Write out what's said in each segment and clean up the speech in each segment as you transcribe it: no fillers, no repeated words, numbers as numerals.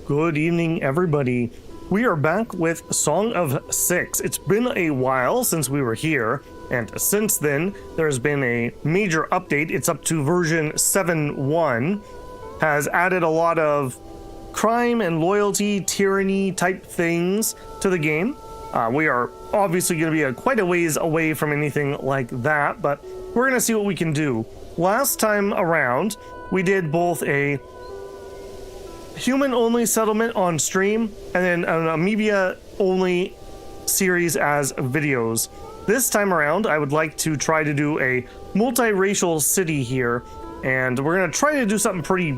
Good evening, everybody. We are back with Song of Six. It's been a while since we were here, and since then, there's been a major update. It's up to version 7.1, has added a lot of crime and loyalty, tyranny type things to the game. We are obviously going to be quite a ways away from anything like that, but we're going to see what we can do. Last time around, we did both a human-only settlement on stream and then an amoeba-only series as videos. This time around, I would like to try to do a multiracial city here, and we're going to try to do something pretty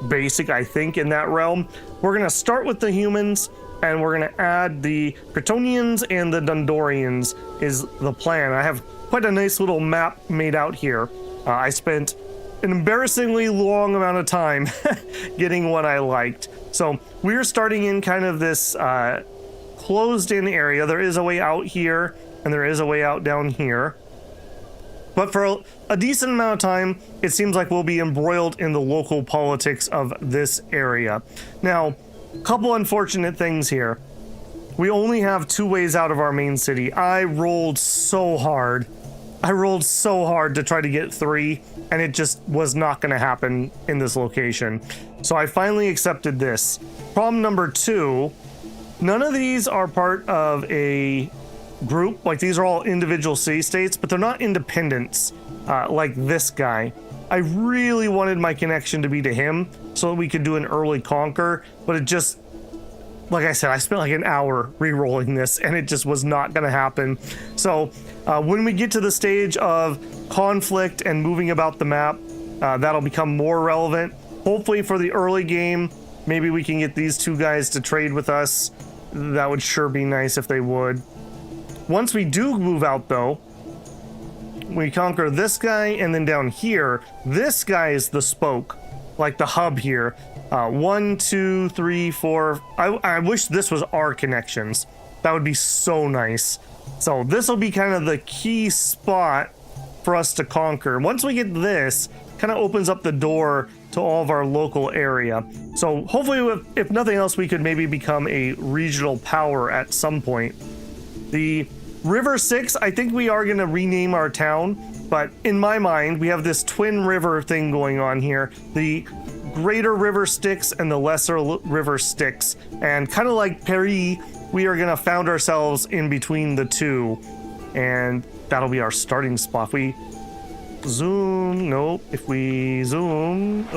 basic, I think, in that realm. We're going to start with the humans, and we're going to add the Kryptonians and the Dundorians is the plan. I have quite a nice little map made out here. I spent an embarrassingly long amount of time getting what I liked. So we're starting in kind of this closed-in area. There is a way out here, and there is a way out down here. But for a decent amount of time, it seems like we'll be embroiled in the local politics of this area. Now, a couple unfortunate things here. We only have two ways out of our main city. I rolled so hard to try to get three, and it just was not going to happen in this location. So I finally accepted this. Problem number two, none of these are part of a group. Like, these are all individual city states, but they're not independents like this guy. I really wanted my connection to be to him so that we could do an early conquer, but it just, like I said, I spent like an hour re-rolling this, and it just was not going to happen. So when we get to the stage of conflict and moving about the map, that'll become more relevant. Hopefully for the early game, maybe we can get these two guys to trade with us. That would sure be nice if they would. Once we do move out, though, we conquer this guy, and then down here, this guy is the spoke, like the hub here. 1, 2, 3, 4. I wish this was our connections. That would be so nice. So this will be kind of the key spot for us to conquer. Once we get this, kind of opens up the door to all of our local area. So hopefully, if nothing else, we could maybe become a regional power at some point. The River 6, I think we are going to rename our town, but in my mind, we have this twin river thing going on here. The greater river Styx and the lesser river Styx. And kind of like Paris, we are going to found ourselves in between the two. And that'll be our starting spot. If we zoom, nope. If we zoom,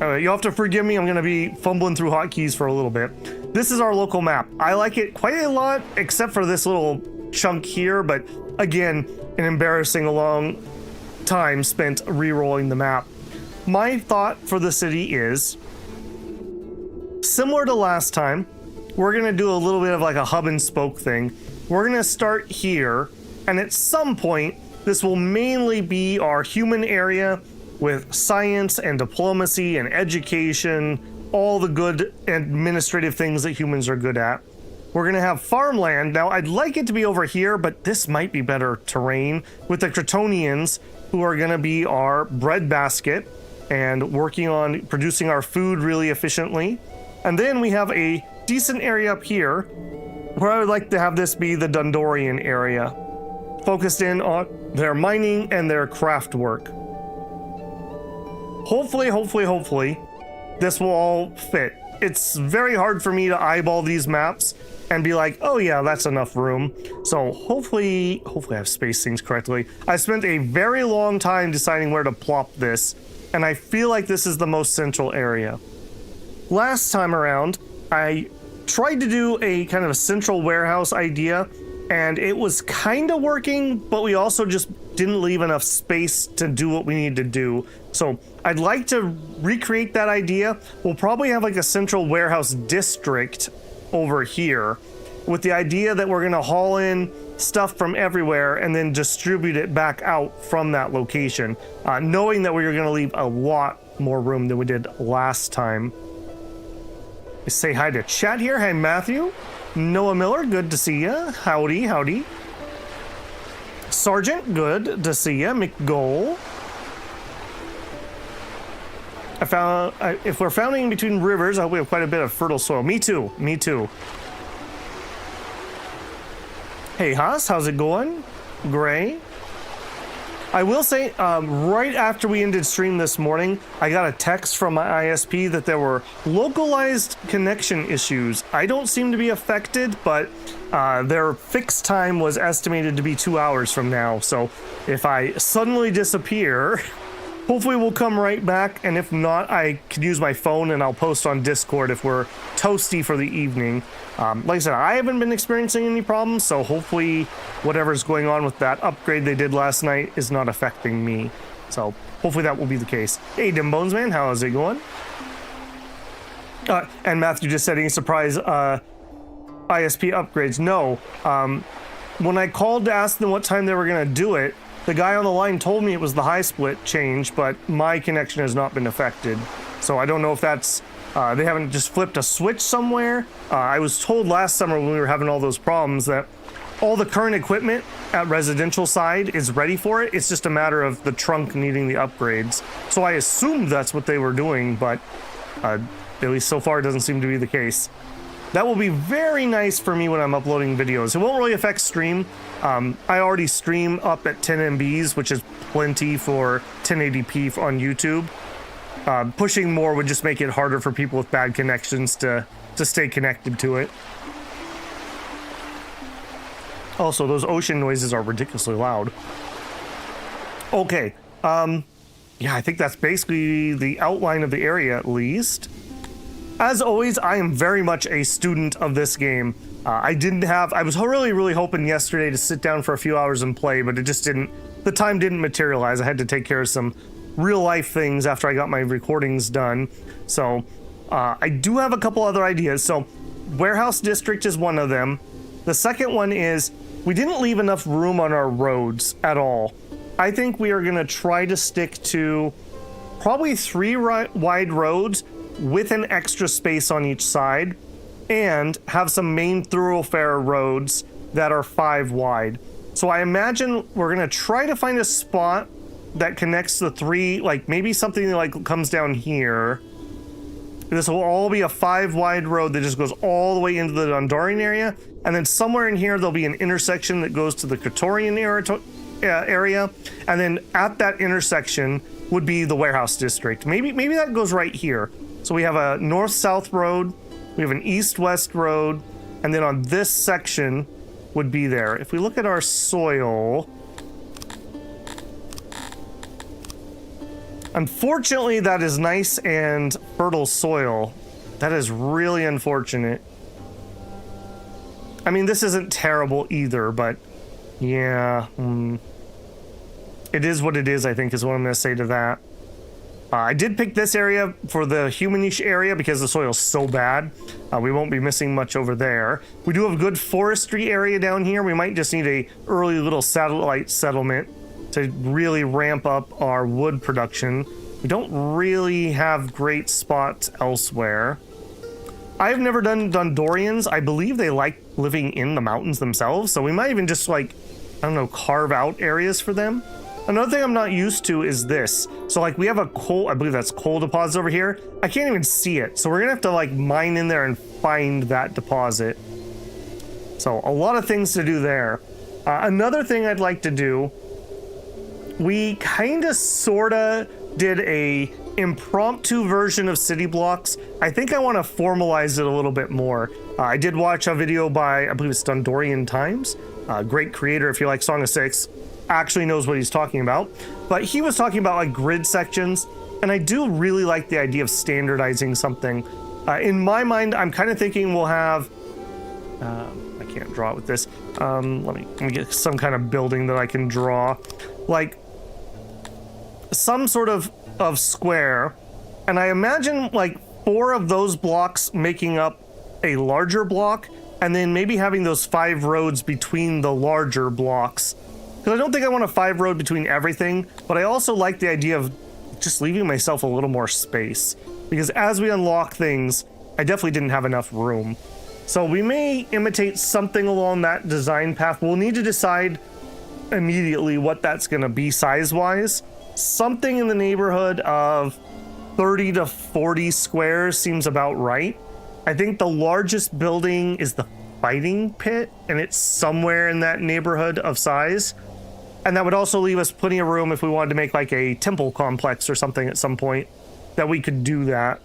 oh. You'll have to forgive me. I'm going to be fumbling through hotkeys for a little bit. This is our local map. I like it quite a lot, except for this little chunk here. But again, an embarrassing long time spent re-rolling the map. My thought for the city is, similar to last time, we're going to do a little bit of like a hub and spoke thing. We're going to start here, and at some point, this will mainly be our human area with science and diplomacy and education, all the good administrative things that humans are good at. We're going to have farmland. Now, I'd like it to be over here, but this might be better terrain with the Kryptonians, who are going to be our breadbasket and working on producing our food really efficiently. And then we have a decent area up here where I would like to have this be the Dundorian area, focused in on their mining and their craft work. Hopefully, this will all fit. It's very hard for me to eyeball these maps and be like, oh yeah, that's enough room. So hopefully I have spaced things correctly. I spent a very long time deciding where to plop this, and I feel like this is the most central area. Last time around, I tried to do a kind of a central warehouse idea, and it was kind of working, but we also just didn't leave enough space to do what we need to do. So I'd like to recreate that idea. We'll probably have like a central warehouse district over here, with the idea that we're going to haul in stuff from everywhere and then distribute it back out from that location, knowing that we are going to leave a lot more room than we did last time. Say hi to chat here. Hey, Matthew. Noah Miller, good to see ya. Howdy. Sergeant, good to see ya. McGoal. I found if we're founding between rivers, I hope we have quite a bit of fertile soil. Me too. Me too. Hey, Haas, how's it going? Gray. I will say, right after we ended stream this morning, I got a text from my ISP that there were localized connection issues. I don't seem to be affected, but their fixed time was estimated to be 2 hours from now. So if I suddenly disappear, hopefully we'll come right back. And if not, I can use my phone and I'll post on Discord if we're toasty for the evening. Like I said, I haven't been experiencing any problems, so hopefully whatever's going on with that upgrade they did last night is not affecting me. So hopefully that will be the case. Hey, Dimbones man, how is it going? And Matthew just said any surprise ISP upgrades. No. When I called to ask them what time they were going to do it, the guy on the line told me it was the high split change, but my connection has not been affected. So I don't know if that's they haven't just flipped a switch somewhere. I was told last summer when we were having all those problems that all the current equipment at residential side is ready for it. It's just a matter of the trunk needing the upgrades. So I assumed that's what they were doing, but at least so far it doesn't seem to be the case. That will be very nice for me when I'm uploading videos. It won't really affect stream. I already stream up at 10 MBs, which is plenty for 1080p on YouTube. Pushing more would just make it harder for people with bad connections to stay connected to it. Also, those ocean noises are ridiculously loud. Okay, yeah, I think that's basically the outline of the area at least. As always, I am very much a student of this game. I was really hoping yesterday to sit down for a few hours and play, but the time didn't materialize. I had to take care of some real life things after I got my recordings done. So I do have a couple other ideas. So Warehouse District is one of them. The second one is we didn't leave enough room on our roads at all. I think we are going to try to stick to probably 3 wide roads with an extra space on each side and have some main thoroughfare roads that are 5 wide. So I imagine we're going to try to find a spot that connects the 3, like maybe something that like comes down here. This will all be a 5 wide road that just goes all the way into the Dondorian area, and then somewhere in here there'll be an intersection that goes to the Praetorian area, and then at that intersection would be the Warehouse District. Maybe that goes right here. So we have a north-south road, we have an east-west road, and then on this section would be there. If we look at our soil, unfortunately, that is nice and fertile soil. That is really unfortunate. I mean, this isn't terrible either, but yeah. It is what it is, I think, is what I'm going to say to that. I did pick this area for the humanish area because the soil's so bad. We won't be missing much over there. We do have a good forestry area down here. We might just need a early little satellite settlement to really ramp up our wood production. We don't really have great spots elsewhere. I've never done Dondorians. I believe they like living in the mountains themselves, so we might even just, like, I don't know, carve out areas for them. Another thing I'm not used to is this. So, like, we have a coal, I believe that's coal deposit over here. I can't even see it, so we're gonna have to, like, mine in there and find that deposit. So, a lot of things to do there. Another thing I'd like to do, we kind of sorta did a impromptu version of city blocks. I think I want to formalize it a little bit more. I did watch a video by, I believe it's Dondorian Times, great creator if you like Song of Six, actually knows what he's talking about. But he was talking about like grid sections, and I do really like the idea of standardizing something. In my mind, I'm kind of thinking we'll have, I can't draw it with this. Let me get some kind of building that I can draw. Like some sort of square, and I imagine like 4 of those blocks making up a larger block, and then maybe having those 5 roads between the larger blocks. Because I don't think I want a 5 road between everything, but I also like the idea of just leaving myself a little more space. Because as we unlock things, I definitely didn't have enough room. So we may imitate something along that design path. We'll need to decide immediately what that's going to be size-wise. Something in the neighborhood of 30 to 40 squares seems about right. I think the largest building is the fighting pit, and it's somewhere in that neighborhood of size. And that would also leave us plenty of room if we wanted to make like a temple complex or something at some point, that we could do that.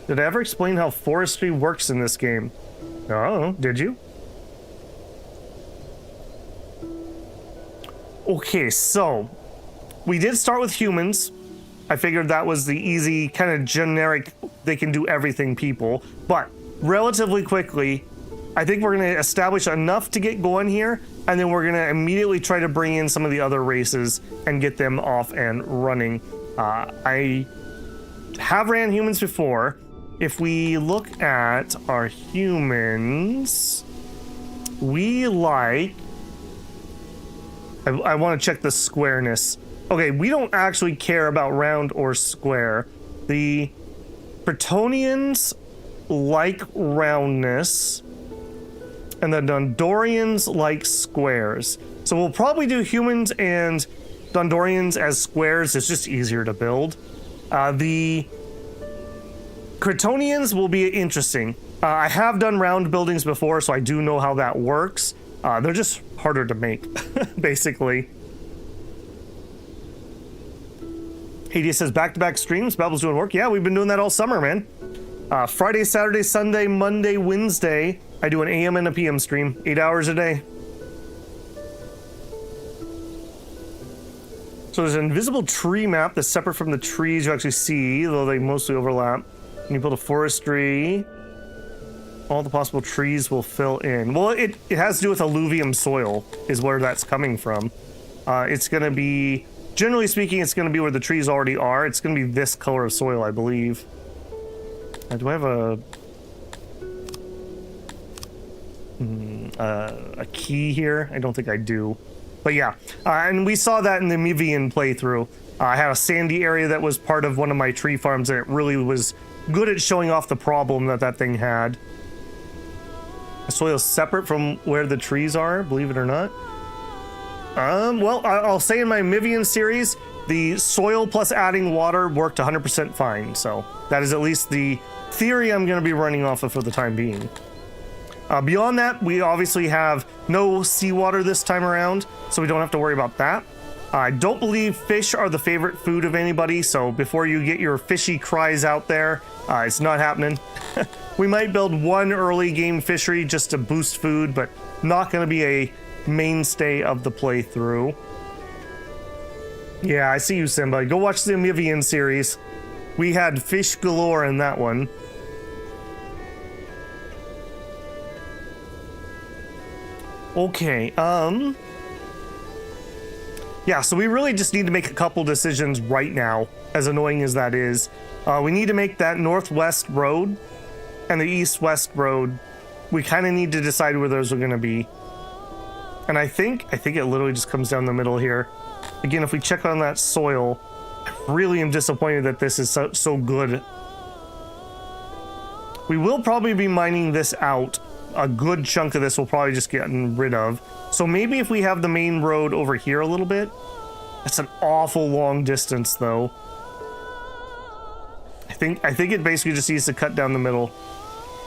Did I ever explain how forestry works in this game? Oh, did you? Okay, so we did start with humans. I figured that was the easy, kind of generic, they can do everything people. But relatively quickly, I think we're going to establish enough to get going here, and then we're going to immediately try to bring in some of the other races and get them off and running. I have ran humans before. If we look at our humans, we like... I want to check the squareness. Okay, we don't actually care about round or square. The Bretonians like roundness, and the Dondorians like squares. So we'll probably do humans and Dondorians as squares. It's just easier to build. The Cretonians will be interesting. I have done round buildings before, so I do know how that works. They're just harder to make, basically. Hades says back-to-back streams. Babble's doing work. Yeah, we've been doing that all summer, man. Friday, Saturday, Sunday, Monday, Wednesday, I do an AM and a PM stream, 8 hours a day. So there's an invisible tree map that's separate from the trees you actually see, though they mostly overlap. And you build a forestry. All the possible trees will fill in. Well, it has to do with alluvium soil, is where that's coming from. It's going to be, generally speaking, it's going to be where the trees already are. It's going to be this color of soil, I believe. Do I have a key here? I don't think I do. But yeah, and we saw that in the Mivian playthrough. I had a sandy area that was part of one of my tree farms, and it really was good at showing off the problem that that thing had. The soil is separate from where the trees are, believe it or not. Well, I'll say in my Mivian series, the soil plus adding water worked 100% fine. So that is at least the theory I'm going to be running off of for the time being. Beyond that, we obviously have no seawater this time around, so we don't have to worry about that. I don't believe fish are the favorite food of anybody, so before you get your fishy cries out there, it's not happening. We might build one early game fishery just to boost food, but not going to be a mainstay of the playthrough. Yeah, I see you, Simba. Go watch the Mivian series. We had fish galore in that one. Okay, yeah, so we really just need to make a couple decisions right now, as annoying as that is. We need to make that northwest road and the east-west road. We kind of need to decide where those are going to be. And I think it literally just comes down the middle here. Again, if we check on that soil, I really am disappointed that this is so good. We will probably be mining this out. A good chunk of this will probably just get rid of. So maybe if we have the main road over here a little bit. That's an awful long distance, though. I think it basically just needs to cut down the middle.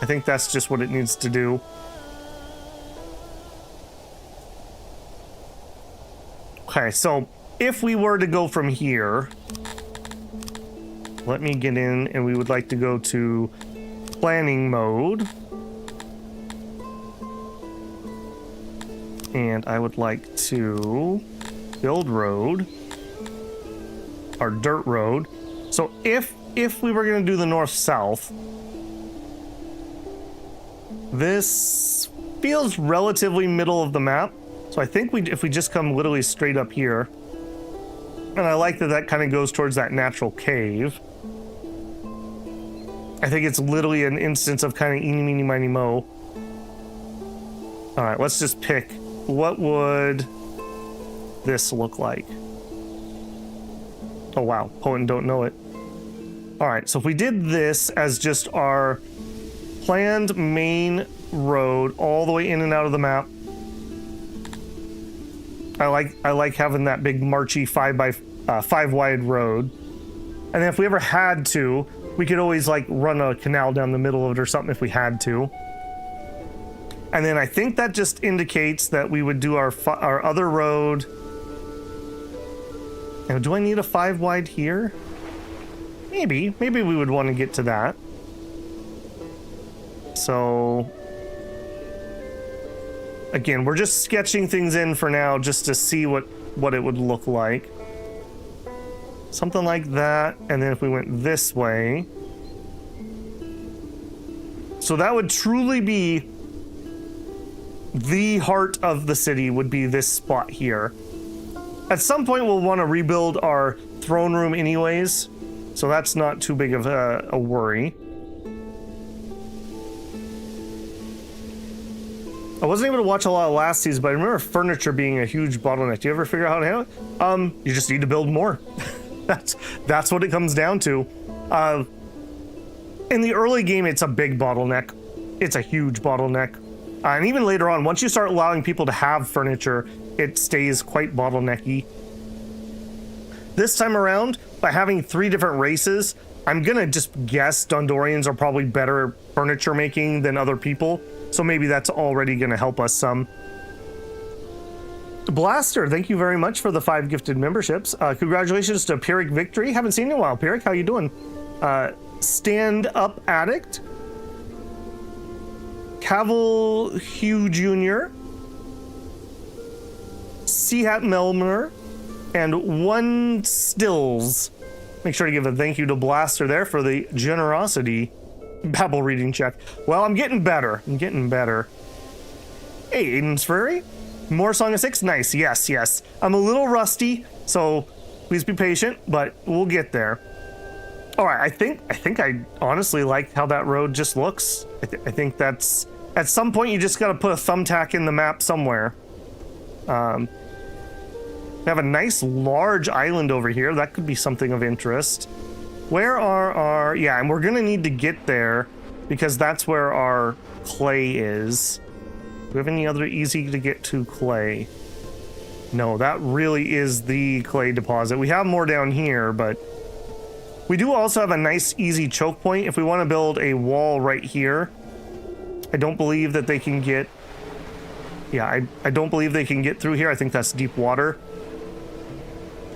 I think that's just what it needs to do. Okay, so if we were to go from here, let me get in, and we would like to go to planning mode. And I would like to build road, our dirt road. So if we were going to do the north-south, this feels relatively middle of the map. So I think if we just come literally straight up here, and I like that kind of goes towards that natural cave. I think it's literally an instance of kind of eeny, meeny, miny, mo. All right, let's just pick. What would this look like? Oh, wow. Potent don't know it. All right, so if we did this as just our planned main road all the way in and out of the map, I like having that big marchy 5x5 wide road. And then if we ever had to, we could always like run a canal down the middle of it or something if we had to. And then I think that just indicates that we would do our other road. Now, do I need a 5 wide here? Maybe we would want to get to that. So again, we're just sketching things in for now just to see what it would look like. Something like that, and then if we went this way. So that would truly be the heart of the city, would be this spot here. At some point we'll want to rebuild our throne room anyways, so that's not too big of a worry. I wasn't able to watch a lot of last season, but I remember furniture being a huge bottleneck. Do you ever figure out how to handle it? You just need to build more. That's what it comes down to. In the early game, it's a big bottleneck. It's a huge bottleneck. And even later on, once you start allowing people to have furniture, it stays quite bottlenecky. This time around, by having 3 different races, I'm gonna just guess Dondorians are probably better furniture making than other people. So maybe that's already gonna help us some. Blaster, thank you very much for the 5 gifted memberships. Congratulations to Pyrrhic Victory. Haven't seen you in a while, Pyrrhic. How you doing? Stand Up Addict. Cavill Hugh Jr. Seahat Melmer. And One Stills. Make sure to give a thank you to Blaster there for the generosity. Babble reading check. Well, I'm getting better. Hey, Aiden's Furry. More Song of Six? Nice. Yes. I'm a little rusty, so please be patient, but we'll get there. All right, I think I honestly like how that road just looks. I think that's... At some point, you just got to put a thumbtack in the map somewhere. We have a nice large island over here. That could be something of interest. Where are our... Yeah, and we're going to need to get there because that's where our clay is. Do we have any other easy to get to clay? No, that really is the clay deposit. We have more down here, but we do also have a nice easy choke point if we want to build a wall right here. I don't believe that they can get... Yeah, I don't believe they can get through here. I think that's deep water.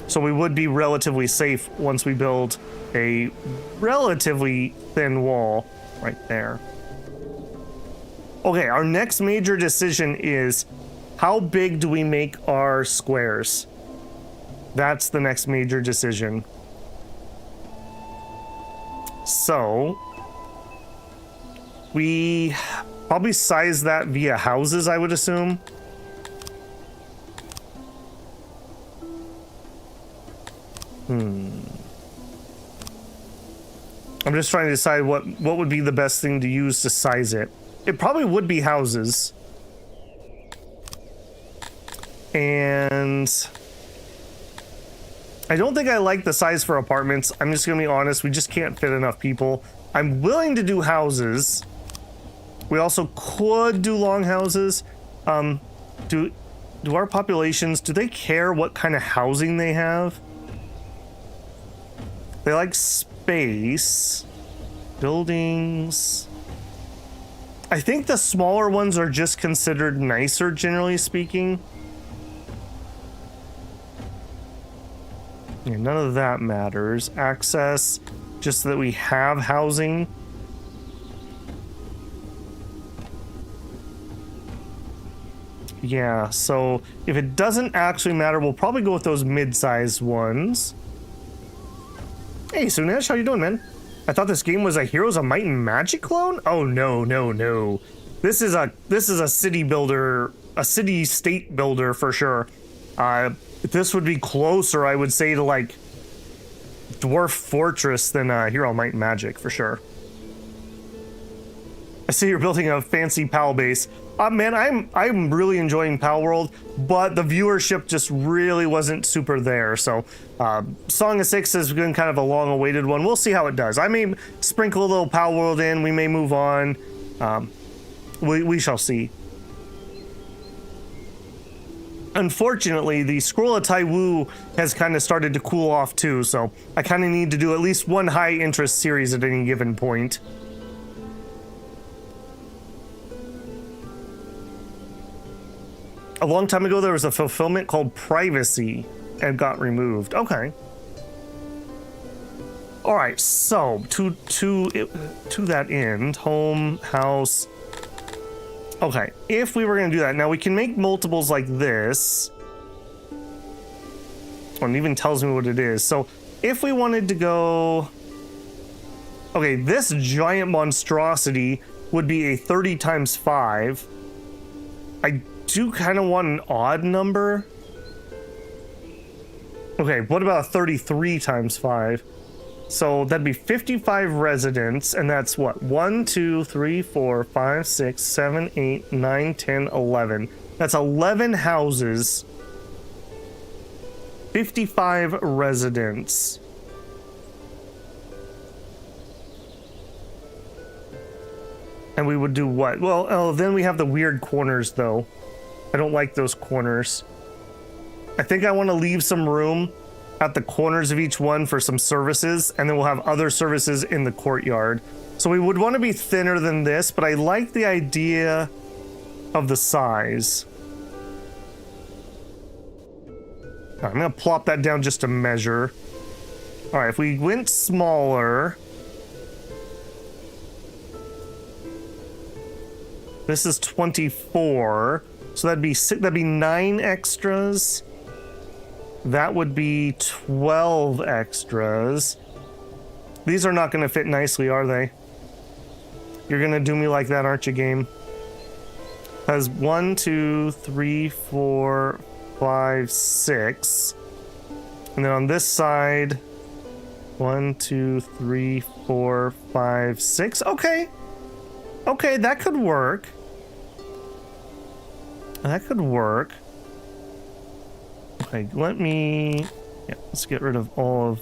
So we would be relatively safe once we build a relatively thin wall right there. Okay, our next major decision is how big do we make our squares? That's the next major decision. So we probably size that via houses, I would assume. I'm just trying to decide what would be the best thing to use to size it. It probably would be houses. And I don't think I like the size for apartments. I'm just gonna be honest, we just can't fit enough people. I'm willing to do houses. We also could do long houses. Do our populations, do they care what kind of housing they have? They like space. Buildings. I think the smaller ones are just considered nicer, generally speaking. Yeah, none of that matters. Access, just so that we have housing. Yeah, so if it doesn't actually matter, we'll probably go with those mid-sized ones. Hey, Sunesh, how you doing, man? I thought this game was a Heroes of Might and Magic clone? Oh, no. This is a city builder, a city-state builder for sure. This would be closer, I would say, to like Dwarf Fortress than Hero of Might and Magic for sure. I see you're building a fancy PAL base. Man, I'm really enjoying PAL World, but the viewership just really wasn't super there. So, Song of Six has been kind of a long-awaited one. We'll see how it does. I may sprinkle a little PAL World in. We may move on. We shall see. Unfortunately, the Scroll of Taiwu has kind of started to cool off too, so I kind of need to do at least one high interest series at any given point. A long time ago, there was a fulfillment called Privacy and got removed. Okay. All right, so to that end, home, house. Okay, if we were going to do that, now we can make multiples like this. Oh, it even tells me what it is. So if we wanted to go... Okay, this giant monstrosity would be a 30 times 5. I do kind of want an odd number. Okay, what about a 33 times 5? So that'd be 55 residents, and that's what? 1, 2, 3, 4, 5, 6, 7, 8, 9, 10, 11. That's 11 houses. 55 residents. And we would do what? Well, oh, then we have the weird corners, though. I don't like those corners. I think I want to leave some room at the corners of each one for some services, and then we'll have other services in the courtyard. So we would want to be thinner than this, but I like the idea of the size. All right, I'm going to plop that down just to measure. All right, if we went smaller... This is 24, so that'd be 9 extras. That would be 12 extras. These are not going to fit nicely, are they? You're going to do me like that, aren't you, game? Has 1, 2, 3, 4, 5, 6. And then on this side, 1, 2, 3, 4, 5, 6. Okay. Okay, that could work. That could work. Okay, let me... Yeah, let's get rid of all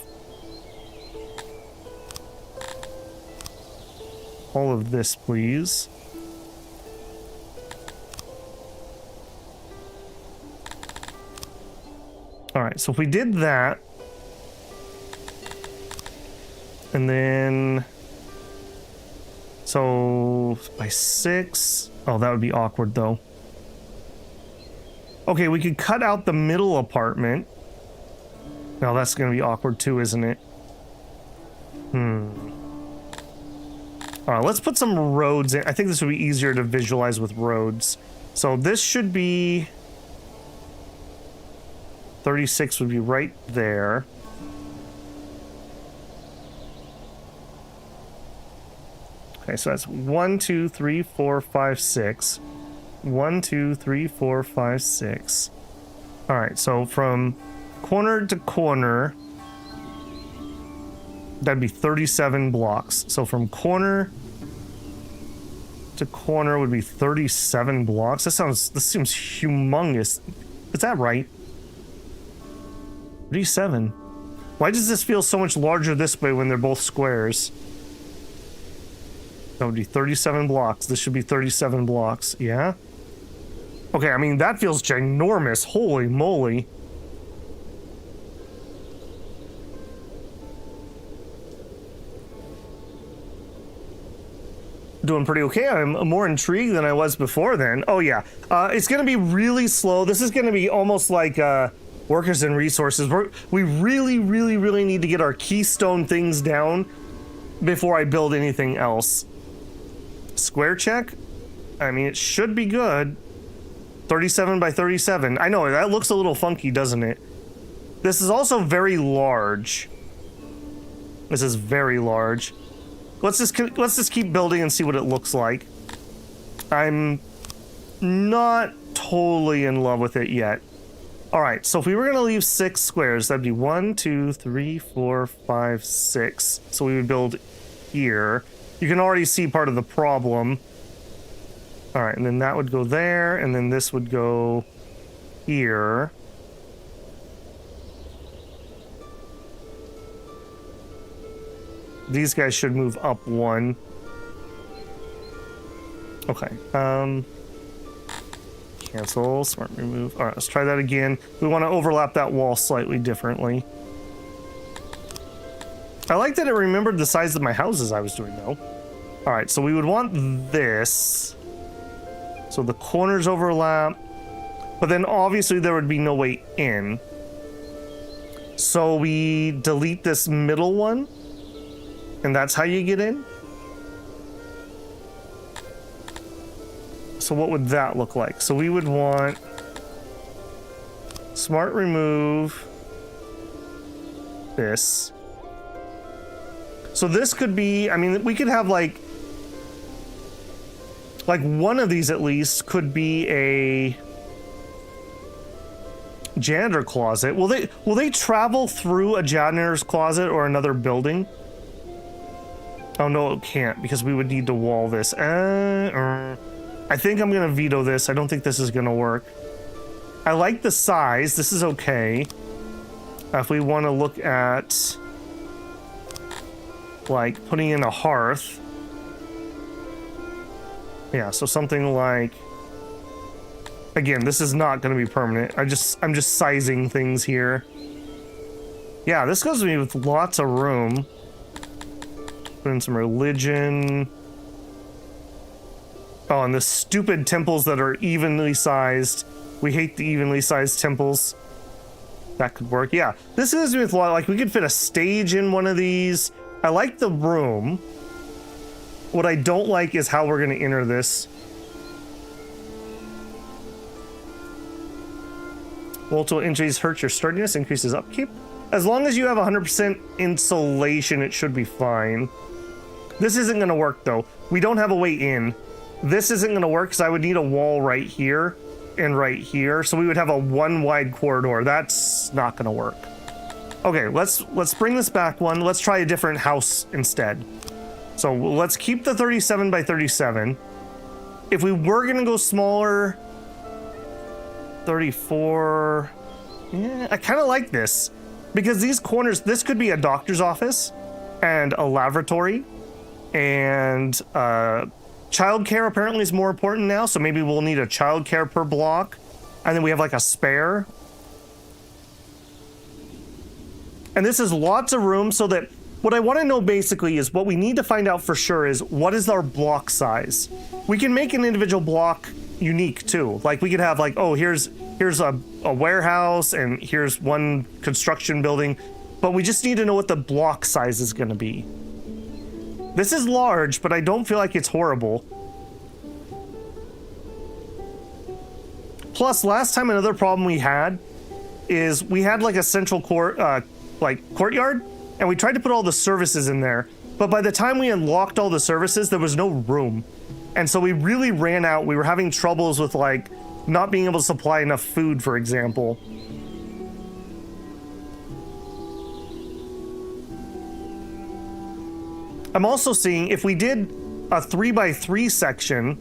of this, please. All right, so if we did that, and then... So, by 6... Oh, that would be awkward, though. Okay, we could cut out the middle apartment. No, that's going to be awkward too, isn't it? Alright, let's put some roads in. I think this would be easier to visualize with roads. So this should be... 36 would be right there. Okay, so that's 1, 2, 3, 4, 5, 6. 1, 2, 3, 4, 5, 6. All right, so from corner to corner, that'd be 37 blocks. So from corner to corner would be 37 blocks. This seems humongous. Is that right? 37. Why does this feel so much larger this way when they're both squares? That would be 37 blocks. This should be 37 blocks. Yeah? Okay, I mean, that feels ginormous. Holy moly. Doing pretty okay. I'm more intrigued than I was before then. Oh, yeah. It's going to be really slow. This is going to be almost like workers and resources. We really, really, really need to get our keystone things down before I build anything else. Square check? I mean, it should be good. 37 by 37. I know, that looks a little funky, doesn't it? This is also very large. This is very large. Let's just keep building and see what it looks like. I'm not totally in love with it yet. All right, so if we were going to leave 6 squares, that'd be 1, 2, 3, 4, 5, 6. So we would build here. You can already see part of the problem. All right, and then that would go there, and then this would go here. These guys should move up 1. Okay. Cancel, smart remove. All right, let's try that again. We want to overlap that wall slightly differently. I like that it remembered the size of my houses I was doing, though. All right, so we would want this. So the corners overlap, but then obviously there would be no way in. So we delete this middle one, and that's how you get in. So what would that look like? So we would want smart remove this. So this could be, I mean, we could have like one of these at least could be a janitor closet. Will they travel through a janitor's closet or another building? Oh no, it can't, because we would need to wall this. I think I'm gonna veto this. I don't think this is gonna work. I like the size. This is okay. If we want to look at like putting in a hearth. Yeah, so something like, again, this is not going to be permanent. I'm just sizing things here. Yeah, this goes to me with lots of room. Put in some religion. Oh, and the stupid temples that are evenly sized. We hate the evenly sized temples. That could work. Yeah, this goes to me with a lot. Like, we could fit a stage in one of these. I like the room. What I don't like is how we're going to enter this. Multiple injuries hurt your sturdiness, increases upkeep. As long as you have 100% insulation, it should be fine. This isn't going to work, though. We don't have a way in. This isn't going to work because I would need a wall right here and right here. So we would have a one wide corridor. That's not going to work. Okay, let's bring this back one. Let's try a different house instead. So let's keep the 37 by 37. If we were going to go smaller, 34. Yeah, I kind of like this because these corners, this could be a doctor's office and a lavatory, and childcare apparently is more important now. So maybe we'll need a childcare per block, and then we have like a spare. And this is lots of room, so that what I want to know basically is what we need to find out for sure is what is our block size. We can make an individual block unique too. Like we could have like, oh, here's a warehouse and here's one construction building, but we just need to know what the block size is going to be. This is large, but I don't feel like it's horrible. Plus, last time another problem we had is we had like a central courtyard, and we tried to put all the services in there, but by the time we unlocked all the services, there was no room. And so we really ran out. We were having troubles with like not being able to supply enough food, for example. I'm also seeing if we did a 3x3 section,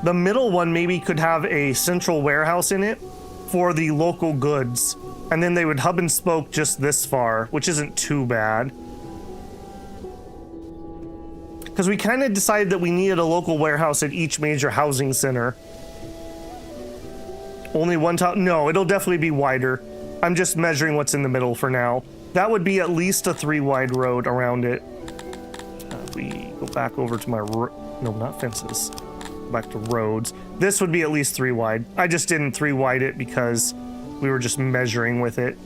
the middle one maybe could have a central warehouse in it for the local goods. And then they would hub and spoke just this far, which isn't too bad. Because we kind of decided that we needed a local warehouse at each major housing center. Only one top? No, it'll definitely be wider. I'm just measuring what's in the middle for now. That would be at least a 3 wide road around it. We go back over to my, no, not fences. Back to roads. This would be at least 3 wide. I just didn't 3 wide it because we were just measuring with it.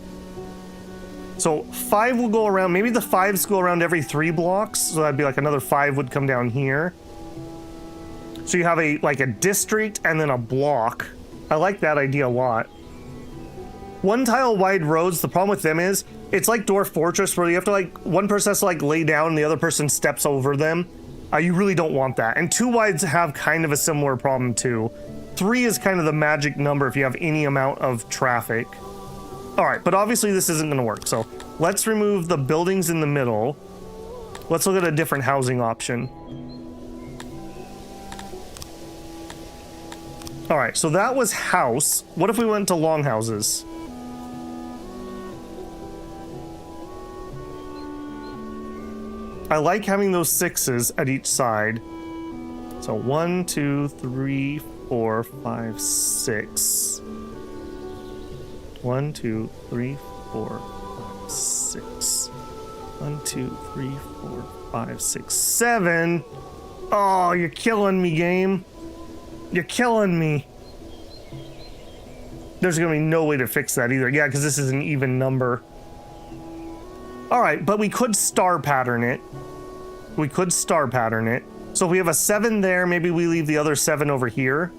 So 5 will go around. Maybe the 5s go around every 3 blocks. So that'd be like another 5 would come down here. So you have a like a district and then a block. I like that idea a lot. 1 tile wide roads. The problem with them is it's like Dwarf Fortress where you have to like, one person has to like lay down and the other person steps over them. You really don't want that. And 2 wides have kind of a similar problem too. 3 is kind of the magic number if you have any amount of traffic. All right, but obviously this isn't going to work. So let's remove the buildings in the middle. Let's look at a different housing option. All right, so that was house. What if we went to longhouses? I like having those 6s at each side. So 1, 2, 3, 4. 4, 5, 6. 1, 2, 3, 4, 5, 6. 1, 2, 3, 4, 5, 6, 7. Oh, you're killing me, game. You're killing me. There's gonna be no way to fix that either. Yeah, because this is an even number. All right, but we could star pattern it. We could star pattern it. So if we have a 7 there, maybe we leave the other 7 over here.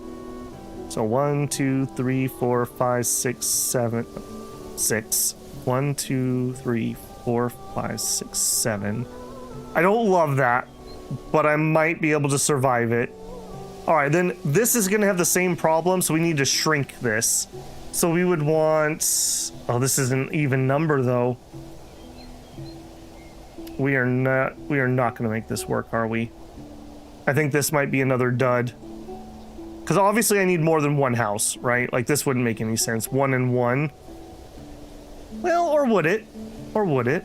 So 1, 2, 3, 4, 5, 6, 7, 6. 1, 2, 3, 4, 5, 6, 7. I don't love that, but I might be able to survive it. All right, then this is gonna have the same problem, so we need to shrink this. So we would want, oh, this is an even number though. We are not gonna make this work, are we? I think this might be another dud. Because obviously I need more than one house, right? Like this wouldn't make any sense. 1 and 1. Well, or would it? Or would it?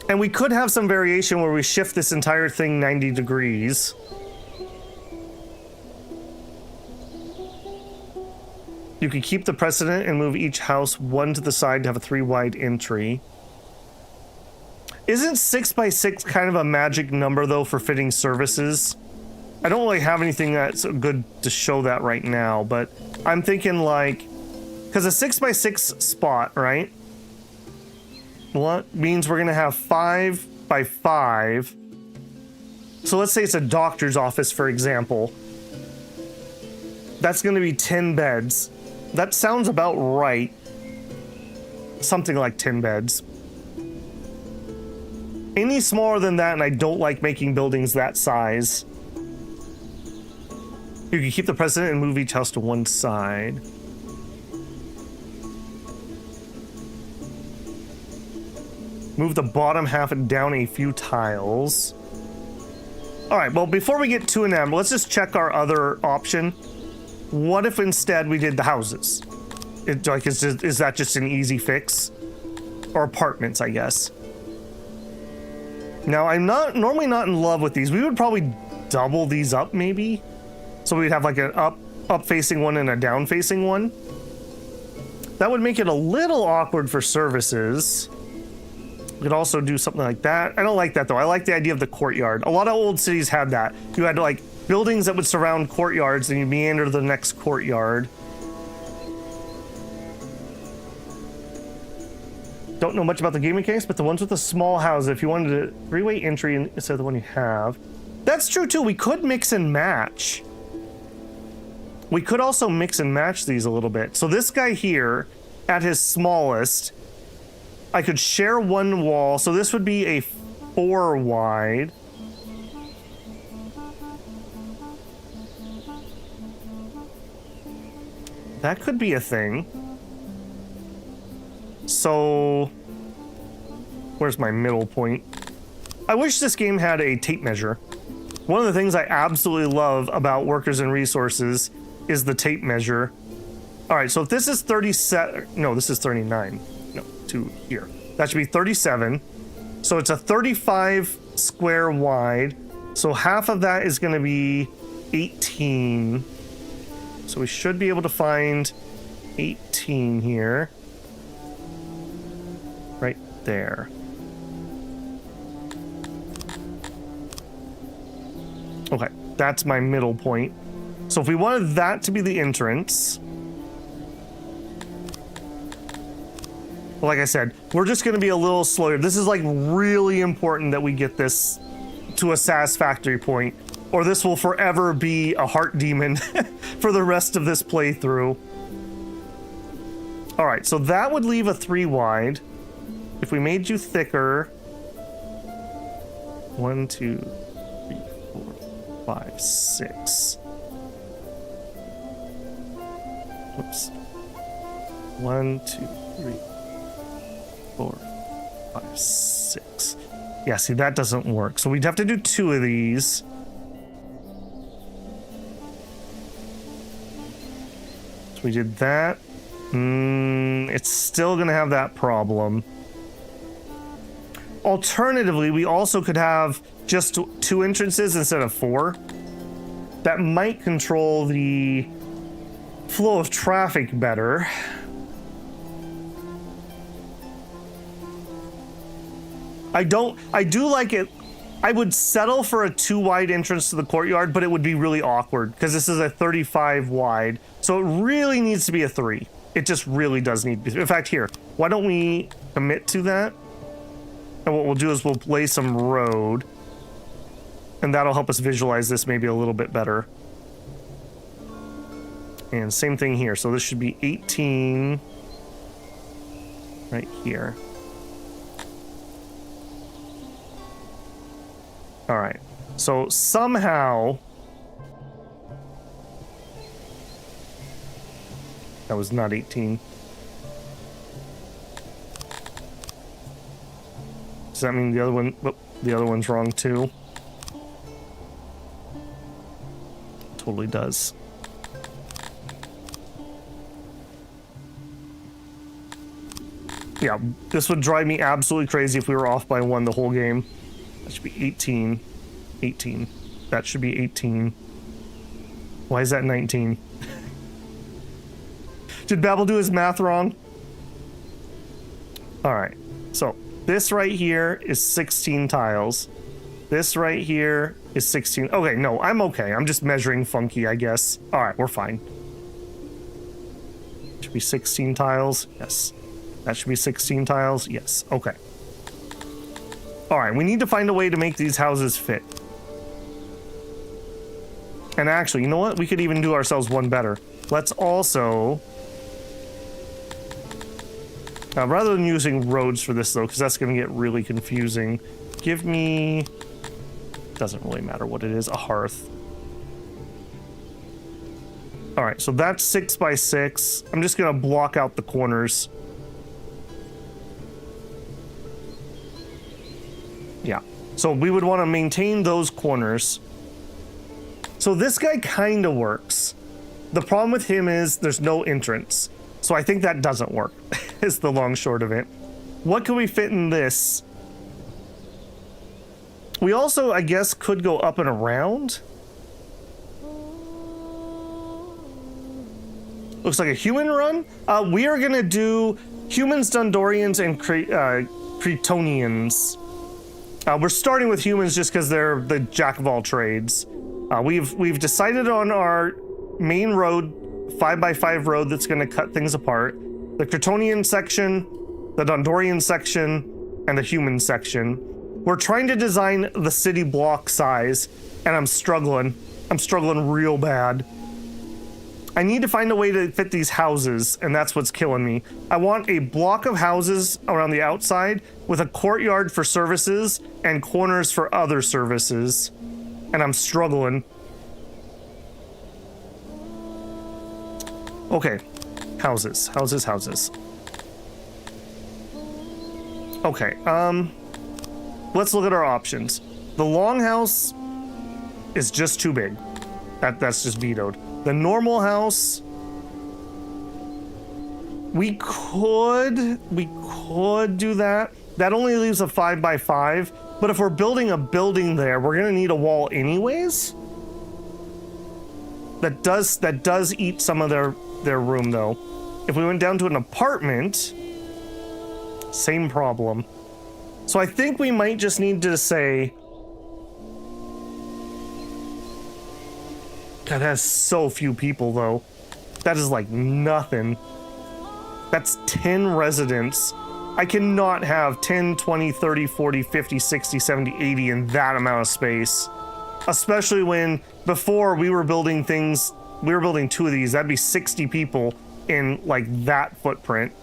And we could have some variation where we shift this entire thing 90 degrees. You could keep the precedent and move each house 1 to the side to have a 3 wide entry. Isn't 6 by 6 kind of a magic number though for fitting services? I don't really have anything that's good to show that right now, but I'm thinking like, because a 6 by 6 spot, right? What means we're gonna have 5 by 5. So let's say it's a doctor's office, for example. That's gonna be 10 beds. That sounds about right. Something like 10 beds. Any smaller than that, and I don't like making buildings that size. You can keep the precedent and move each house to one side. Move the bottom half down a few tiles. All right, well, before we get too enamored, let's just check our other option. What if instead we did the houses? Is that just an easy fix? Or apartments, I guess. Now, I'm normally not in love with these. We would probably double these up, maybe. So we'd have like an up-facing one and a down-facing one. That would make it a little awkward for services. We could also do something like that. I don't like that, though. I like the idea of the courtyard. A lot of old cities had that. You had, like, buildings that would surround courtyards, and you meander to the next courtyard. Don't know much about the gaming case, but the ones with the small houses, if you wanted a 3-way entry instead of the one you have. That's true, too. We could mix and match. We could also mix and match these a little bit. So this guy here, at his smallest, I could share one wall. So this would be a 4 wide. That could be a thing. So, where's my middle point? I wish this game had a tape measure. One of the things I absolutely love about workers and resources is the tape measure. All right, so if this is 37, no, this is 39. No, to here. That should be 37. So it's a 35 square wide. So half of that is going to be 18. So we should be able to find 18 here. Right there. Okay, that's my middle point. So if we wanted that to be the entrance, like I said, we're just going to be a little slower. This is like really important that we get this to a satisfactory point, or this will forever be a heart demon for the rest of this playthrough. All right, so that would leave a 3 wide. If we made you thicker, 1, 2, 3, 4, 5, 6. Whoops. 1, 2, 3, 4, 5, 6. Yeah, see, that doesn't work. So we'd have to do 2 of these. So we did that. It's still gonna have that problem. Alternatively, we also could have just 2 entrances instead of 4. That might control the flow of traffic better. I do like it. I would settle for a 2 wide entrance to the courtyard, but it would be really awkward because this is a 35 wide. So it really needs to be a 3. It just really does need to be. In fact, here, why don't we commit to that? And what we'll do is we'll lay some road, and that'll help us visualize this maybe a little bit better. And same thing here. So this should be 18 right here. All right. So somehow that was not 18. Does that mean the other one? Oh, the other one's wrong too. Totally does. Yeah, this would drive me absolutely crazy if we were off by 1 the whole game. That should be 18. 18. That should be 18. Why is that 19? Did Babel do his math wrong? All right. So this right here is 16 tiles. This right here is 16. Okay, no, I'm okay. I'm just measuring funky, I guess. All right, we're fine. Should be 16 tiles. Yes. That should be 16 tiles. Yes. Okay. All right, we need to find a way to make these houses fit. And actually, you know what? We could even do ourselves one better. Let's also... rather than using roads for this, though, because that's going to get really confusing, give me... Doesn't really matter what it is. A hearth. All right, so that's 6 by 6. I'm just going to block out the corners. Yeah. So we would want to maintain those corners. So this guy kind of works. The problem with him is there's no entrance. So I think that doesn't work, is the long short of it. What can we fit in this? We also, I guess, could go up and around. Looks like a human run. We are going to do humans, Dundorians, and Cretonians. We're starting with humans just because they're the jack of all trades. We've decided on our main road, 5x5 road that's going to cut things apart. The Cretonian section, the Dundorian section, and the human section. We're trying to design the city block size, and I'm struggling. I'm struggling real bad. I need to find a way to fit these houses, and that's what's killing me. I want a block of houses around the outside with a courtyard for services and corners for other services, and I'm struggling. Okay, houses. Okay, let's look at our options. The longhouse is just too big. That's just vetoed. The normal house, we could do that. That only leaves a 5x5, but if we're building a building there, we're gonna need a wall anyways. That does eat some of their room though. If we went down to an apartment, same problem. So I think we might just need to say, God, that has so few people though. That is like nothing. That's 10 residents. I cannot have 10, 20, 30, 40, 50, 60, 70, 80 in that amount of space. Especially when before we were building things, we were building 2 of these. That'd be 60 people in like that footprint.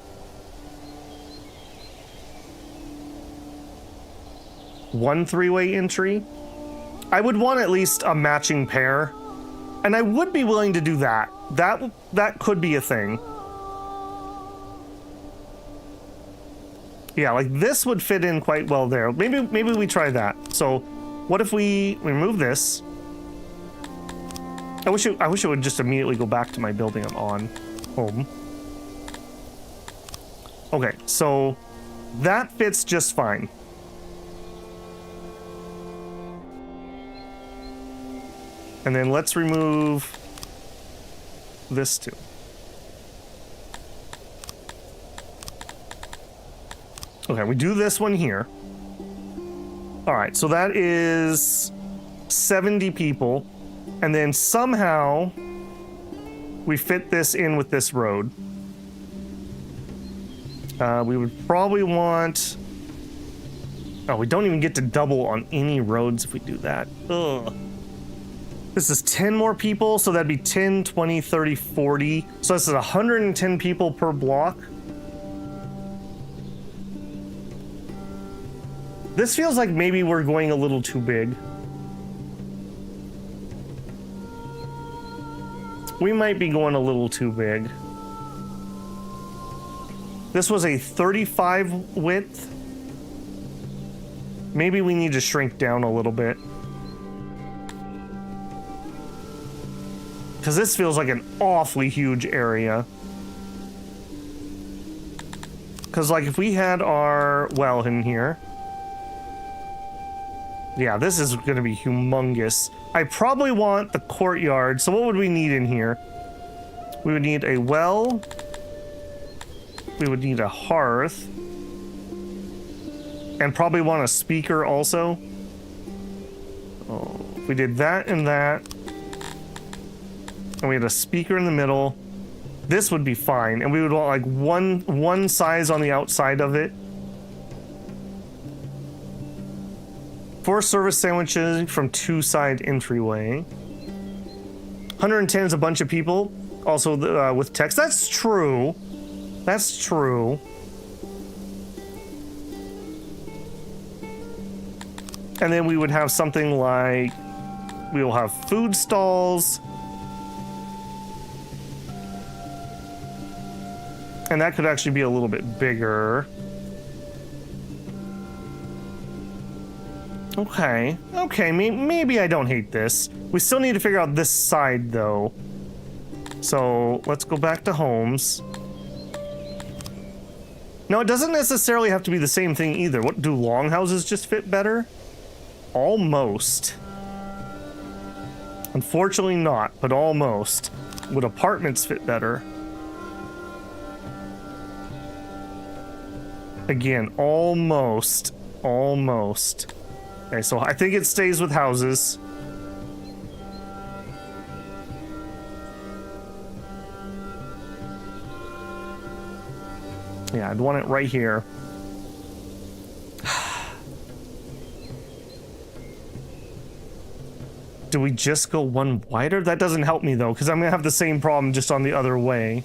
One 3-way entry. I would want at least a matching pair. And I would be willing to do that. That could be a thing. Yeah, like this would fit in quite well there. Maybe we try that. So what if we remove this? I wish it would just immediately go back to my building I'm on. Home. Okay, so that fits just fine. And then let's remove this too. Okay, we do this one here. All right, so that is 70 people. And then somehow we fit this in with this road. We would probably want... Oh, we don't even get to double on any roads if we do that. Ugh. This is 10 more people, so that'd be 10, 20, 30, 40. So this is 110 people per block. This feels like maybe we're going a little too big. We might be going a little too big. This was a 35 width. Maybe we need to shrink down a little bit. Because this feels like an awfully huge area. Because, like, if we had our well in here... Yeah, this is going to be humongous. I probably want the courtyard. So what would we need in here? We would need a well. We would need a hearth. And probably want a speaker also. Oh, if we did that and that. And we had a speaker in the middle. This would be fine. And we would want like one size on the outside of it. 4 service sandwiches from 2 side entryway. 110 is a bunch of people. Also with text. That's true. That's true. And then we would have something like... We will have food stalls. And that could actually be a little bit bigger. Okay, okay, maybe I don't hate this. We still need to figure out this side, though. So, let's go back to homes. No, it doesn't necessarily have to be the same thing either. What, do longhouses just fit better? Almost. Unfortunately not, but almost. Would apartments fit better? Again, almost. Almost. Okay, so I think it stays with houses. Yeah, I'd want it right here. Do we just go one wider? That doesn't help me though, because I'm gonna have the same problem just on the other way.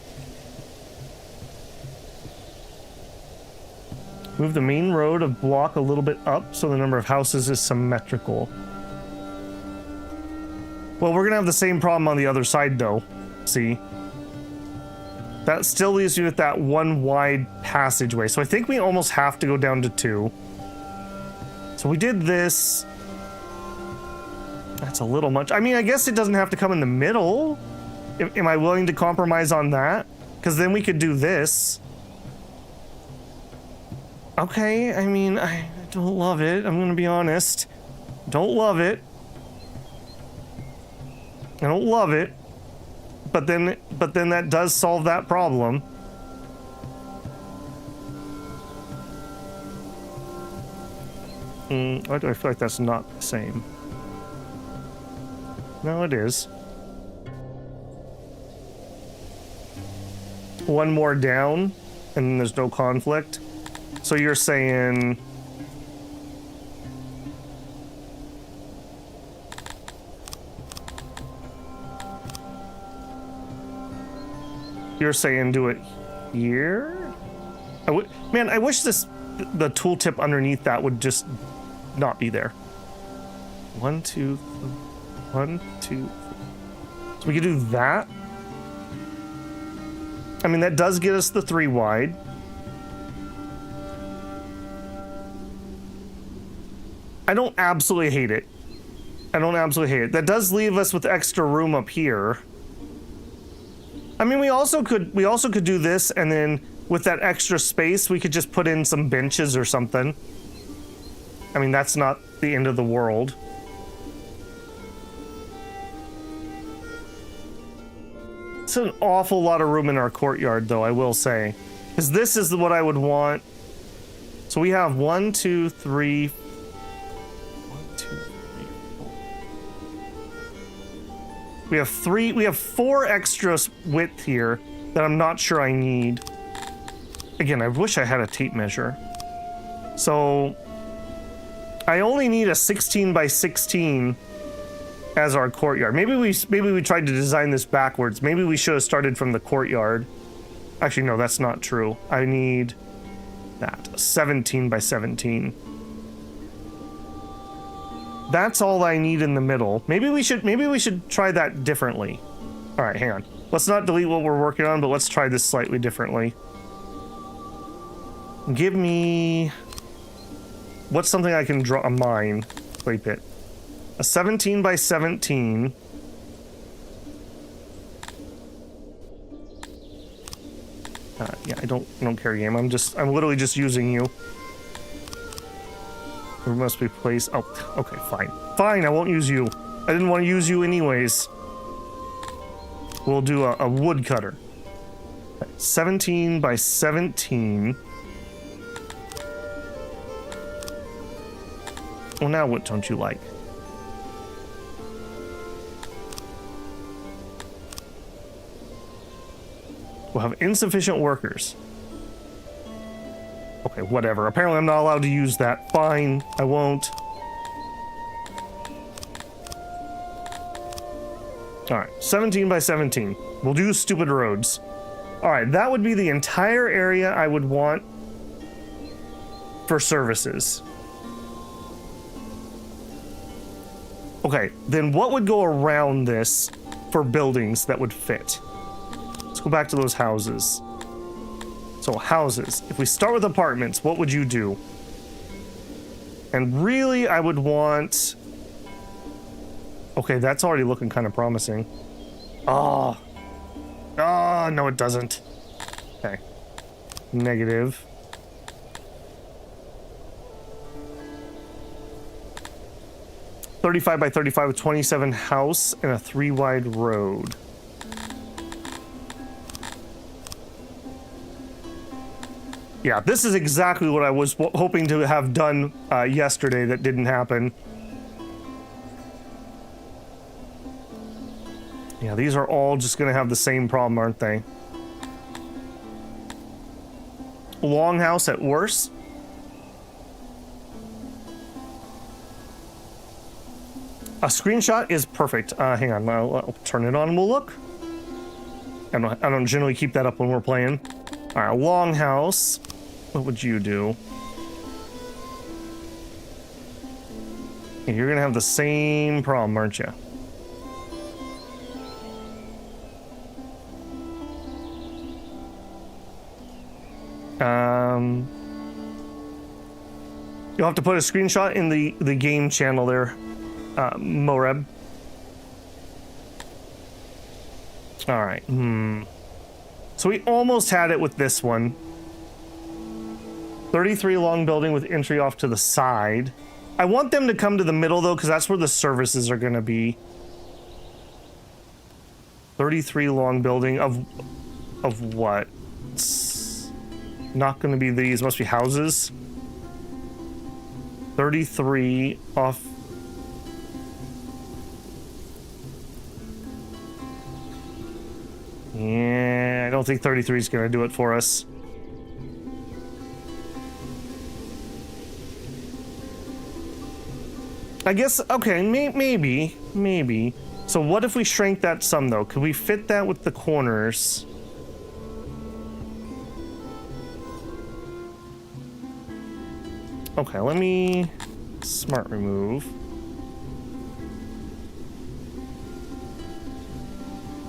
Move the main road a block a little bit up so the number of houses is symmetrical. Well, we're gonna have the same problem on the other side though. See? That still leaves you with that one wide passageway. So I think we almost have to go down to 2. So we did this. That's a little much. I mean, I guess it doesn't have to come in the middle. Am I willing to compromise on that? Because then we could do this. Okay, I mean, I don't love it. I'm gonna be honest. Don't love it. I don't love it. But then that does solve that problem. Why do I feel like that's not the same? No, it is. One more down, and then there's no conflict. So you're saying... You're saying do it here? Man, I wish the tooltip underneath that would just not be there. 1, 2, 1, 2. So we could do that. I mean, that does get us the 3 wide. I don't absolutely hate it. I don't absolutely hate it. That does leave us with extra room up here. I mean, we also could do this, and then with that extra space, we could just put in some benches or something. I mean, that's not the end of the world. It's an awful lot of room in our courtyard, though, I will say. Because this is what I would want. So we have 1, 2, 3... 1, 2, 3, 4. We have 4 extra width here that I'm not sure I need. Again, I wish I had a tape measure. So I only need a 16 by 16 as our courtyard. Maybe we tried to design this backwards. Maybe we should have started from the courtyard. Actually, no, that's not true. I need that, 17 by 17. That's all I need in the middle. Maybe we should try that differently. All right, hang on. Let's not delete what we're working on, but let's try this slightly differently. Give me... What's something I can draw? A mine. Clay pit. A 17 by 17. Yeah, I don't care, game. I'm literally just using you. There must be place. Oh, okay, fine. Fine, I won't use you. I didn't want to use you anyways. We'll do a woodcutter. 17 by 17. Well, now what don't you like? We'll have insufficient workers. Okay, whatever. Apparently I'm not allowed to use that. Fine, I won't. Alright, 17 by 17. We'll do stupid roads. Alright, that would be the entire area I would want for services. Okay, then what would go around this for buildings that would fit? Let's go back to those houses. So houses. If we start with apartments, what would you do? And really, I would want... Okay, that's already looking kind of promising. Oh. Oh, no, it doesn't. Okay. Negative. $35 by $35 with 27 house and a 3-wide road. Yeah, this is exactly what I was hoping to have done yesterday that didn't happen. Yeah, these are all just going to have the same problem, aren't they? Longhouse at worst. A screenshot is perfect. Hang on, I'll turn it on and we'll look. I don't generally keep that up when we're playing. All right, longhouse. What would you do? You're gonna have the same problem, aren't you? You'll have to put a screenshot in the game channel there, Moreb. All right. So we almost had it with this one. 33 long building with entry off to the side. I want them to come to the middle though, because that's where the services are going to be. 33 long building of what? It's not going to be these. Must be houses. 33 off. Yeah, I don't think 33 is going to do it for us. I guess, okay, maybe. So what if we shrank that some, though? Could we fit that with the corners? Okay, let me smart remove.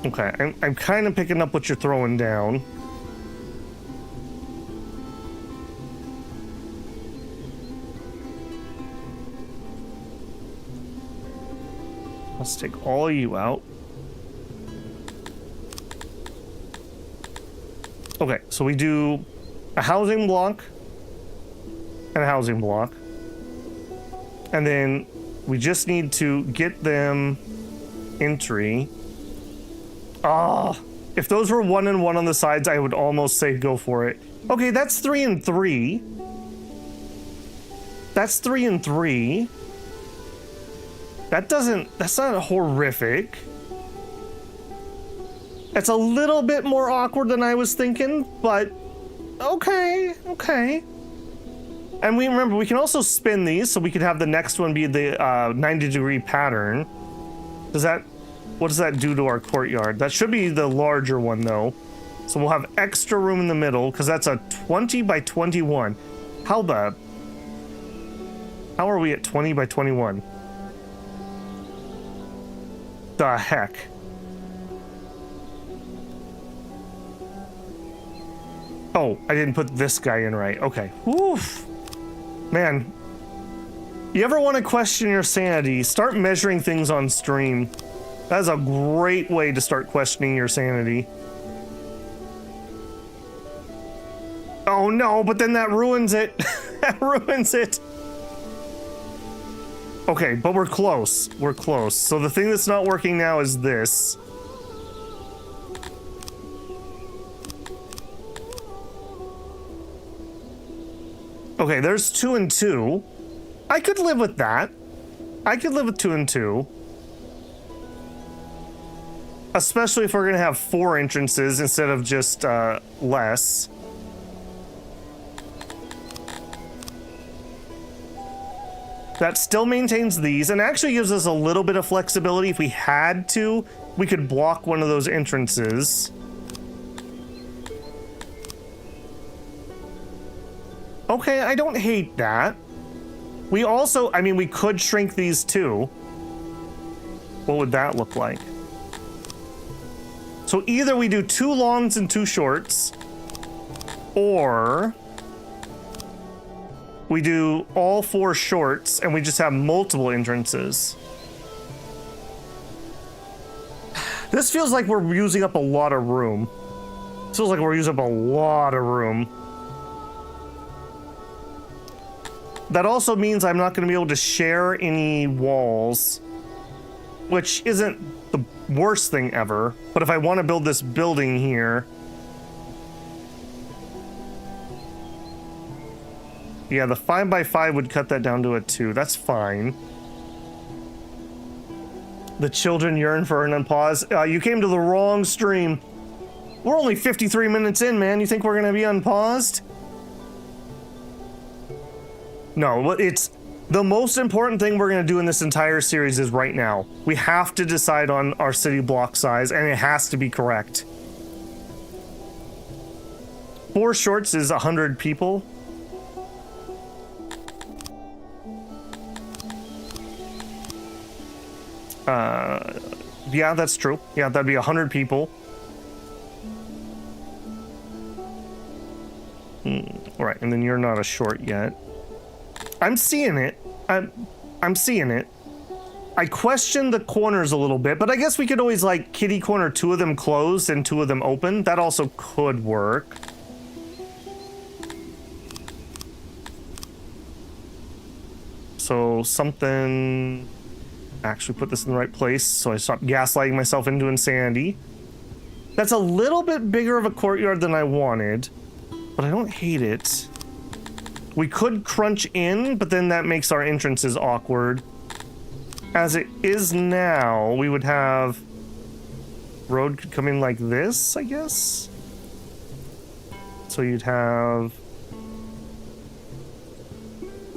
Okay, I'm kind of picking up what you're throwing down. Let's take all of you out. Okay, so we do a housing block and a housing block. And then we just need to get them entry. Ah, If those were 1 and 1 on the sides, I would almost say go for it. Okay, that's 3 and 3. That's 3 and 3. That's not horrific. It's a little bit more awkward than I was thinking, but okay. And remember, we can also spin these, so we could have the next one be the 90-degree pattern. What does that do to our courtyard? That should be the larger one, though. So we'll have extra room in the middle, because that's a 20 by 21. How are we at 20 by 21? The heck? Oh, I didn't put this guy in right. Okay. Oof. Man. You ever want to question your sanity? Start measuring things on stream. That is a great way to start questioning your sanity. Oh no, but then that ruins it. That ruins it. Okay, but we're close. We're close. So the thing that's not working now is this. Okay, there's 2 and 2. I could live with that. I could live with 2 and 2. Especially if we're gonna have 4 entrances instead of just less. That still maintains these and actually gives us a little bit of flexibility. If we had to, we could block one of those entrances. Okay, I don't hate that. We also, I mean, we could shrink these too. What would that look like? So either we do 2 longs and 2 shorts, or we do all 4 shorts and we just have multiple entrances. This feels like we're using up a lot of room. This feels like we're using up a lot of room. That also means I'm not going to be able to share any walls, which isn't the worst thing ever. But if I want to build this building here, yeah, the 5x5 would cut that down to a 2. That's fine. The children yearn for an unpause. You came to the wrong stream. We're only 53 minutes in, man. You think we're going to be unpaused? No, it's the most important thing we're going to do in this entire series is right now. We have to decide on our city block size, and it has to be correct. 4 shorts is 100 people. Yeah, that's true. Yeah, that'd be 100 people. All right, and then you're not a short yet. I'm seeing it. I'm seeing it. I question the corners a little bit, but I guess we could always like kitty corner 2 of them closed and 2 of them open. That also could work. So something... Actually put this in the right place so I stop gaslighting myself into insanity. That's a little bit bigger of a courtyard than I wanted, but I don't hate it. We could crunch in, but then that makes our entrances awkward. As it is now, we would have... Road could come in like this, I guess? So you'd have...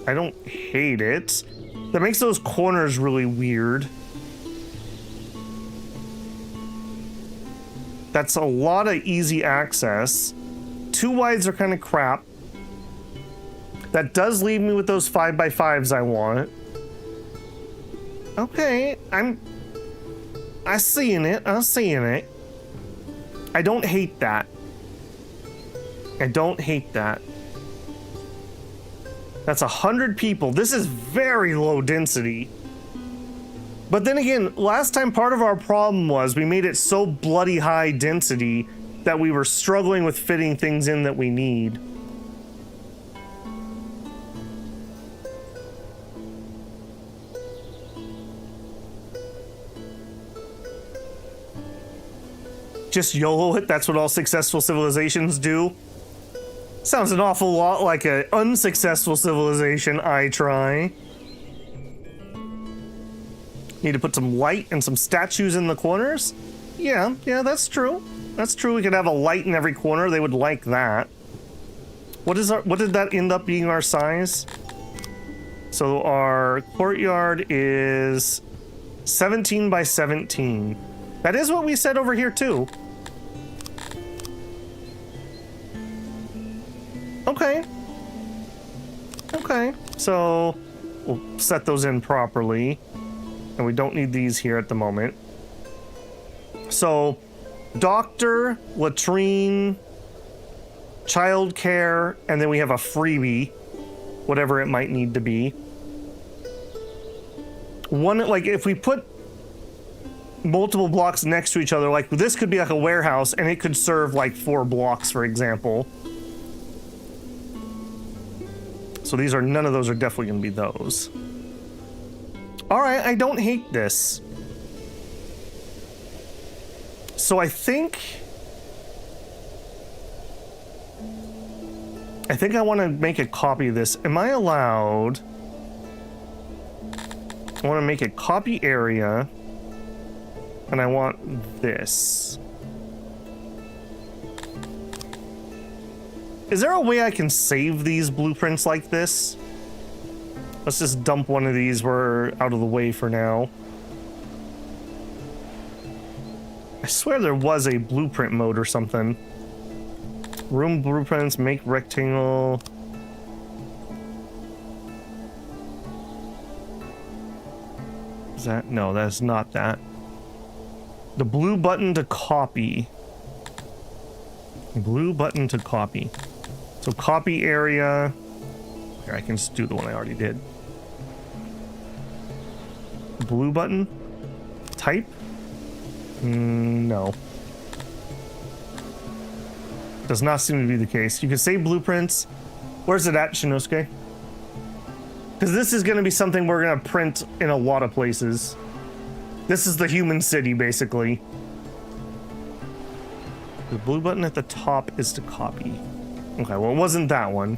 I don't hate it. That makes those corners really weird. That's a lot of easy access. 2 wides are kind of crap. That does leave me with those 5x5s I want. Okay, I'm seeing it. I'm seeing it. I don't hate that. I don't hate that. That's 100 people. This is very low density. But then again, last time part of our problem was we made it so bloody high density that we were struggling with fitting things in that we need. Just YOLO it. That's what all successful civilizations do. Sounds an awful lot like an unsuccessful civilization I try. Need to put some light and some statues in the corners? Yeah, that's true. That's true. We could have a light in every corner. They would like that. What did that end up being our size? So our courtyard is 17 by 17. That is what we said over here too. Okay. Okay. So we'll set those in properly. And we don't need these here at the moment. So doctor, latrine, childcare, and then we have a freebie, whatever it might need to be. One, like if we put multiple blocks next to each other, like this could be like a warehouse and it could serve like 4 blocks, for example. So these are, none of those are definitely going to be those. All right, I don't hate this. So I think I want to make a copy of this. Am I allowed? I want to make a copy area, and I want this. Is there a way I can save these blueprints like this? Let's just dump one of these. We're out of the way for now. I swear there was a blueprint mode or something. Room blueprints, make rectangle. Is that? No, that's not that. The blue button to copy. Blue button to copy. So copy area. Here, I can just do the one I already did. Blue button. Type. No. Does not seem to be the case. You can save blueprints. Where's it at, Shinosuke? Because this is going to be something we're going to print in a lot of places. This is the human city, basically. The blue button at the top is to copy. Okay, well, it wasn't that one.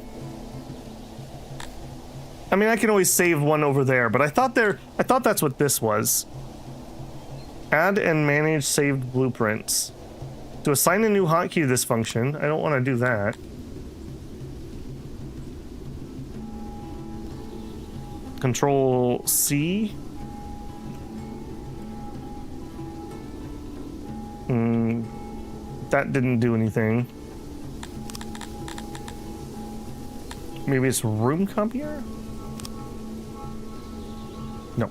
I mean, I can always save one over there, but I thought that's what this was. Add and manage saved blueprints. To assign a new hotkey to this function, I don't want to do that. Control C. That didn't do anything. Maybe it's room copier? No.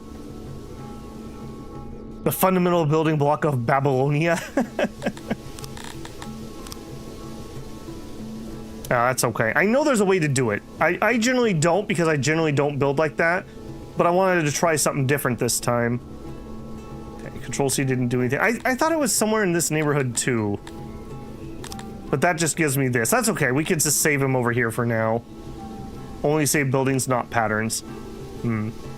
The fundamental building block of Babylonia. That's okay. I know there's a way to do it. I generally don't, because I generally don't build like that, but I wanted to try something different this time. Okay, Control C didn't do anything. I thought it was somewhere in this neighborhood too. But that just gives me this. That's okay. We can just save him over here for now. Only save buildings, not patterns.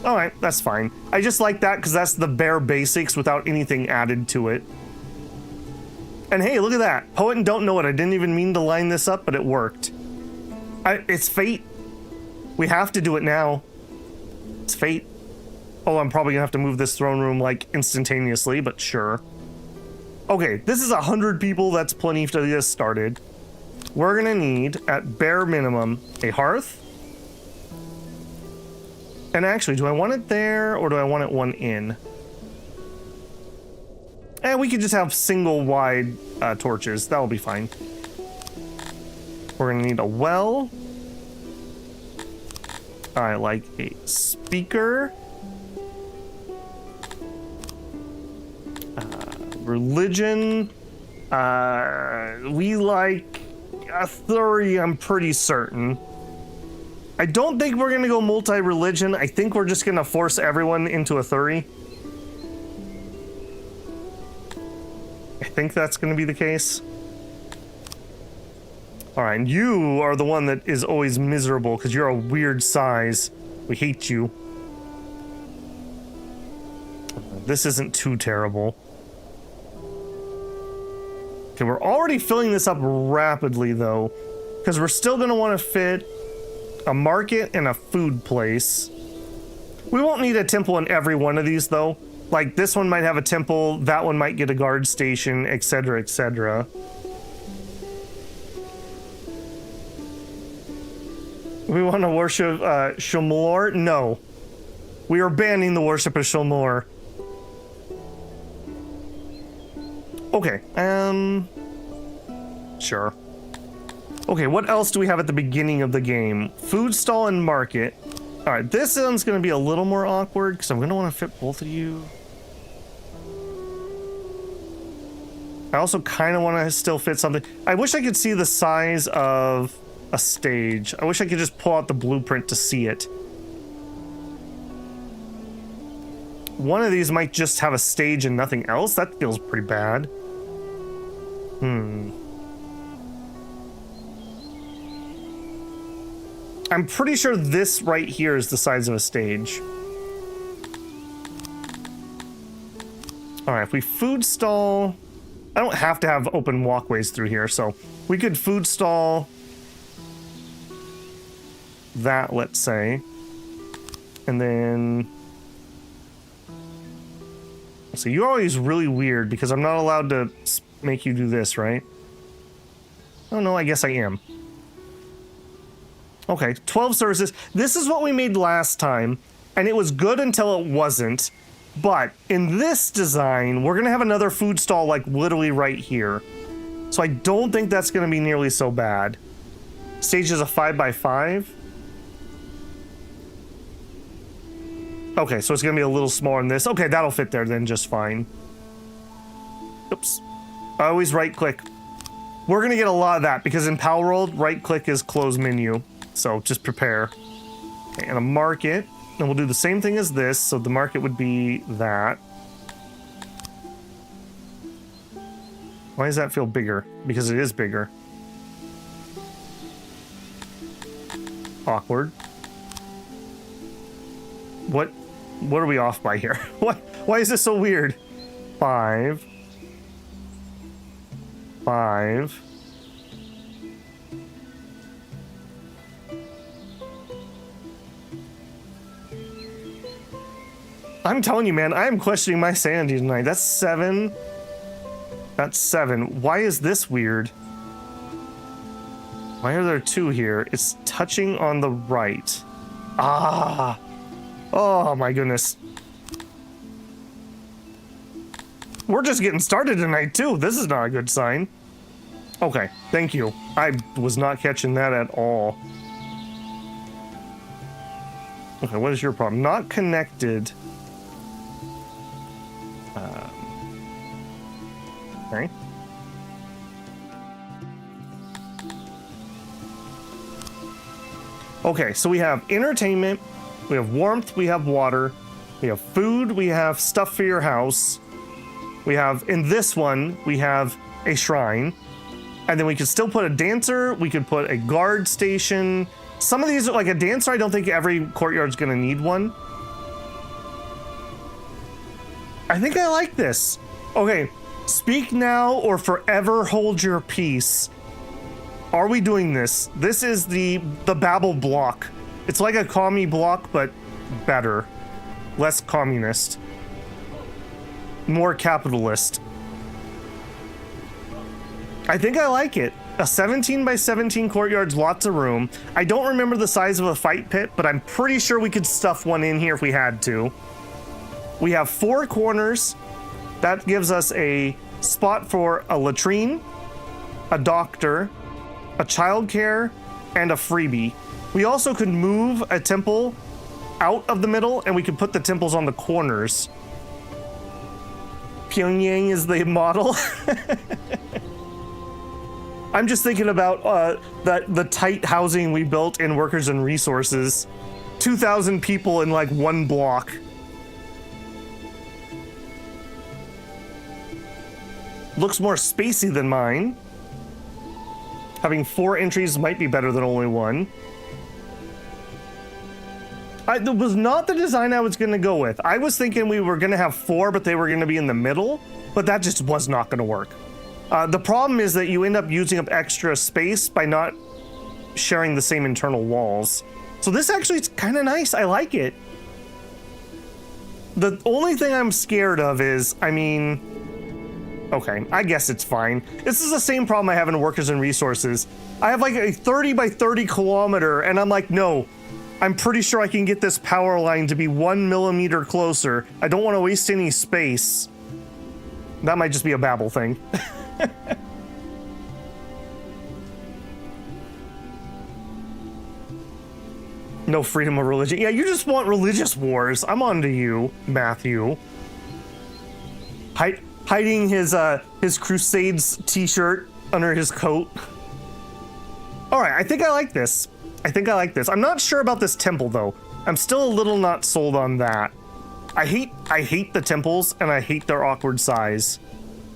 Alright, that's fine. I just like that because that's the bare basics without anything added to it. And hey, look at that. Poet and don't know it. I didn't even mean to line this up, but it worked. It's fate. We have to do it now. It's fate. Oh, I'm probably gonna have to move this throne room like instantaneously, but sure. Okay, this is 100 people. That's plenty to get us started. We're gonna need, at bare minimum, a hearth. And actually, do I want it there or do I want it one in? And we could just have single wide torches. That'll be fine. We're gonna need a well. I like a speaker. Religion. We like a 30, I'm pretty certain. I don't think we're gonna go multi-religion. I think we're just gonna force everyone into a 30. I think that's gonna be the case. Alright, and you are the one that is always miserable because you're a weird size. We hate you. This isn't too terrible. Okay, we're already filling this up rapidly, though, because we're still going to want to fit a market and a food place. We won't need a temple in every one of these, though. Like, this one might have a temple, that one might get a guard station, etc., etc. We want to worship Shamor? No. We are banning the worship of Shamor. Okay, sure. Okay, what else do we have at the beginning of the game? Food stall and market. All right, this one's going to be a little more awkward because I'm going to want to fit both of you. I also kind of want to still fit something. I wish I could see the size of a stage. I wish I could just pull out the blueprint to see it. One of these might just have a stage and nothing else. That feels pretty bad. I'm pretty sure this right here is the size of a stage. All right, if we food stall, I don't have to have open walkways through here, so we could food stall that, let's say, and then, so you're always really weird because I'm not allowed to make you do this, right? Oh no, I guess I am. Okay, 12 services. This is what we made last time, and it was good until it wasn't. But in this design, we're gonna have another food stall like literally right here. So I don't think that's gonna be nearly so bad. Stage is a 5x5. Okay, so it's gonna be a little smaller than this. Okay, that'll fit there then just fine. Oops. I always right click. We're gonna get a lot of that because in Power World, right click is close menu. So just prepare. Okay, and a market. And we'll do the same thing as this. So the market would be that. Why does that feel bigger? Because it is bigger. Awkward. What are we off by here? Why is this so weird? 5. 5. I'm telling you, man, I am questioning my sanity tonight. That's 7. That's 7. Why is this weird? Why are there 2 here? It's touching on the right. Ah. Oh my goodness. We're just getting started tonight too. This is not a good sign. Okay, thank you. I was not catching that at all. Okay, what is your problem? Not connected. Okay. Okay, so we have entertainment, we have warmth, we have water, we have food, we have stuff for your house. We have, in this one, we have a shrine. And then we could still put a dancer, we could put a guard station. Some of these, like a dancer, I don't think every courtyard's gonna need one. I think I like this. Okay, speak now or forever hold your peace. Are we doing this? This is the Babel block. It's like a commie block, but better. Less communist. More capitalist. I think I like it. A 17 by 17 courtyard's lots of room. I don't remember the size of a fight pit, but I'm pretty sure we could stuff one in here if we had to. We have 4 corners. That gives us a spot for a latrine, a doctor, a childcare, and a freebie. We also could move a temple out of the middle, and we could put the temples on the corners. Pyongyang is the model. I'm just thinking about the tight housing we built in Workers and Resources. 2,000 people in like one block. Looks more spacey than mine. Having 4 entries might be better than only 1. That was not the design I was going to go with. I was thinking we were going to have 4, but they were going to be in the middle. But that just was not going to work. The problem is that you end up using up extra space by not sharing the same internal walls. So this actually is kind of nice. I like it. The only thing I'm scared of is, I mean, okay, I guess it's fine. This is the same problem I have in Workers and Resources. I have like a 30 by 30 kilometer, and I'm like, no, I'm pretty sure I can get this power line to be 1 millimeter closer. I don't want to waste any space. That might just be a Babel thing. No freedom of religion. Yeah, you just want religious wars. I'm on to you, Matthew. Hiding his Crusades t-shirt under his coat. All right, I think I like this. I'm not sure about this temple though. I'm still a little not sold on that. I hate the temples and I hate their awkward size.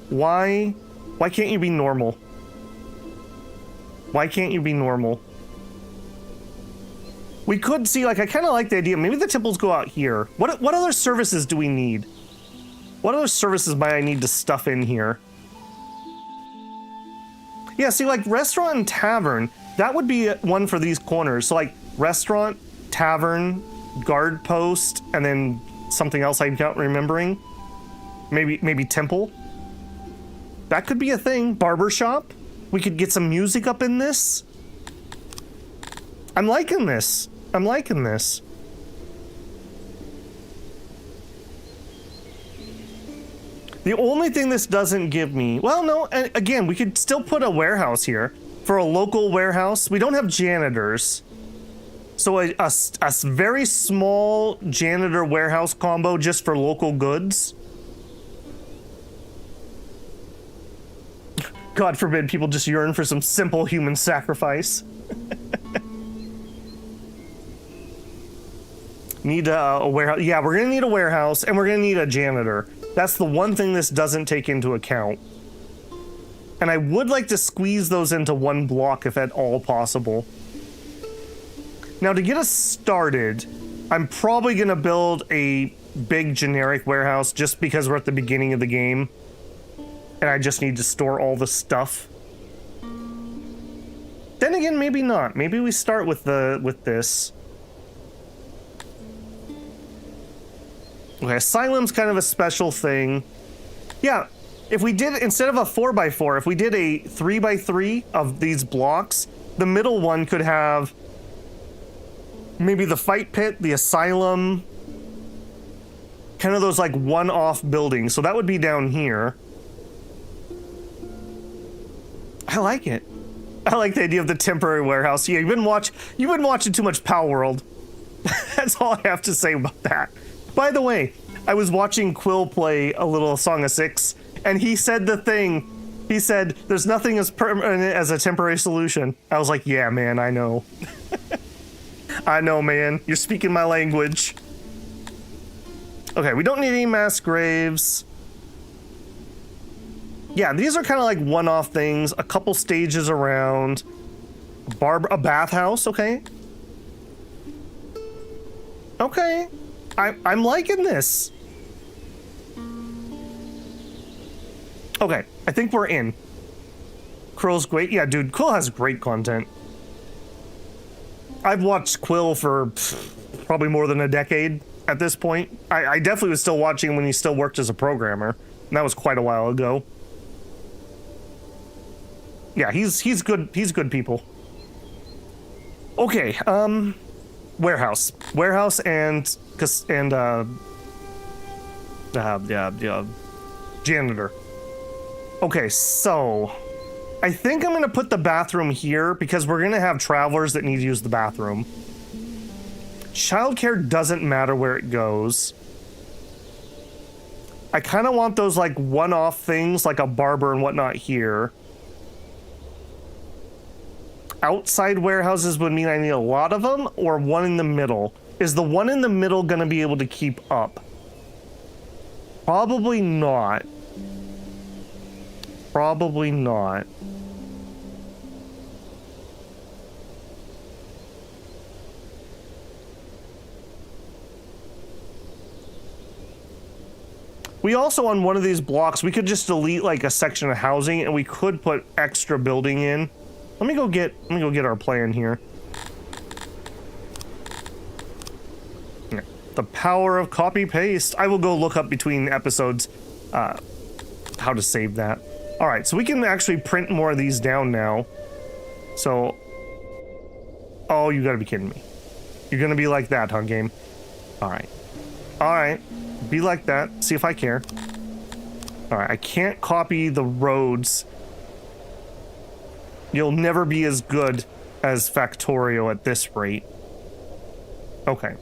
Why can't you be normal? Why can't you be normal? We could see, like, I kind of like the idea. Maybe the temples go out here. What other services do we need? What other services might I need to stuff in here? Yeah, see, like, restaurant and tavern, that would be one for these corners. So, like, restaurant, tavern, guard post, and then something else I'm not remembering. Maybe temple. That could be a thing. Barbershop. We could get some music up in this. I'm liking this. The only thing this doesn't give me... Well, no, again, we could still put a warehouse here. For a local warehouse. We don't have janitors. So a very small janitor warehouse combo just for local goods. God forbid people just yearn for some simple human sacrifice. Need a warehouse. Yeah, we're gonna need a warehouse and we're gonna need a janitor. That's the one thing this doesn't take into account. And I would like to squeeze those into one block if at all possible. Now to get us started, I'm probably gonna build a big generic warehouse just because we're at the beginning of the game. And I just need to store all the stuff. Then again, maybe not. Maybe we start with this. Okay, asylum's kind of a special thing. Yeah, if we did, instead of a 4x4, if we did a 3x3 of these blocks, the middle one could have maybe the fight pit, the asylum, kind of those like one-off buildings. So that would be down here. I like it. I like the idea of the temporary warehouse. Yeah, you've been watching too much Pal World. That's all I have to say about that. By the way, I was watching Quill play a little Song of Six, and he said the thing. He said, "There's nothing as permanent as a temporary solution." I was like, "Yeah, man, I know." I know, man. You're speaking my language. Okay, we don't need any mass graves. Yeah, these are kind of like one-off things. A couple stages around. A bathhouse, okay. Okay. I'm liking this. Okay, I think we're in. Krill's great. Yeah, dude, Quill has great content. I've watched Quill for probably more than a decade at this point. I definitely was still watching him when he still worked as a programmer. And that was quite a while ago. Yeah, he's good. He's good people. Okay, warehouse and janitor. Okay, so I think I'm gonna put the bathroom here because we're gonna have travelers that need to use the bathroom. Childcare doesn't matter where it goes. I kind of want those like one-off things like a barber and whatnot here. Outside warehouses would mean I need a lot of them, or one in the middle. Is the one in the middle gonna be able to keep up? Probably not. Probably not. We also, on one of these blocks, we could just delete like a section of housing and we could put extra building in. Let me go get our plan here. Yeah. The power of copy paste. I will go look up between episodes how to save that. All right, so we can actually print more of these down now. So, oh, you gotta be kidding me. You're gonna be like that, huh, game? All right. All right. Be like that. See if I care. All right, I can't copy the roads. You'll never be as good as Factorio at this rate. Okay.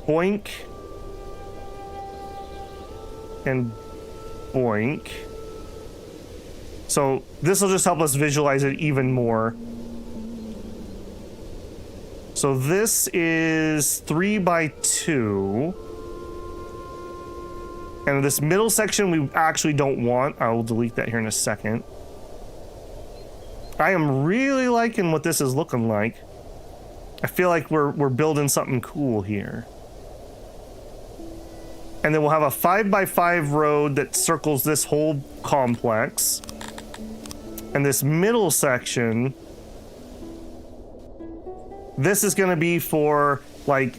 Boink. And boink. So this will just help us visualize it even more. So this is 3 by 2. And this middle section we actually don't want. I will delete that here in a second. I am really liking what this is looking like. I feel like we're building something cool here. And then we'll have a 5 by 5 road that circles this whole complex. And this middle section, this is going to be for like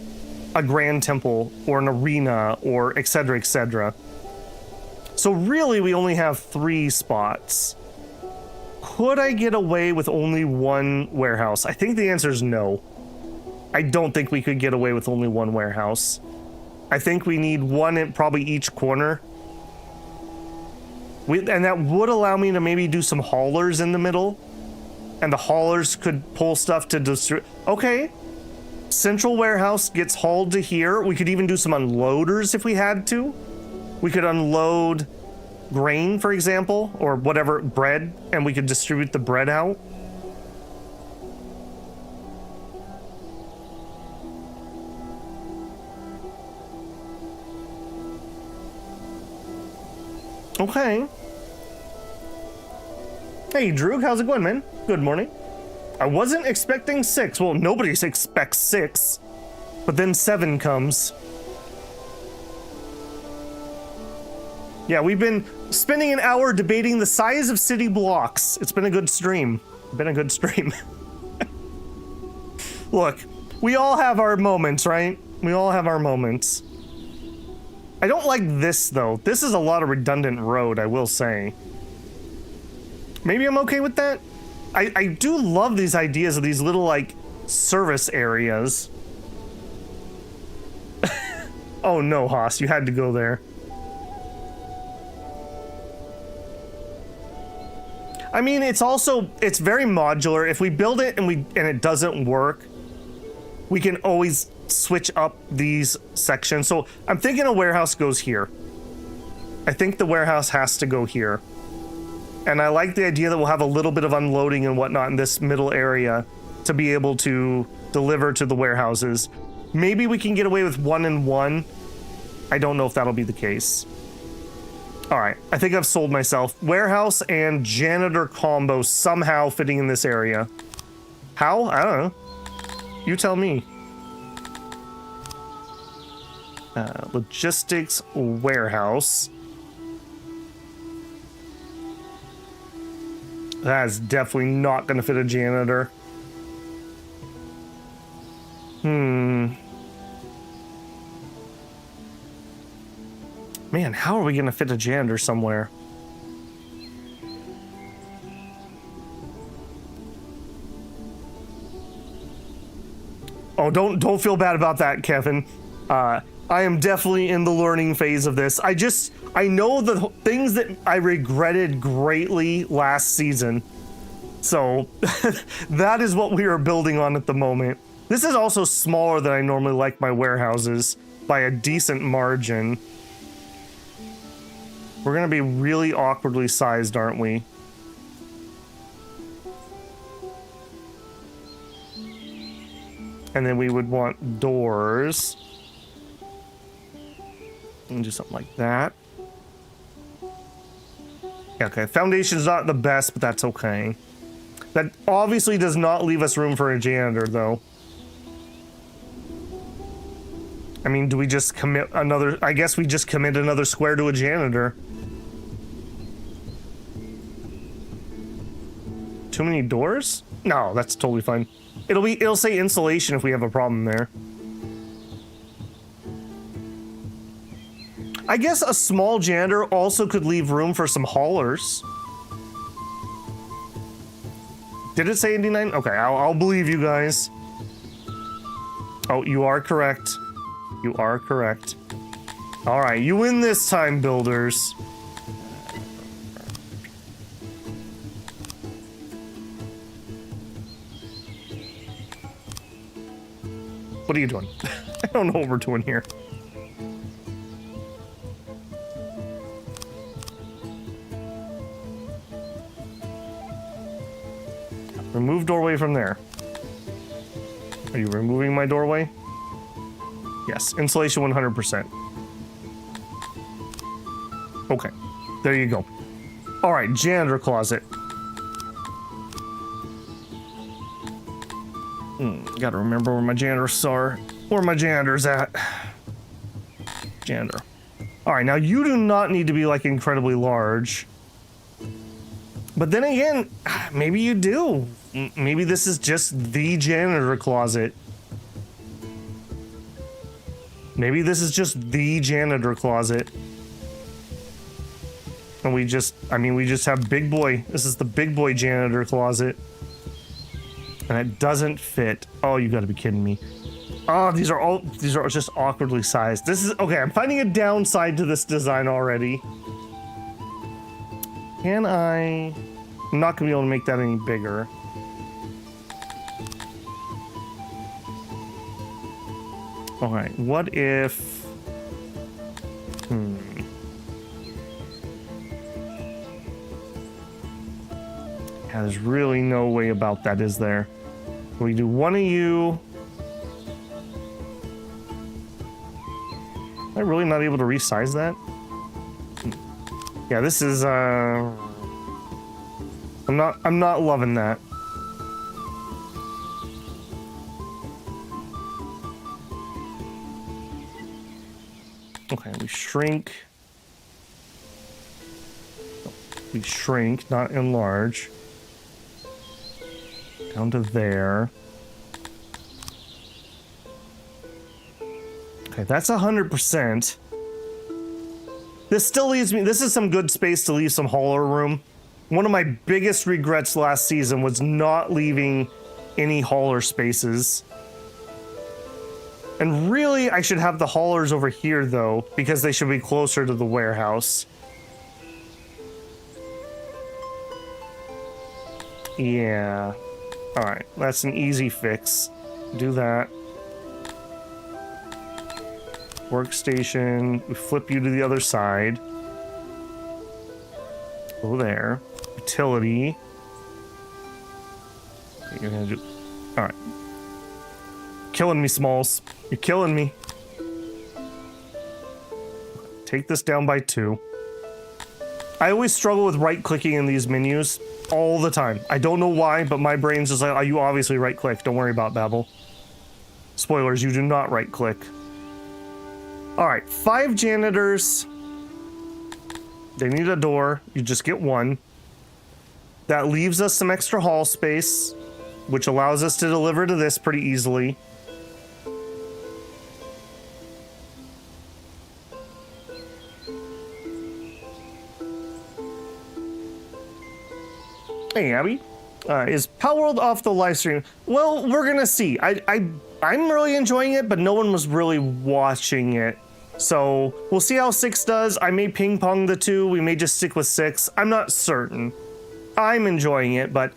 a grand temple or an arena or etc, etc. So really we only have 3 spots. Could I get away with only 1 warehouse? I think the answer is no. I don't think we could get away with only 1 warehouse. I think we need 1 at probably each corner. And that would allow me to maybe do some haulers in the middle. And the haulers could pull stuff to distribute. Okay. Central warehouse gets hauled to here. We could even do some unloaders if we had to. We could unload grain, for example, or whatever, bread, and we could distribute the bread out. Okay. Hey, Drew, how's it going, man? Good morning. I wasn't expecting 6. Well, nobody expects 6. But then 7 comes. Yeah, we've been spending an hour debating the size of city blocks. It's been a good stream. Look, we all have our moments, right? We all have our moments. I don't like this, though. This is a lot of redundant road, I will say. Maybe I'm okay with that. I do love these ideas of these little, like, service areas. Oh no, Haas, you had to go there. I mean, it's very modular. If we build it and it doesn't work, we can always switch up these sections. So I'm thinking a warehouse goes here. I think the warehouse has to go here. And I like the idea that we'll have a little bit of unloading and whatnot in this middle area to be able to deliver to the warehouses. Maybe we can get away with 1 and 1. I don't know if that'll be the case. All right, I think I've sold myself. Warehouse and janitor combo somehow fitting in this area. How? I don't know. You tell me. Logistics warehouse. That's definitely not going to fit a janitor. Man, how are we going to fit a janitor somewhere? Oh, don't feel bad about that, Kevin. I am definitely in the learning phase of this. I know the things that I regretted greatly last season. So that is what we are building on at the moment. This is also smaller than I normally like my warehouses by a decent margin. We're going to be really awkwardly sized, aren't we? And then we would want doors. And do something like that. Okay, foundation's not the best, but that's okay. That obviously does not leave us room for a janitor, though. I mean, do we just commit another... I guess we just commit another square to a janitor. Too many doors? No, that's totally fine. It'll say insulation if we have a problem there. I guess a small janitor also could leave room for some haulers. Did it say 89? Okay, I'll believe you guys. Oh, you are correct. You are correct. All right, you win this time, builders. What are you doing? I don't know what we're doing here. Remove doorway from there. Are you removing my doorway? Yes, insulation 100%. Okay, there you go. All right, janitor closet. Gotta remember where my janitors are. Where my janitor's at. Janitor. All right, now you do not need to be like incredibly large. But then again, maybe you do. Maybe this is just the janitor closet. Maybe this is just the janitor closet. And we just have big boy. This is the big boy janitor closet. And it doesn't fit. Oh, you gotta be kidding me. Oh, these are just awkwardly sized. This is, okay, I'm finding a downside to this design already. I'm not gonna be able to make that any bigger. All right, what if... Yeah, there's really no way about that, is there? We do one of you. Am I really not able to resize that? Yeah, this is I'm not loving that. Okay, we shrink. We shrink, not enlarge. Down to there. Okay, that's 100%. This still leaves me... This is some good space to leave some hauler room. One of my biggest regrets last season was not leaving any hauler spaces. And really, I should have the haulers over here, though, because they should be closer to the warehouse. Yeah. Alright, that's an easy fix. Do that. Workstation. We flip you to the other side. Go there. Utility. Okay, you're gonna do... Alright. Killing me, Smalls. You're killing me. Take this down by 2. I always struggle with right-clicking in these menus. All the time. I don't know why, but my brain's just like, oh, you obviously right-click. Don't worry about Babel. Spoilers, you do not right-click. Alright, 5 janitors. They need a door. You just get 1. That leaves us some extra hall space, which allows us to deliver to this pretty easily. Hey, Abby. Is Palworld off the live stream? Well, we're gonna see. I'm really enjoying it, but no one was really watching it. So we'll see how 6 does. I may ping pong the 2. We may just stick with 6. I'm not certain. I'm enjoying it, but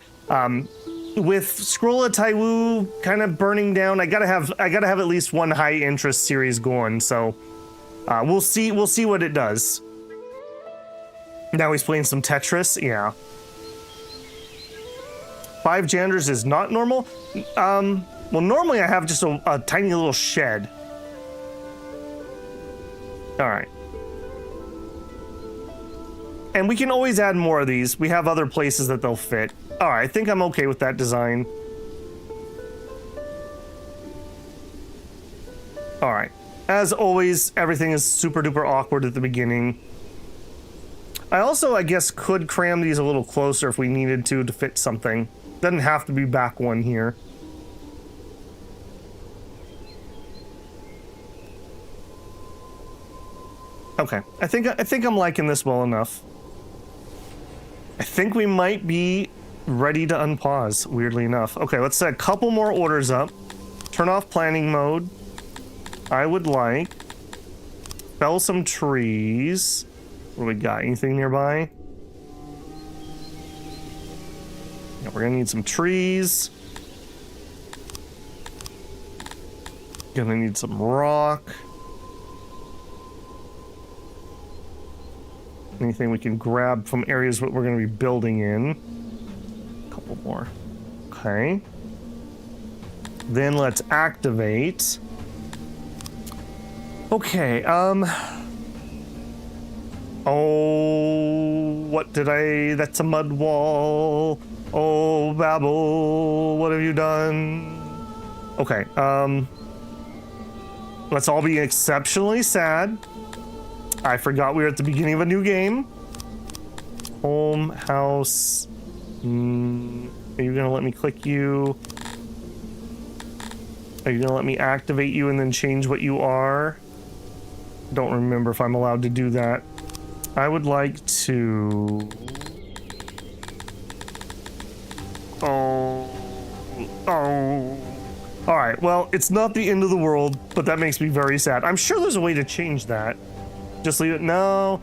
with Scroll of Taiwu kind of burning down, I gotta have at least one high interest series going. So we'll see what it does. Now he's playing some Tetris. Yeah. 5 janitors is not normal. Well, normally I have just a tiny little shed. All right. And we can always add more of these. We have other places that they'll fit. All right, I think I'm okay with that design. All right. As always, everything is super duper awkward at the beginning. I also, I guess, could cram these a little closer if we needed to fit something. Doesn't have to be back one here. Okay, I think I'm liking this well enough. I think we might be ready to unpause, weirdly enough. Okay, let's set a couple more orders up. Turn off planning mode. I would like... Fell some trees. What do we got? Anything nearby? Yeah, we're gonna need some trees. Gonna need some rock. Anything we can grab from areas that we're gonna be building in. A couple more. Okay. Then let's activate. Okay, oh, what did I... That's a mud wall. Oh, Babel, what have you done? Okay, let's all be exceptionally sad. I forgot we were at the beginning of a new game. Home, house... are you gonna let me click you? Are you gonna let me activate you and then change what you are? Don't remember if I'm allowed to do that. I would like to... Oh. Alright, well, it's not the end of the world, but that makes me very sad. I'm sure there's a way to change that. Just leave it. No.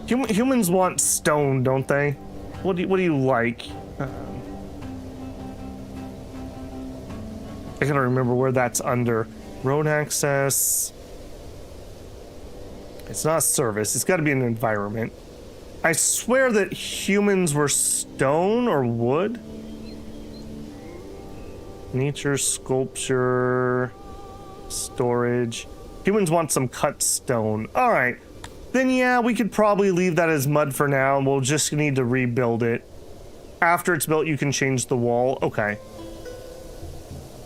Humans want stone, don't they? What do you like? I gotta remember where that's under. Road access. It's not a service. It's got to be an environment. I swear that humans were stone or wood. Nature, sculpture, storage. Humans want some cut stone. All right. Then yeah, we could probably leave that as mud for now, and we'll just need to rebuild it. After it's built, you can change the wall. Okay.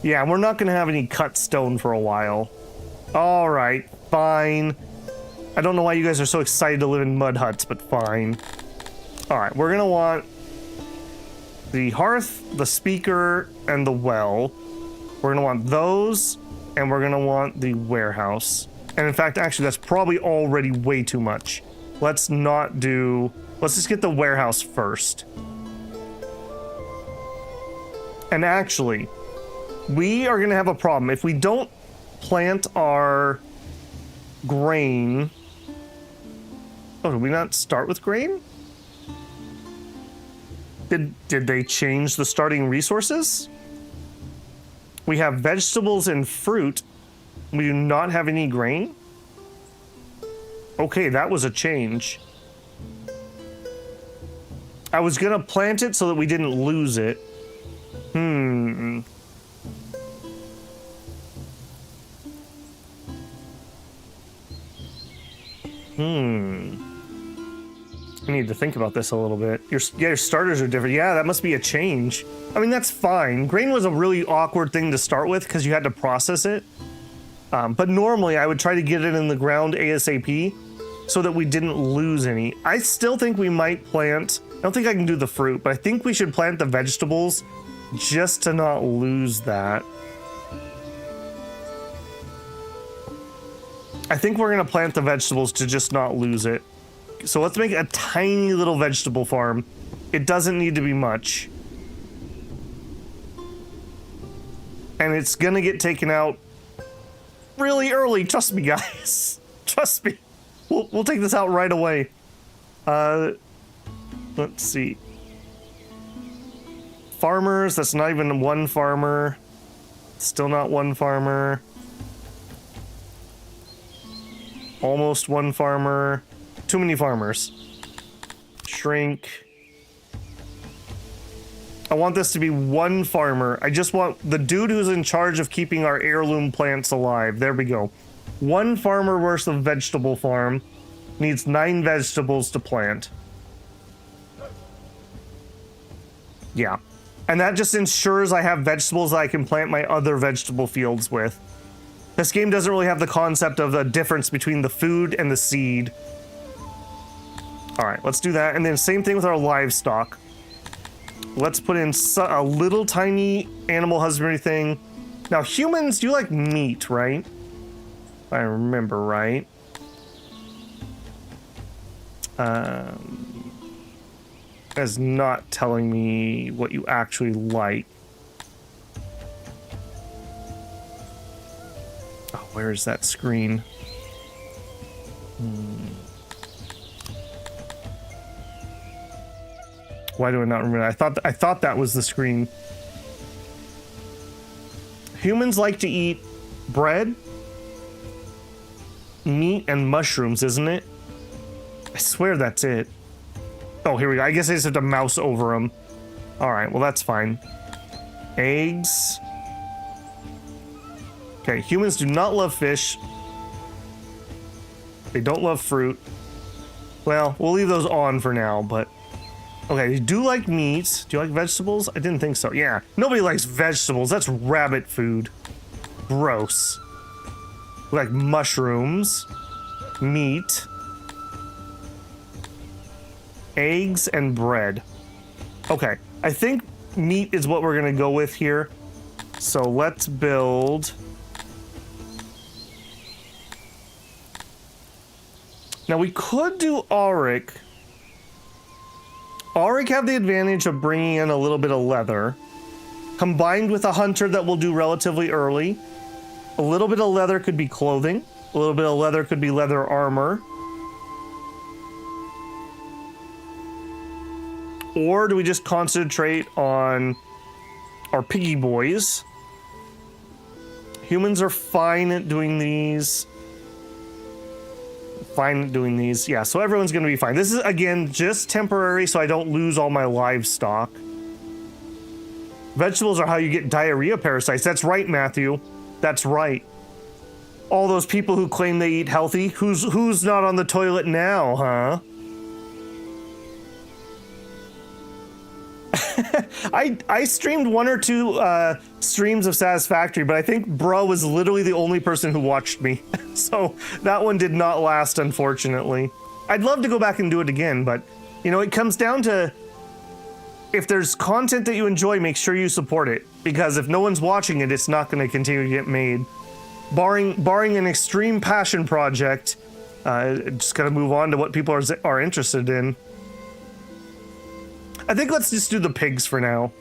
Yeah, we're not going to have any cut stone for a while. All right, fine. I don't know why you guys are so excited to live in mud huts, but fine. All right, we're going to want the hearth, the speaker, and the well. We're going to want those, and we're going to want the warehouse. And in fact, actually, that's probably already way too much. Let's not do... Let's just get the warehouse first. And actually... we are going to have a problem. If we don't plant our grain... Oh, did we not start with grain? Did they change the starting resources? We have vegetables and fruit. We do not have any grain? Okay, that was a change. I was going to plant it so that we didn't lose it. I need to think about this a little bit. Your starters are different. Yeah, that must be a change. I mean, that's fine. Grain was a really awkward thing to start with because you had to process it. But normally I would try to get it in the ground ASAP so that we didn't lose any. I still think we might plant... I don't think I can do the fruit, but I think we should plant the vegetables just to not lose that. I think we're going to plant the vegetables to just not lose it. So let's make a tiny little vegetable farm. It doesn't need to be much. And it's going to get taken out really early. Trust me, guys. Trust me. We'll take this out right away. Let's see. Farmers, that's not even one farmer. Still not one farmer. Almost one farmer. Too many farmers. Shrink. I want this to be one farmer. I just want the dude who's in charge of keeping our heirloom plants alive. There we go. One farmer worth of vegetable farm needs 9 vegetables to plant. Yeah. And that just ensures I have vegetables that I can plant my other vegetable fields with. This game doesn't really have the concept of the difference between the food and the seed. All right, let's do that. And then same thing with our livestock. Let's put in a little tiny animal husbandry thing. Now, humans, you like meat, right? If I remember right. That's not telling me what you actually like. Oh, where is that screen? Why do I not remember? I thought that was the screen. Humans like to eat bread, meat, and mushrooms, isn't it? I swear that's it. Oh, here we go. I guess I just have to mouse over them. All right, well, that's fine. Eggs. Okay, humans do not love fish. They don't love fruit. Well, we'll leave those on for now, but... Okay, you do like meat. Do you like vegetables? I didn't think so. Yeah, nobody likes vegetables. That's rabbit food. Gross. We like mushrooms, meat, eggs, and bread. Okay, I think meat is what we're gonna go with here. So let's build... Now we could do Auric. Auric have the advantage of bringing in a little bit of leather, combined with a hunter that will do relatively early. A little bit of leather could be clothing. A little bit of leather could be leather armor. Or do we just concentrate on our piggy boys? Humans are fine at doing these. Fine at doing these. Yeah, so everyone's going to be fine. This is, again, just temporary so I don't lose all my livestock. Vegetables are how you get diarrhea parasites. That's right, Matthew. That's right. All those people who claim they eat healthy, who's not on the toilet now, huh? I streamed 1 or 2 streams of Satisfactory, but I think Bro was literally the only person who watched me. So that one did not last, unfortunately. I'd love to go back and do it again, but, you know, it comes down to if there's content that you enjoy, make sure you support it. Because if no one's watching it, it's not going to continue to get made. Barring an extreme passion project, just got to move on to what people are interested in. I think let's just do the pigs for now.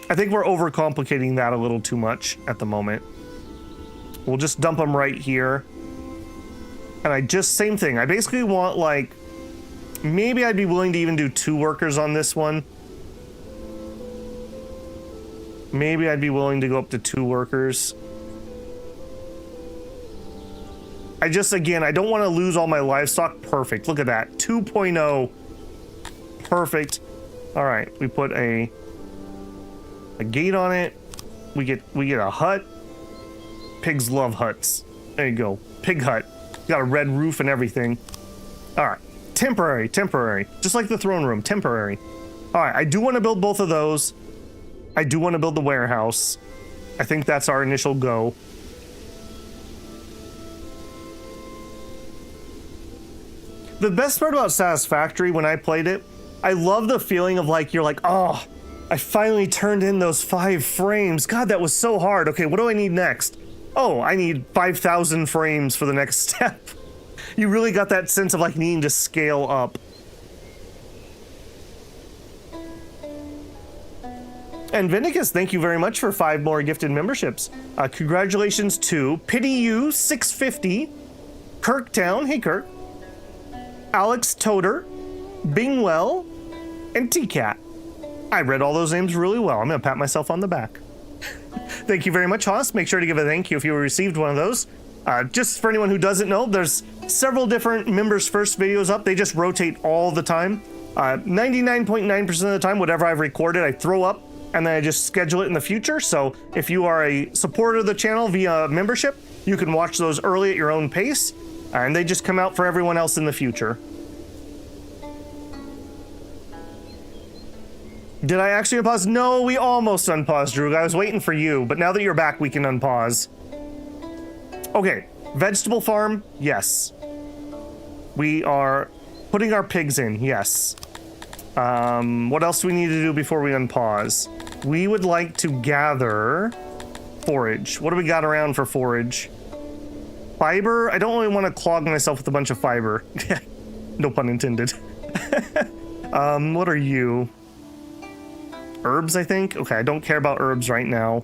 I think we're overcomplicating that a little too much at the moment. We'll just dump them right here. And same thing. I basically want, like, maybe I'd be willing to even do 2 workers on this one. Maybe I'd be willing to go up to 2 workers. Again, I don't want to lose all my livestock. Perfect. Look at that. 2.0. Perfect. All right, we put a gate on it. We get a hut. Pigs love huts. There you go. Pig hut. Got a red roof and everything. All right. Temporary. Just like the throne room. Temporary. All right, I do want to build both of those. I do want to build the warehouse. I think that's our initial go. The best part about Satisfactory when I played it, I love the feeling of like, you're like, oh, I finally turned in those 5 frames. God, that was so hard. Okay, what do I need next? Oh, I need 5,000 frames for the next step. You really got that sense of like needing to scale up. And Vindicus, thank you very much for 5 more gifted memberships. Congratulations to Pity You 650, Kirktown, hey Kirk, Alex Toter, Bingwell, and T-Cat. I read all those names really well. I'm going to pat myself on the back. Thank you very much, Haas. Make sure to give a thank you if you received one of those. Just for anyone who doesn't know, there's several different members first videos up. They just rotate all the time. 99.9% of the time, whatever I've recorded, I throw up and then I just schedule it in the future. So if you are a supporter of the channel via membership, you can watch those early at your own pace, and they just come out for everyone else in the future. Did I actually unpause? No, we almost unpaused, Drew. I was waiting for you, but now that you're back, we can unpause. Okay, vegetable farm, yes. We are putting our pigs in, yes. What else do we need to do before we unpause? We would like to gather forage. What do we got around for forage? Fiber? I don't really want to clog myself with a bunch of fiber. No pun intended. What are you? Herbs, I think? Okay, I don't care about herbs right now.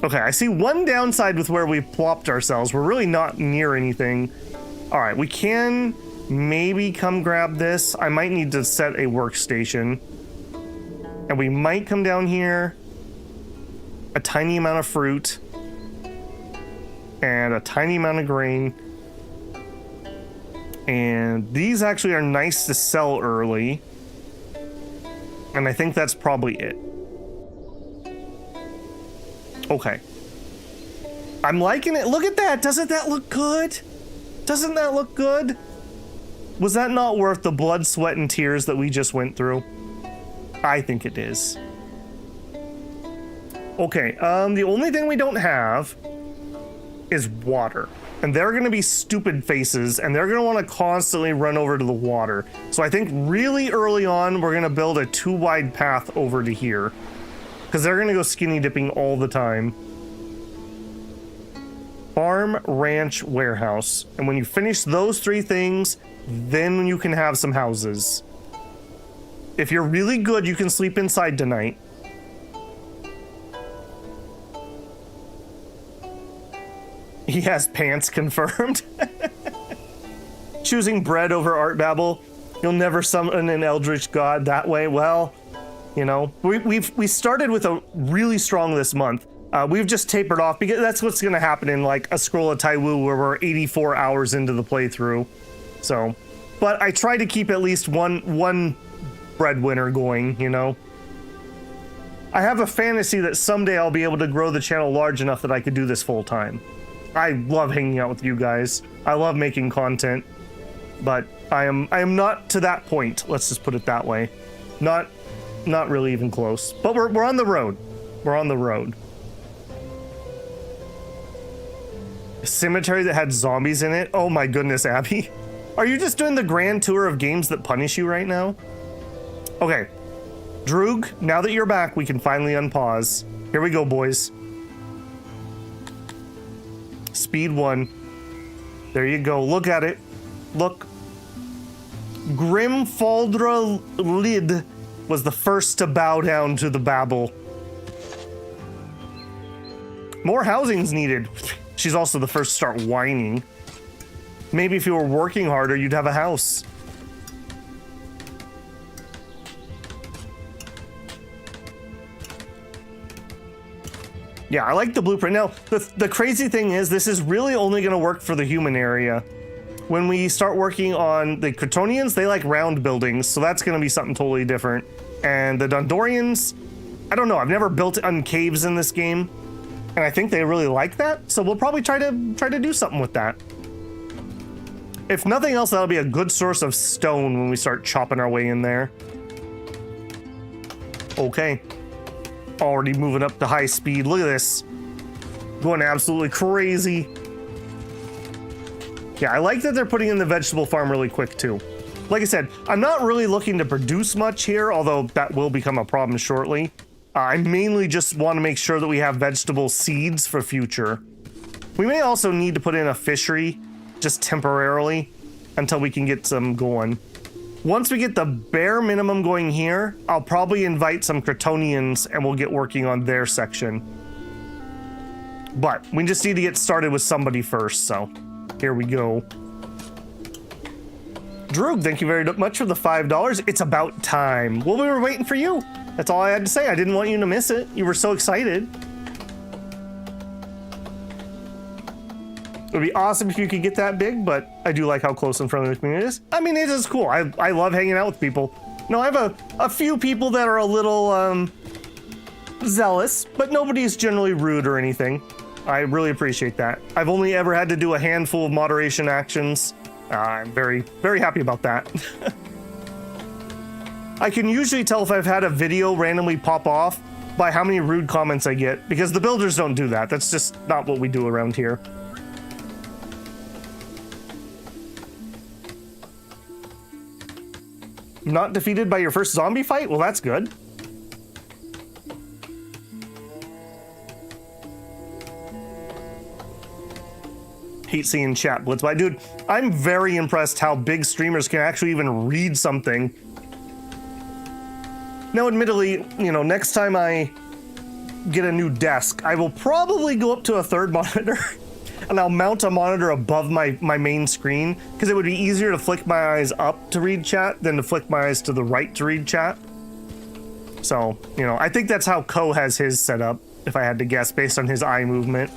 Okay, I see one downside with where we've plopped ourselves. We're really not near anything. All right, we can maybe come grab this. I might need to set a workstation. And we might come down here. A tiny amount of fruit. And a tiny amount of grain. And these actually are nice to sell early. And I think that's probably it. Okay. I'm liking it. Look at that. Doesn't that look good? Doesn't that look good? Was that not worth the blood, sweat, and tears that we just went through? I think it is. Okay, the only thing we don't have is water. And they're gonna be stupid faces, and they're gonna wanna constantly run over to the water. So I think really early on, we're gonna build a 2-wide path over to here. Because they're gonna go skinny dipping all the time. Farm, ranch, warehouse. And when you finish those 3 things, then you can have some houses. If you're really good, you can sleep inside tonight. He has pants confirmed. Choosing bread over art babble. You'll never summon an eldritch god that way. Well, you know, we started with a really strong this month. We've just tapered off because that's what's going to happen in like a Scroll of Taiwu where we're 84 hours into the playthrough. So, but I try to keep at least one breadwinner going, you know. I have a fantasy that someday I'll be able to grow the channel large enough that I could do this full time. I love hanging out with you guys. I love making content, but I am not to that point. Let's just put it that way. Not really even close. But we're on the road. We're on the road. A cemetery that had zombies in it. Oh my goodness, Abby. Are you just doing the grand tour of games that punish you right now? Okay. Droog, now that you're back, we can finally unpause. Here we go, boys. Speed 1. There you go. Look at it. Look. Grim Faldra Lid was the first to bow down to the babble. More housing's needed. She's also the first to start whining. Maybe if you were working harder, you'd have a house. Yeah, I like the blueprint. Now, the crazy thing is, this is really only going to work for the human area. When we start working on the Kryptonians, they like round buildings, so that's going to be something totally different. And the Dondorians, I don't know. I've never built on caves in this game, and I think they really like that. So we'll probably try to do something with that. If nothing else, that'll be a good source of stone when we start chopping our way in there. Okay. Already moving up to high speed. Look at this. Going absolutely crazy. Yeah, I like that they're putting in the vegetable farm really quick too. Like I said, I'm not really looking to produce much here, although that will become a problem shortly. I mainly just want to make sure that we have vegetable seeds for future. We may also need to put in a fishery just temporarily until we can get some going. Once we get the bare minimum going here, I'll probably invite some Kryptonians and we'll get working on their section. But we just need to get started with somebody first, so here we go. Droog, thank you very much for the $5. It's about time. Well, we were waiting for you. That's all I had to say. I didn't want you to miss it. You were so excited. It would be awesome if you could get that big, but I do like how close and friendly the community is. I mean, it is cool. I love hanging out with people. No, I have a few people that are a little zealous, but nobody's generally rude or anything. I really appreciate that. I've only ever had to do a handful of moderation actions. I'm very, very happy about that. I can usually tell if I've had a video randomly pop off by how many rude comments I get, because the builders don't do that. That's just not what we do around here. Not defeated by your first zombie fight? Well, that's good. Hate seeing chat blitz by. Dude, I'm very impressed how big streamers can actually even read something. Now, admittedly, you know, next time I get a new desk, I will probably go up to a third monitor and I'll mount a monitor above my main screen, because it would be easier to flick my eyes up to read chat than to flick my eyes to the right to read chat. So, you know, I think that's how Ko has his set up, if I had to guess, based on his eye movement.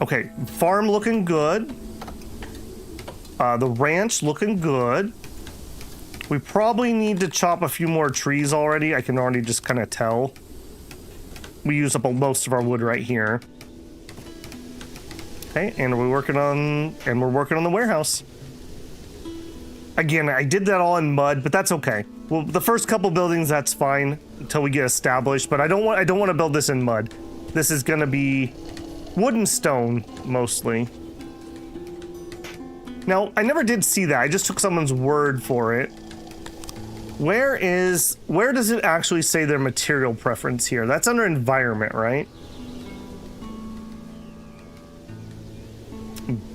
Okay, farm looking good. The ranch looking good. We probably need to chop a few more trees already. I can already just kind of tell. We use up most of our wood right here. Okay, and we're working on the warehouse. Again, I did that all in mud, but that's okay. Well, the first couple buildings, that's fine until we get established. But I don't want to build this in mud. This is gonna be wood and stone mostly. Now, I never did see that. I just took someone's word for it. Where does it actually say their material preference here? That's under environment, right?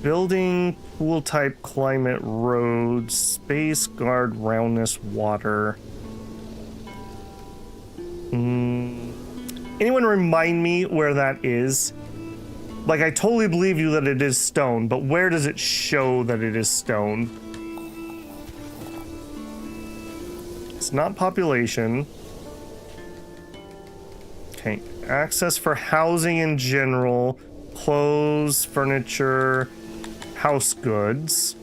Building, pool type, climate, roads, space, guard, roundness, water. Anyone remind me where that is? Like, I totally believe you that it is stone, but where does it show that it is stone? It's not population. Okay, access for housing in general, clothes, furniture, house goods.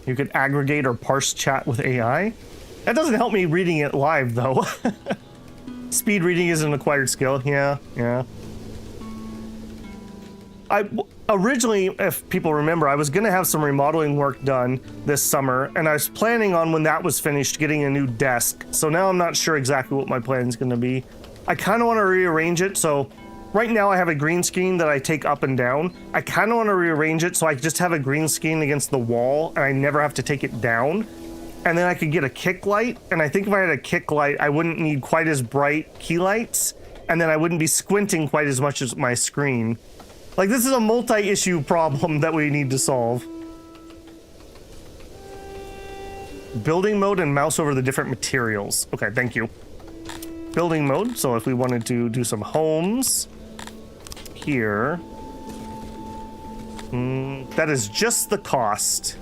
You could aggregate or parse chat with AI. That doesn't help me reading it live, though. Speed reading is an acquired skill. Yeah. Originally, if people remember, I was going to have some remodeling work done this summer, and I was planning on, when that was finished, getting a new desk. So now I'm not sure exactly what my plan is going to be. I kind of want to rearrange it, so right now I have a green screen that I take up and down. I kind of want to rearrange it so I just have a green screen against the wall and I never have to take it down. And then I could get a kick light. And I think if I had a kick light, I wouldn't need quite as bright key lights. And then I wouldn't be squinting quite as much as my screen. Like, this is a multi-issue problem that we need to solve. Building mode and mouse over the different materials. Okay, thank you. Building mode. So if we wanted to do some homes here, that is just the cost.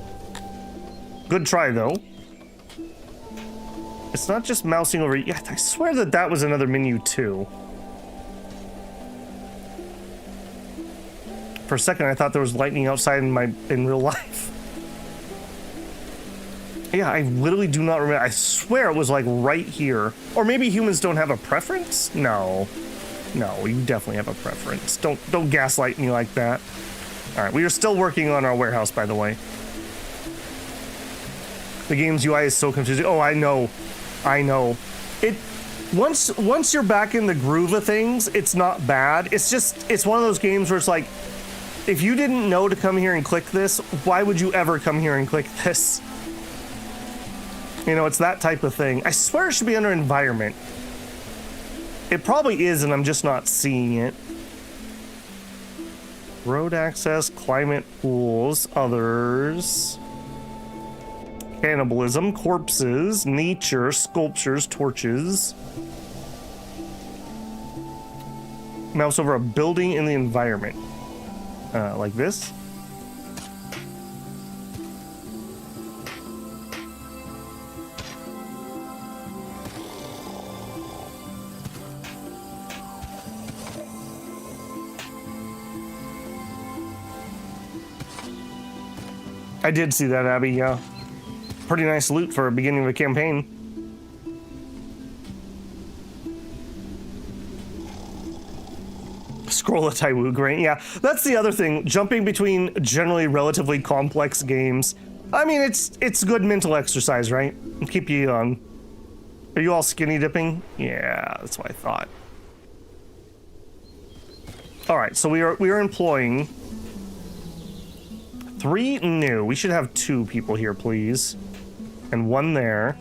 Good try, though. It's not just mousing over. Yeah, I swear that was another menu too. For a second, I thought there was lightning outside in real life. Yeah, I literally do not remember. I swear it was like right here. Or maybe humans don't have a preference? No, you definitely have a preference. Don't gaslight me like that. All right, we are still working on our warehouse, by the way. The game's UI is so confusing. Oh, I know. It once you're back in the groove of things, it's not bad. It's one of those games where it's like, if you didn't know to come here and click this, why would you ever come here and click this? You know, it's that type of thing. I swear it should be under environment. It probably is, and I'm just not seeing it. Road access, climate, pools, others. Cannibalism, corpses, nature, sculptures, torches. Mouse over a building in the environment. Like this. I did see that, Abby, yeah. Pretty nice loot for a beginning of a campaign. Scroll a Taiwu grain, yeah. That's the other thing, jumping between generally relatively complex games. I mean, it's good mental exercise, right? Keep you young. Are you all skinny dipping? Yeah, that's what I thought. All right, so we are employing 3 new. We should have 2 people here, please, and 1 there.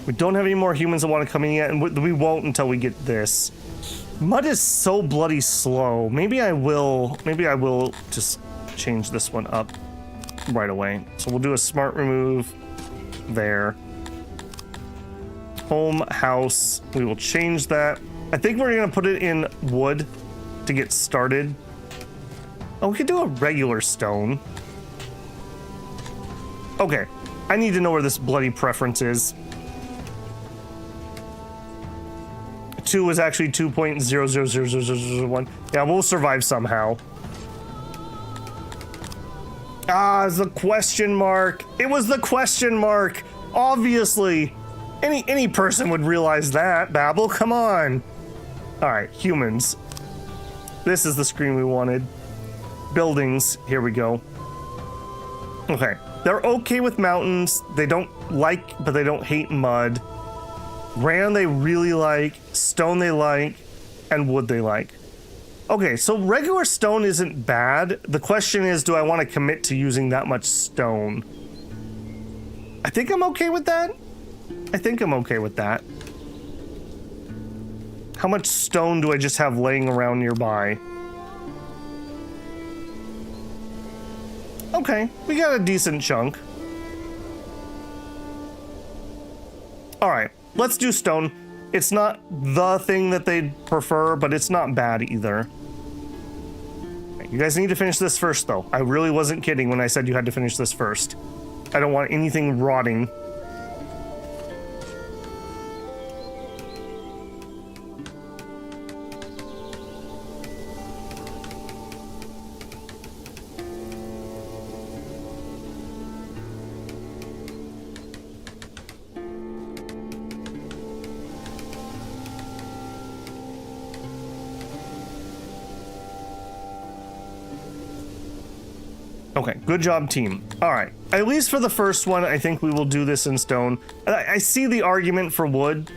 We don't have any more humans that want to come in yet, and we won't until we get this. Mud is so bloody slow. Maybe I will just change this one up right away. So we'll do a smart remove there. Home, house, we will change that. I think we're gonna put it in wood to get started. Oh, we could do a regular stone. Okay, I need to know where this bloody preference is. 2 is actually 2.0000001. Yeah, we'll survive somehow. Ah, it's the question mark. It was the question mark. Obviously. Any person would realize that, Babel. Come on. All right, humans. This is the screen we wanted. Buildings. Here we go. Okay. They're okay with mountains. They don't like, but they don't hate mud. Granite they really like, stone they like, and wood they like. Okay, so regular stone isn't bad. The question is, do I want to commit to using that much stone? I think I'm okay with that. I think I'm okay with that. How much stone do I just have laying around nearby? Okay, we got a decent chunk. All right. Let's do stone. It's not the thing that they'd prefer, but it's not bad either. You guys need to finish this first, though. I really wasn't kidding when I said you had to finish this first. I don't want anything rotting. Okay, good job, team. All right, at least for the first one, I think we will do this in stone. I see the argument for wood.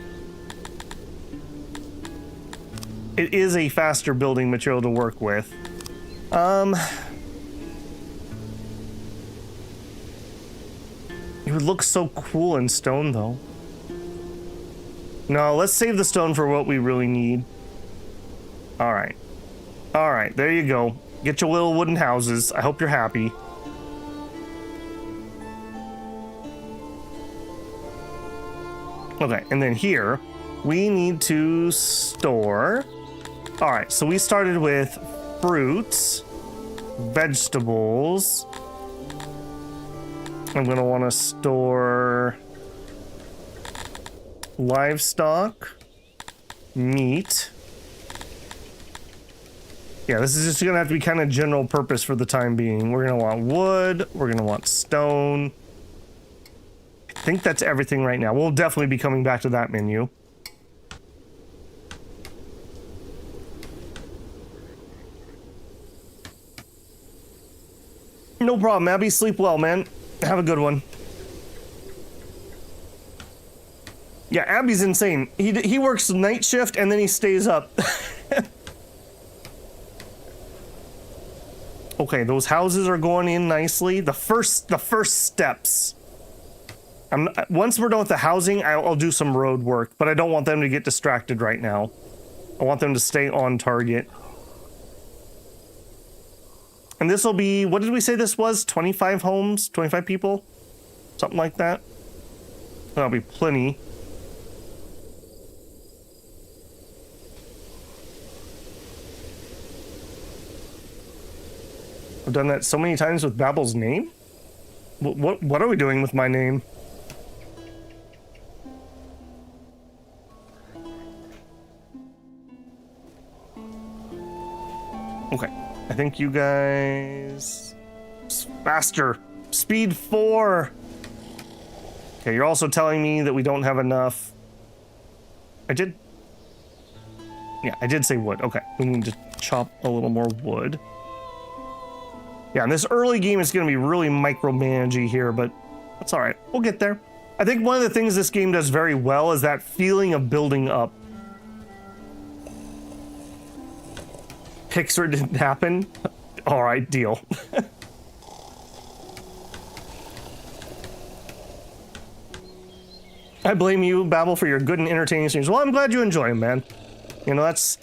It is a faster building material to work with. It would look so cool in stone, though. No, let's save the stone for what we really need. All right. All right, there you go. Get your little wooden houses. I hope you're happy. Okay, and then here, we need to store. All right, so we started with fruits, vegetables. I'm gonna wanna store livestock, meat. Yeah, this is just gonna have to be kind of general purpose for the time being. We're gonna want wood, we're gonna want stone. I think that's everything right now. We'll definitely be coming back to that menu. No problem, Abby. Sleep well, man. Have a good one. Yeah, Abby's insane. He works night shift and then he stays up. Okay, those houses are going in nicely. The first steps. Once we're done with the housing, I'll do some road work, but I don't want them to get distracted right now. I want them to stay on target. And this will be, what did we say this was? 25 homes? 25 people? Something like that. That'll be plenty. I've done that so many times with Babel's name. What are we doing with my name? Okay. I think you guys... Faster. Speed 4. Okay, you're also telling me that we don't have enough. I did say wood. Okay, we need to chop a little more wood. Yeah, in this early game, it's going to be really micromanagey here, but that's all right. We'll get there. I think one of the things this game does very well is that feeling of building up. Pixar didn't happen. All right, deal. I blame you, Babel, for your good and entertaining streams. Well, I'm glad you enjoy them, man. You know, that's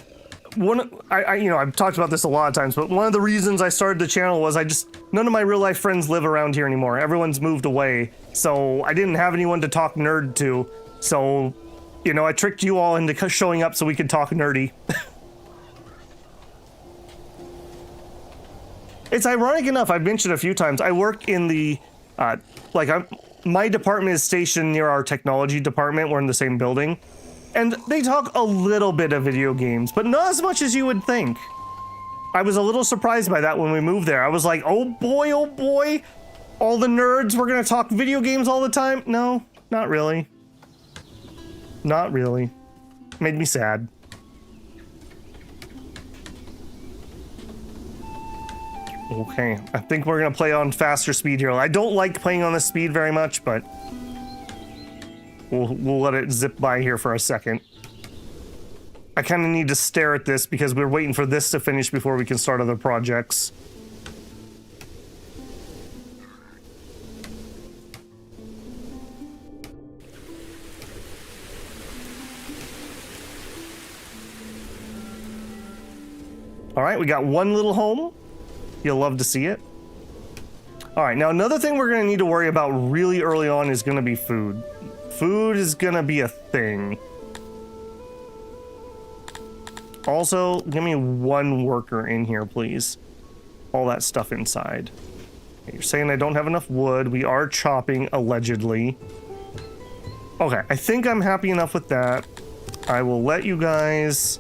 one. You know, I've talked about this a lot of times, but one of the reasons I started the channel was none of my real life friends live around here anymore. Everyone's moved away, so I didn't have anyone to talk nerd to. So, you know, I tricked you all into showing up so we could talk nerdy. It's ironic enough, I've mentioned a few times, I work in the, my department is stationed near our technology department. We're in the same building. And they talk a little bit of video games, but not as much as you would think. I was a little surprised by that when we moved there. I was like, oh boy, all the nerds were gonna talk video games all the time? No, not really. Not really. Made me sad. Okay, I think we're gonna play on faster speed here. I don't like playing on this speed very much, but we'll let it zip by here for a second. I kind of need to stare at this because we're waiting for this to finish before we can start other projects. All right, we got one little home. You'll love to see it. All right, now another thing we're gonna need to worry about really early on is gonna be food. Food is gonna be a thing. Also, give me one worker in here, please. All that stuff inside. You're saying I don't have enough wood. We are chopping, allegedly. Okay, I think I'm happy enough with that. I will let you guys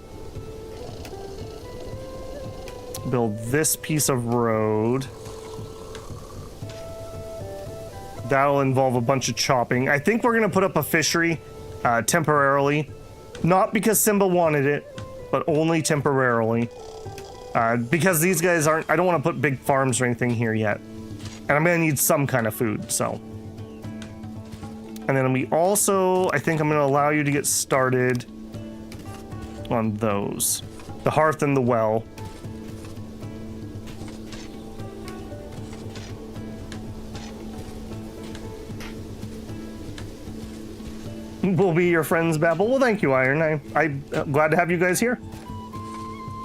build this piece of road. That'll involve a bunch of chopping. I think we're gonna put up a fishery temporarily. Not because Simba wanted it, but only temporarily. Because these guys aren't, I don't want to put big farms or anything here yet. And I'm gonna need some kind of food, so. And then we also, I think I'm gonna allow you to get started on those. The hearth and the well. We'll be your friends, Babel. Well, thank you, Iron. I'm glad to have you guys here.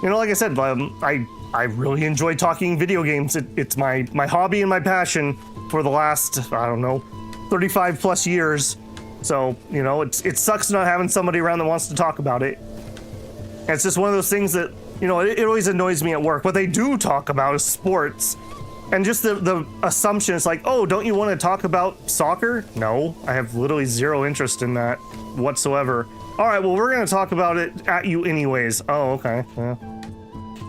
You know, like I said, I really enjoy talking video games. It's my hobby and my passion for the last, I don't know, 35 plus years. So, you know, it sucks not having somebody around that wants to talk about it. And it's just one of those things that, you know, it always annoys me at work. What they do talk about is sports. And just the assumption is like, oh, don't you want to talk about soccer? No, I have literally zero interest in that whatsoever. All right, well, we're going to talk about it at you anyways. Oh, okay. Yeah.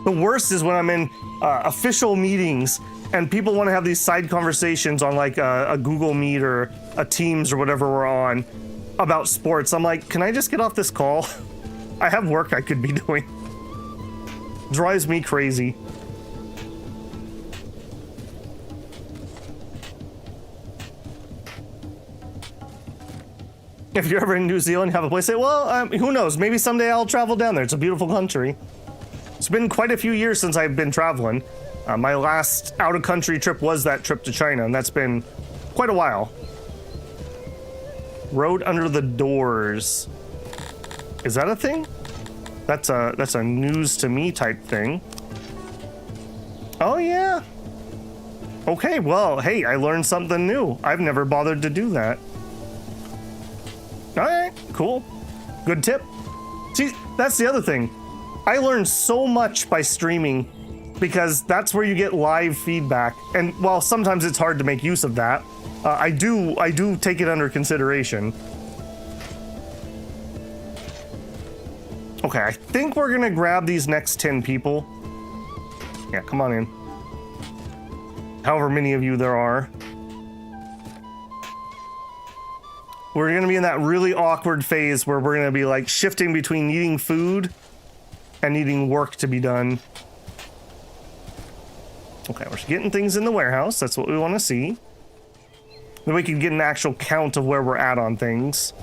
The worst is when I'm in official meetings and people want to have these side conversations on like a Google Meet or a Teams or whatever we're on about sports. I'm like, can I just get off this call? I have work I could be doing. Drives me crazy. If you're ever in New Zealand, have a place to say, well, who knows? Maybe someday I'll travel down there. It's a beautiful country. It's been quite a few years since I've been traveling. My last out-of-country trip was that trip to China, and that's been quite a while. Road under the doors. Is that a thing? That's a news to me type thing. Oh, yeah. Okay, well, hey, I learned something new. I've never bothered to do that. All right, cool. Good tip. See, that's the other thing. I learned so much by streaming because that's where you get live feedback. And while sometimes it's hard to make use of that, I do take it under consideration. Okay, I think we're gonna grab these next 10 people. Yeah, come on in. However many of you there are. We're going to be in that really awkward phase where we're going to be like shifting between needing food and needing work to be done. Okay, we're getting things in the warehouse. That's what we want to see. Then we can get an actual count of where we're at on things.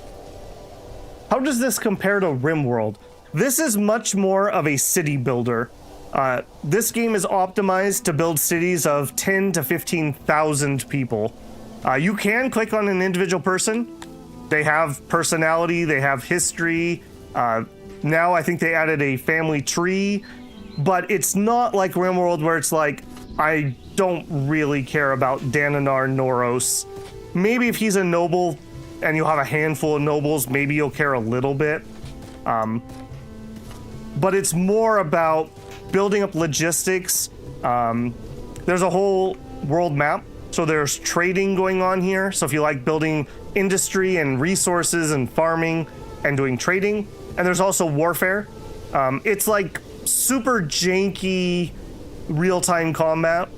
How does this compare to RimWorld? This is much more of a city builder. This game is optimized to build cities of 10 to 15,000 people. You can click on an individual person. They have personality, they have history. Now I think they added a family tree, but it's not like RimWorld where it's like, I don't really care about Dananar Noros. Maybe if he's a noble and you have a handful of nobles, maybe you'll care a little bit. But it's more about building up logistics. There's a whole world map. So there's trading going on here. So if you like building industry and resources and farming and doing trading, and there's also warfare. It's like super janky real-time combat.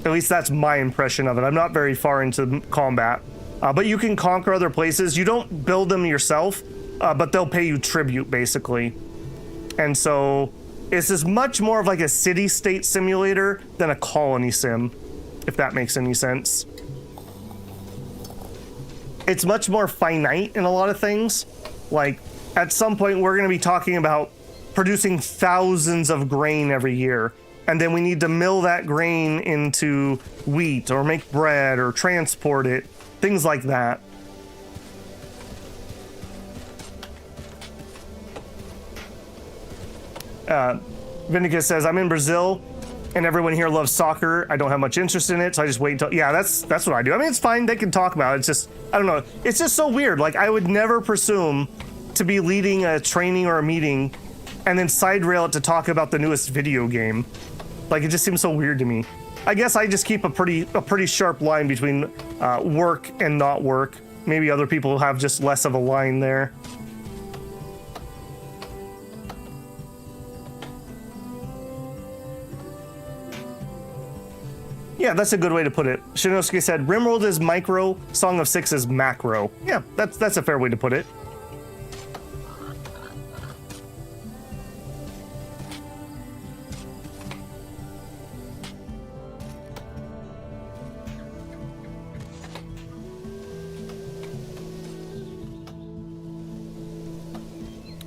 At least that's my impression of it. I'm not very far into combat, but you can conquer other places. You don't build them yourself, but they'll pay you tribute basically. And so it's just much more of like a city-state simulator than a colony sim, if that makes any sense. It's much more finite in a lot of things. Like at some point we're going to be talking about producing thousands of grain every year. And then we need to mill that grain into wheat or make bread or transport it, things like that. Vindicus says, I'm in Brazil and everyone here loves soccer. I don't have much interest in it, so I just wait until... Yeah, that's what I do. I mean, it's fine. They can talk about it. It's just, I don't know. It's just so weird. Like, I would never presume to be leading a training or a meeting and then side rail it to talk about the newest video game. Like, it just seems so weird to me. I guess I just keep a pretty sharp line between work and not work. Maybe other people have just less of a line there. Yeah, that's a good way to put it. Shinosuke said, RimWorld is micro, Song of Six is macro. Yeah, that's a fair way to put it.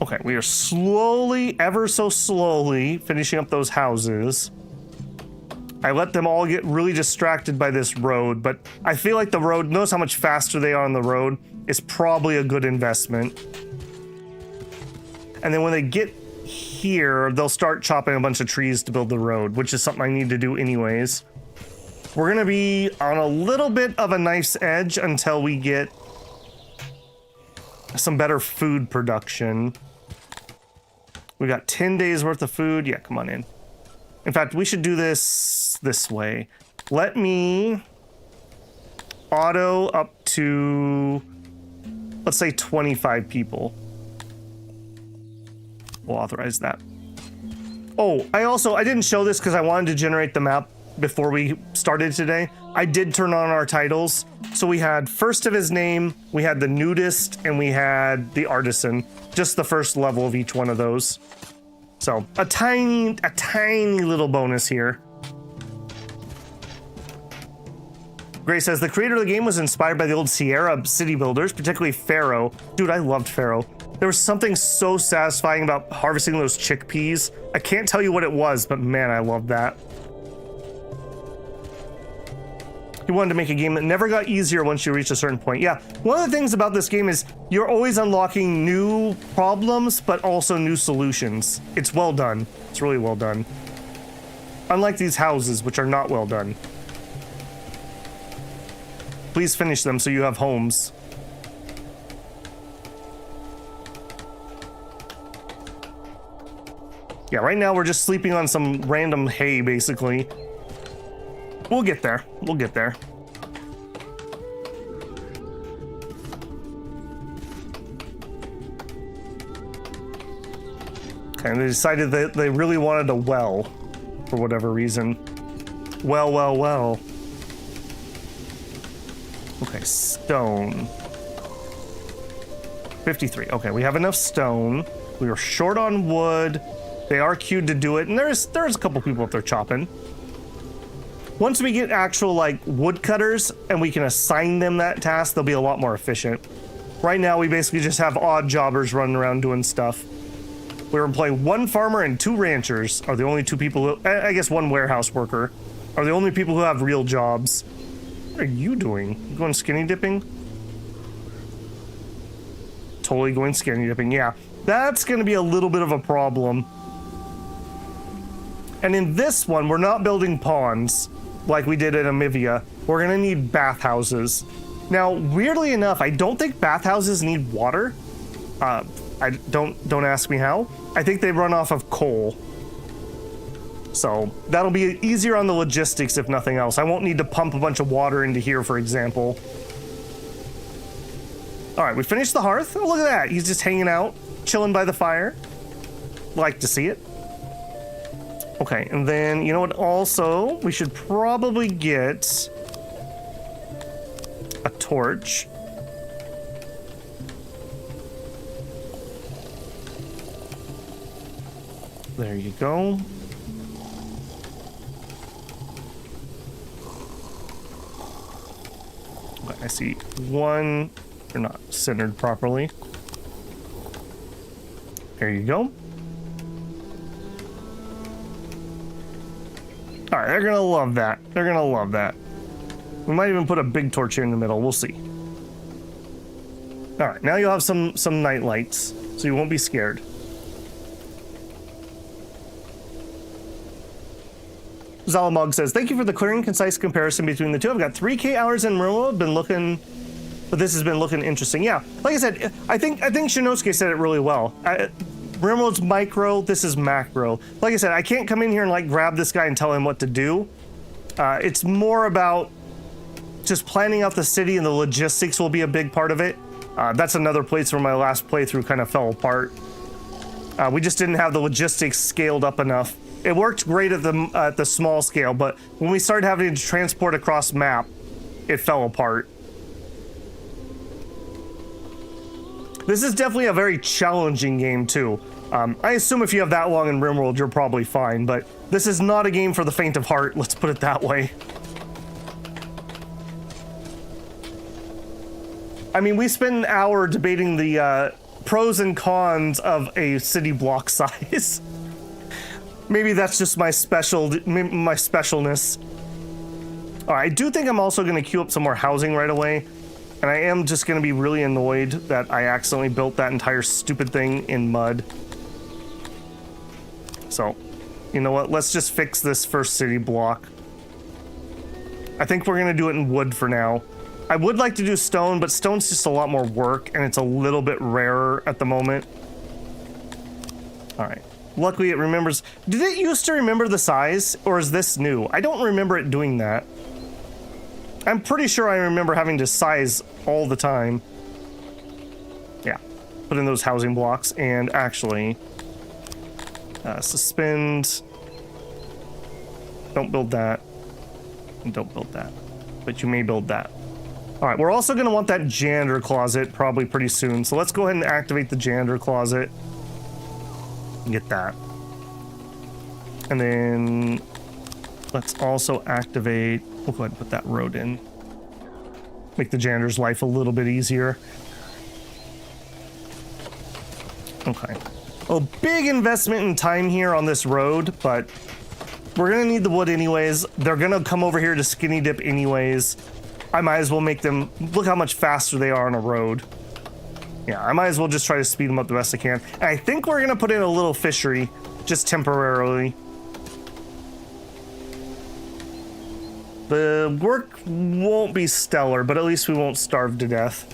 Okay, we are slowly, ever so slowly, finishing up those houses. I let them all get really distracted by this road, but I feel like the road, notice how much faster they are on the road, is probably a good investment. And then when they get here, they'll start chopping a bunch of trees to build the road, which is something I need to do anyways. We're gonna be on a little bit of a knife's edge until we get some better food production. We got 10 days worth of food. Yeah, come on in. In fact, we should do this way. Let me auto up to, let's say 25 people. We'll authorize that. Oh, I didn't show this because I wanted to generate the map before we started today. I did turn on our titles. So we had first of his name, we had the nudist, and we had the artisan. Just the first level of each one of those. So a tiny little bonus here. Gray says, the creator of the game was inspired by the old Sierra city builders, particularly Pharaoh. Dude, I loved Pharaoh. There was something so satisfying about harvesting those chickpeas. I can't tell you what it was, but man, I loved that. He wanted to make a game that never got easier once you reach a certain point. Yeah, one of the things about this game is you're always unlocking new problems, but also new solutions. It's well done. It's really well done. Unlike these houses, which are not well done. Please finish them so you have homes. Yeah, right now we're just sleeping on some random hay, basically. We'll get there. We'll get there. Okay, they decided that they really wanted a well. for whatever reason. Well, well, well. Okay, stone. 53. Okay, we have enough stone. We were short on wood. They are queued to do it, and there's a couple people up there chopping. Once we get actual, like, woodcutters, and we can assign them that task, they'll be a lot more efficient. Right now, we basically just have odd jobbers running around doing stuff. We're employing one farmer and 2 ranchers are the only 2 people who, I guess 1 warehouse worker, are the only people who have real jobs. What are you doing? You going skinny dipping? Totally going skinny dipping, yeah. That's going to be a little bit of a problem. And in this one, we're not building ponds like we did in Amivia. We're going to need bathhouses. Now, weirdly enough, I don't think bathhouses need water. I don't ask me how. I think they run off of coal. So that'll be easier on the logistics if nothing else. I won't need to pump a bunch of water into here, for example. All right, we finished the hearth. Oh, look at that. He's just hanging out, chilling by the fire. Like to see it. Okay, and then, you know what, also, we should probably get a torch. There you go. I see one. They're not centered properly. There you go. All right, they're gonna love that. They're gonna love that. We might even put a big torch here in the middle. We'll see. All right, now you'll have some night lights, so you won't be scared. Zalamog says, "Thank you for the clear and concise comparison between the two. I've got 3K hours in Rimworld. Been looking, but this has been looking interesting." Yeah, like I said, I think Shinosuke said it really well. Rimworld's micro, this is macro. Like I said, I can't come in here and like grab this guy and tell him what to do. It's more about just planning out the city, and the logistics will be a big part of it. That's another place where my last playthrough kind of fell apart. We just didn't have the logistics scaled up enough. It worked great at the small scale, but when we started having to transport across map, it fell apart. This is definitely a very challenging game too. I assume if you have that long in Rimworld, you're probably fine, but this is not a game for the faint of heart, let's put it that way. I mean, we spent an hour debating the pros and cons of a city block size. Maybe that's just my specialness. I do think I'm also going to queue up some more housing right away. And I am just going to be really annoyed that I accidentally built that entire stupid thing in mud. So, you know what? Let's just fix this first city block. I think we're going to do it in wood for now. I would like to do stone, but stone's just a lot more work, and it's a little bit rarer at the moment. All right. Luckily, it remembers. Did it used to remember the size, or is this new? I don't remember it doing that. I'm pretty sure I remember having to size all the time. Yeah. Put in those housing blocks, and actually, suspend. Don't build that. And don't build that. But you may build that. All right, we're also going to want that janitor closet probably pretty soon. So let's go ahead and activate the janitor closet. Get that. And then let's also activate, we'll go ahead and put that road in. Make the janitor's life a little bit easier. Okay. A big investment in time here on this road, but we're gonna need the wood anyways. They're gonna come over here to skinny dip anyways. I might as well make them, look how much faster they are on a road. Yeah, I might as well just try to speed them up the best I can. And I think we're gonna put in a little fishery, just temporarily. The work won't be stellar, but at least we won't starve to death.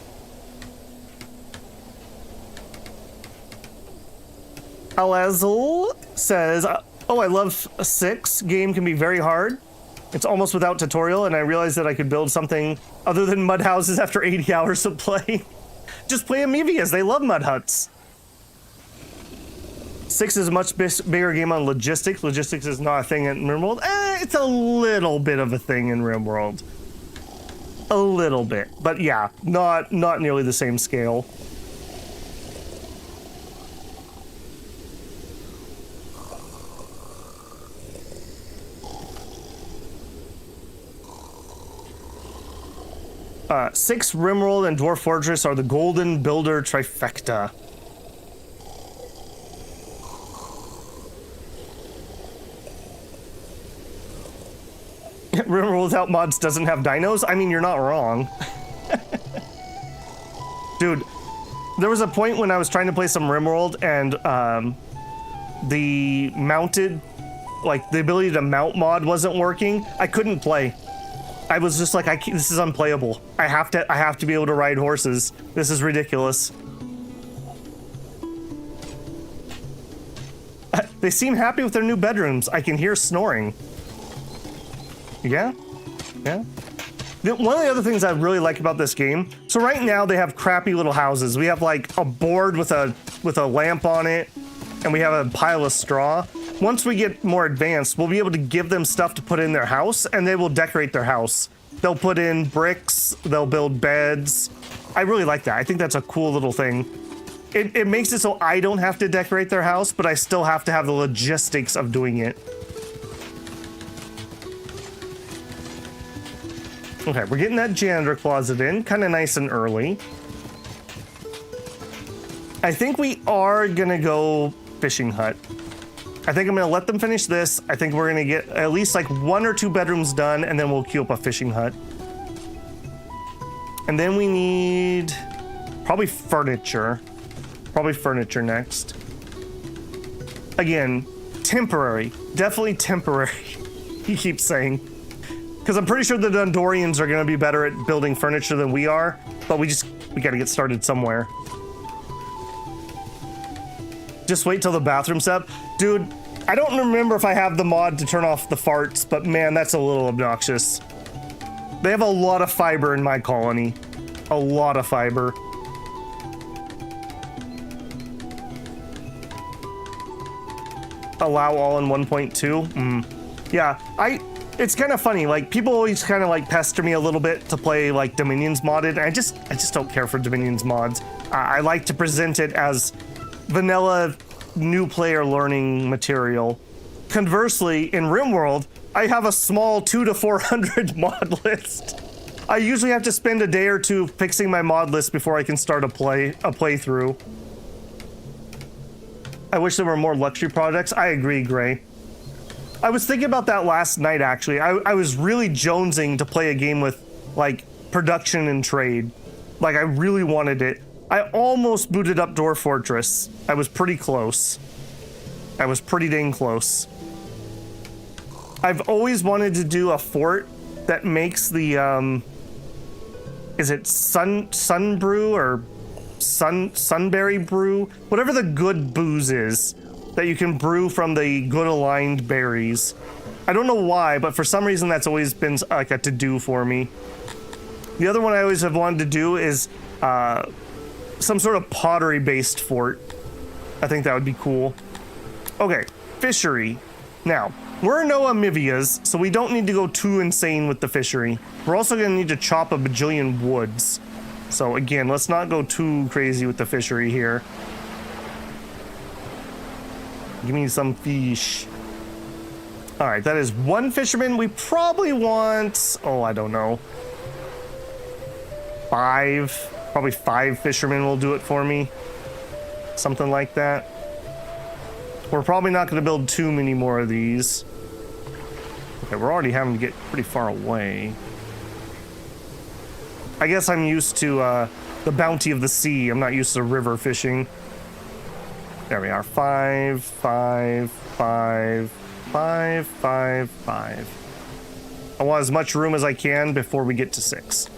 Alazel says, "Oh, I love 6. Game can be very hard. It's almost without tutorial, and I realized that I could build something other than mud houses after 80 hours of play." Just play Amiibias, they love mud huts. 6 is a much bigger game on logistics. Logistics is not a thing in RimWorld. It's a little bit of a thing in RimWorld. A little bit. But yeah, not nearly the same scale. Six RimWorld and Dwarf Fortress are the golden builder trifecta. RimWorld without mods doesn't have dinos? I mean, you're not wrong. Dude, there was a point when I was trying to play some RimWorld and the mounted, like the ability to mount mod wasn't working. I couldn't play. I was just like, this is unplayable. I have to be able to ride horses. This is ridiculous. They seem happy with their new bedrooms. I can hear snoring. Yeah? Yeah? One of the other things I really like about this game, so right now they have crappy little houses. We have like a board with a lamp on it, and we have a pile of straw. Once we get more advanced, we'll be able to give them stuff to put in their house, and they will decorate their house. They'll put in bricks, they'll build beds. I really like that. I think that's a cool little thing. It makes it so I don't have to decorate their house, but I still have to have the logistics of doing it. Okay, we're getting that janitor closet in, kind of nice and early. I think we are gonna go fishing hut. I think I'm gonna let them finish this. I think we're gonna get at least like 1 or 2 bedrooms done, and then we'll queue up a fishing hut. And then we need probably furniture. Probably furniture next. Again, temporary. Definitely temporary, he keeps saying. Because I'm pretty sure the Dundorians are gonna be better at building furniture than we are, but we gotta get started somewhere. Just wait till the bathroom's up. Dude, I don't remember if I have the mod to turn off the farts, but man, that's a little obnoxious. They have a lot of fiber in my colony. A lot of fiber. Allow all in 1.2? Yeah, it's kind of funny, like people always kind of like pester me a little bit to play like Dominions modded, and I just don't care for Dominions mods. I like to present it as vanilla new player learning material. Conversely, in RimWorld, I have a small 200 to 400 mod list. I usually have to spend a day or two fixing my mod list before I can start a playthrough. I wish there were more luxury projects. I agree, Gray. I was thinking about that last night, actually. I was really jonesing to play a game with, like, production and trade. Like, I really wanted it. I almost booted up Dwarf Fortress. I was pretty close. I was pretty dang close. I've always wanted to do a fort that makes the, is it sun brew or sunberry brew? Whatever the good booze is that you can brew from the good aligned berries. I don't know why, but for some reason that's always been like a to-do for me. The other one I always have wanted to do is some sort of pottery-based fort. I think that would be cool. Okay, fishery. Now, we're no Amivias, so we don't need to go too insane with the fishery. We're also gonna need to chop a bajillion woods. So again, let's not go too crazy with the fishery here. Give me some fish. All right, that is 1 fisherman. We probably want, oh, I don't know, 5. Probably 5 fishermen will do it for me. Something like that. We're probably not going to build too many more of these. Okay, we're already having to get pretty far away. I guess I'm used to the bounty of the sea. I'm not used to river fishing. There we are. 5, 5, 5, 5, 5, 5. I want as much room as I can before we get to 6.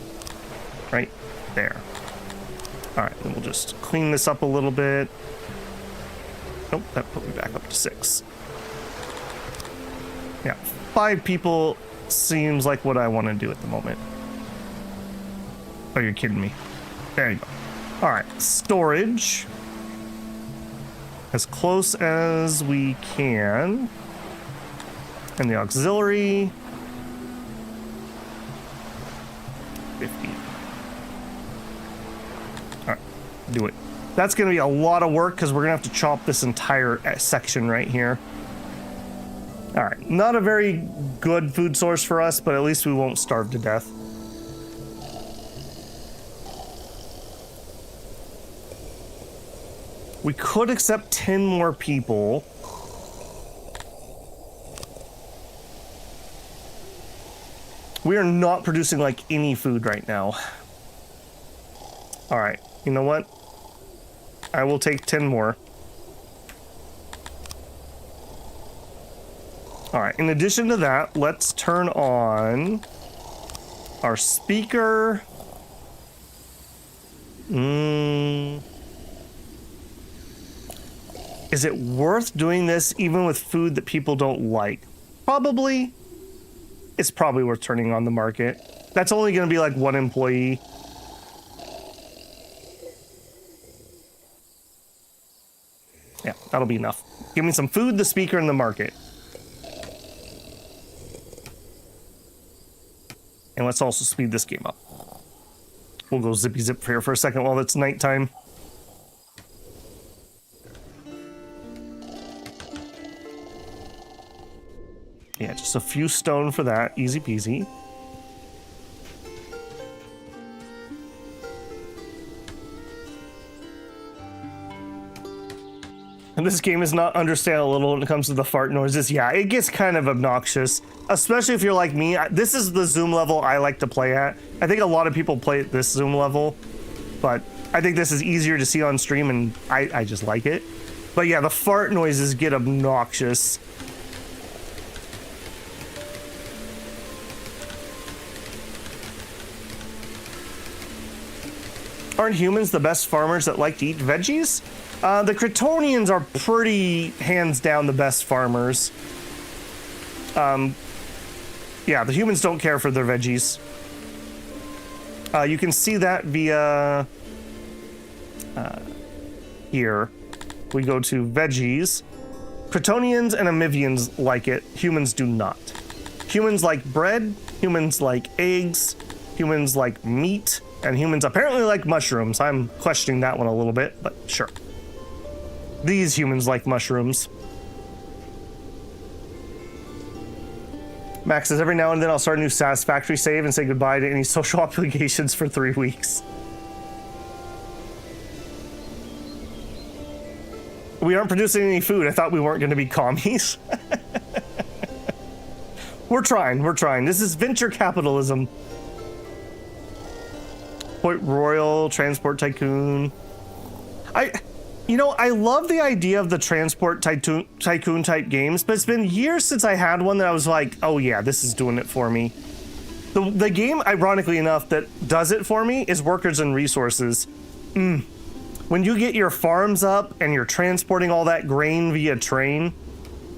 Right there. All right, then we'll just clean this up a little bit. Nope, that put me back up to 6. Yeah, 5 people seems like what I want to do at the moment. Oh, you're kidding me. There you go. All right, storage. as close as we can. And the auxiliary. 50. All right, do it. That's going to be a lot of work because we're going to have to chop this entire section right here. All right, not a very good food source for us, but at least we won't starve to death. We could accept 10 more people. We are not producing like any food right now. All right, you know what? I will take 10 more. All right, in addition to that, let's turn on our speaker. Is it worth doing this even with food that people don't like? Probably. It's probably worth turning on the market. That's only going to be like one employee. Yeah, that'll be enough. Give me some food, the speaker, and the market. And let's also speed this game up. We'll go zippy zip here for a second while it's nighttime. Yeah, just a few stone for that. Easy peasy. And this game is not understandable when it comes to the fart noises. Yeah, it gets kind of obnoxious, especially if you're like me. This is the zoom level I like to play at. I think a lot of people play at this zoom level, but I think this is easier to see on stream, and I just like it. But yeah, the fart noises get obnoxious. Aren't humans the best farmers that like to eat veggies? The Kryptonians are pretty hands down the best farmers. Yeah, the humans don't care for their veggies. You can see that via here. We go to veggies. Kryptonians and Amivians like it. Humans do not. Humans like bread. Humans like eggs. Humans like meat. And humans apparently like mushrooms. I'm questioning that one a little bit, but sure. These humans like mushrooms. Max says, every now and then I'll start a new Satisfactory save and say goodbye to any social obligations for 3 weeks. We aren't producing any food. I thought we weren't going to be commies. We're trying. This is venture capitalism. Point Royal, Transport Tycoon. I love the idea of the Transport Tycoon type games, but it's been years since I had one that I was like, oh yeah, this is doing it for me. The game, ironically enough, that does it for me is Workers and Resources. When you get your farms up and you're transporting all that grain via train,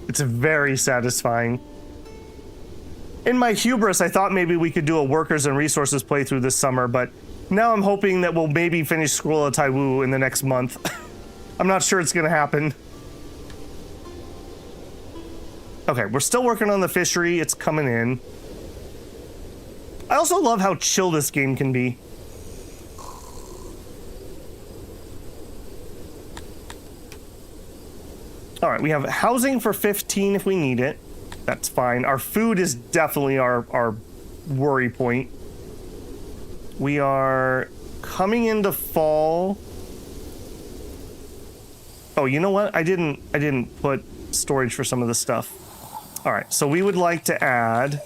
it's very satisfying. In my hubris, I thought maybe we could do a Workers and Resources playthrough this summer, but now I'm hoping that we'll maybe finish Scroll of Taiwu in the next month. I'm not sure it's gonna happen. Okay, we're still working on the fishery. It's coming in. I also love how chill this game can be. All right, we have housing for 15 if we need it. That's fine. Our food is definitely our worry point. We are coming into fall. Oh, you know what? I didn't put storage for some of the stuff. All right, so we would like to add.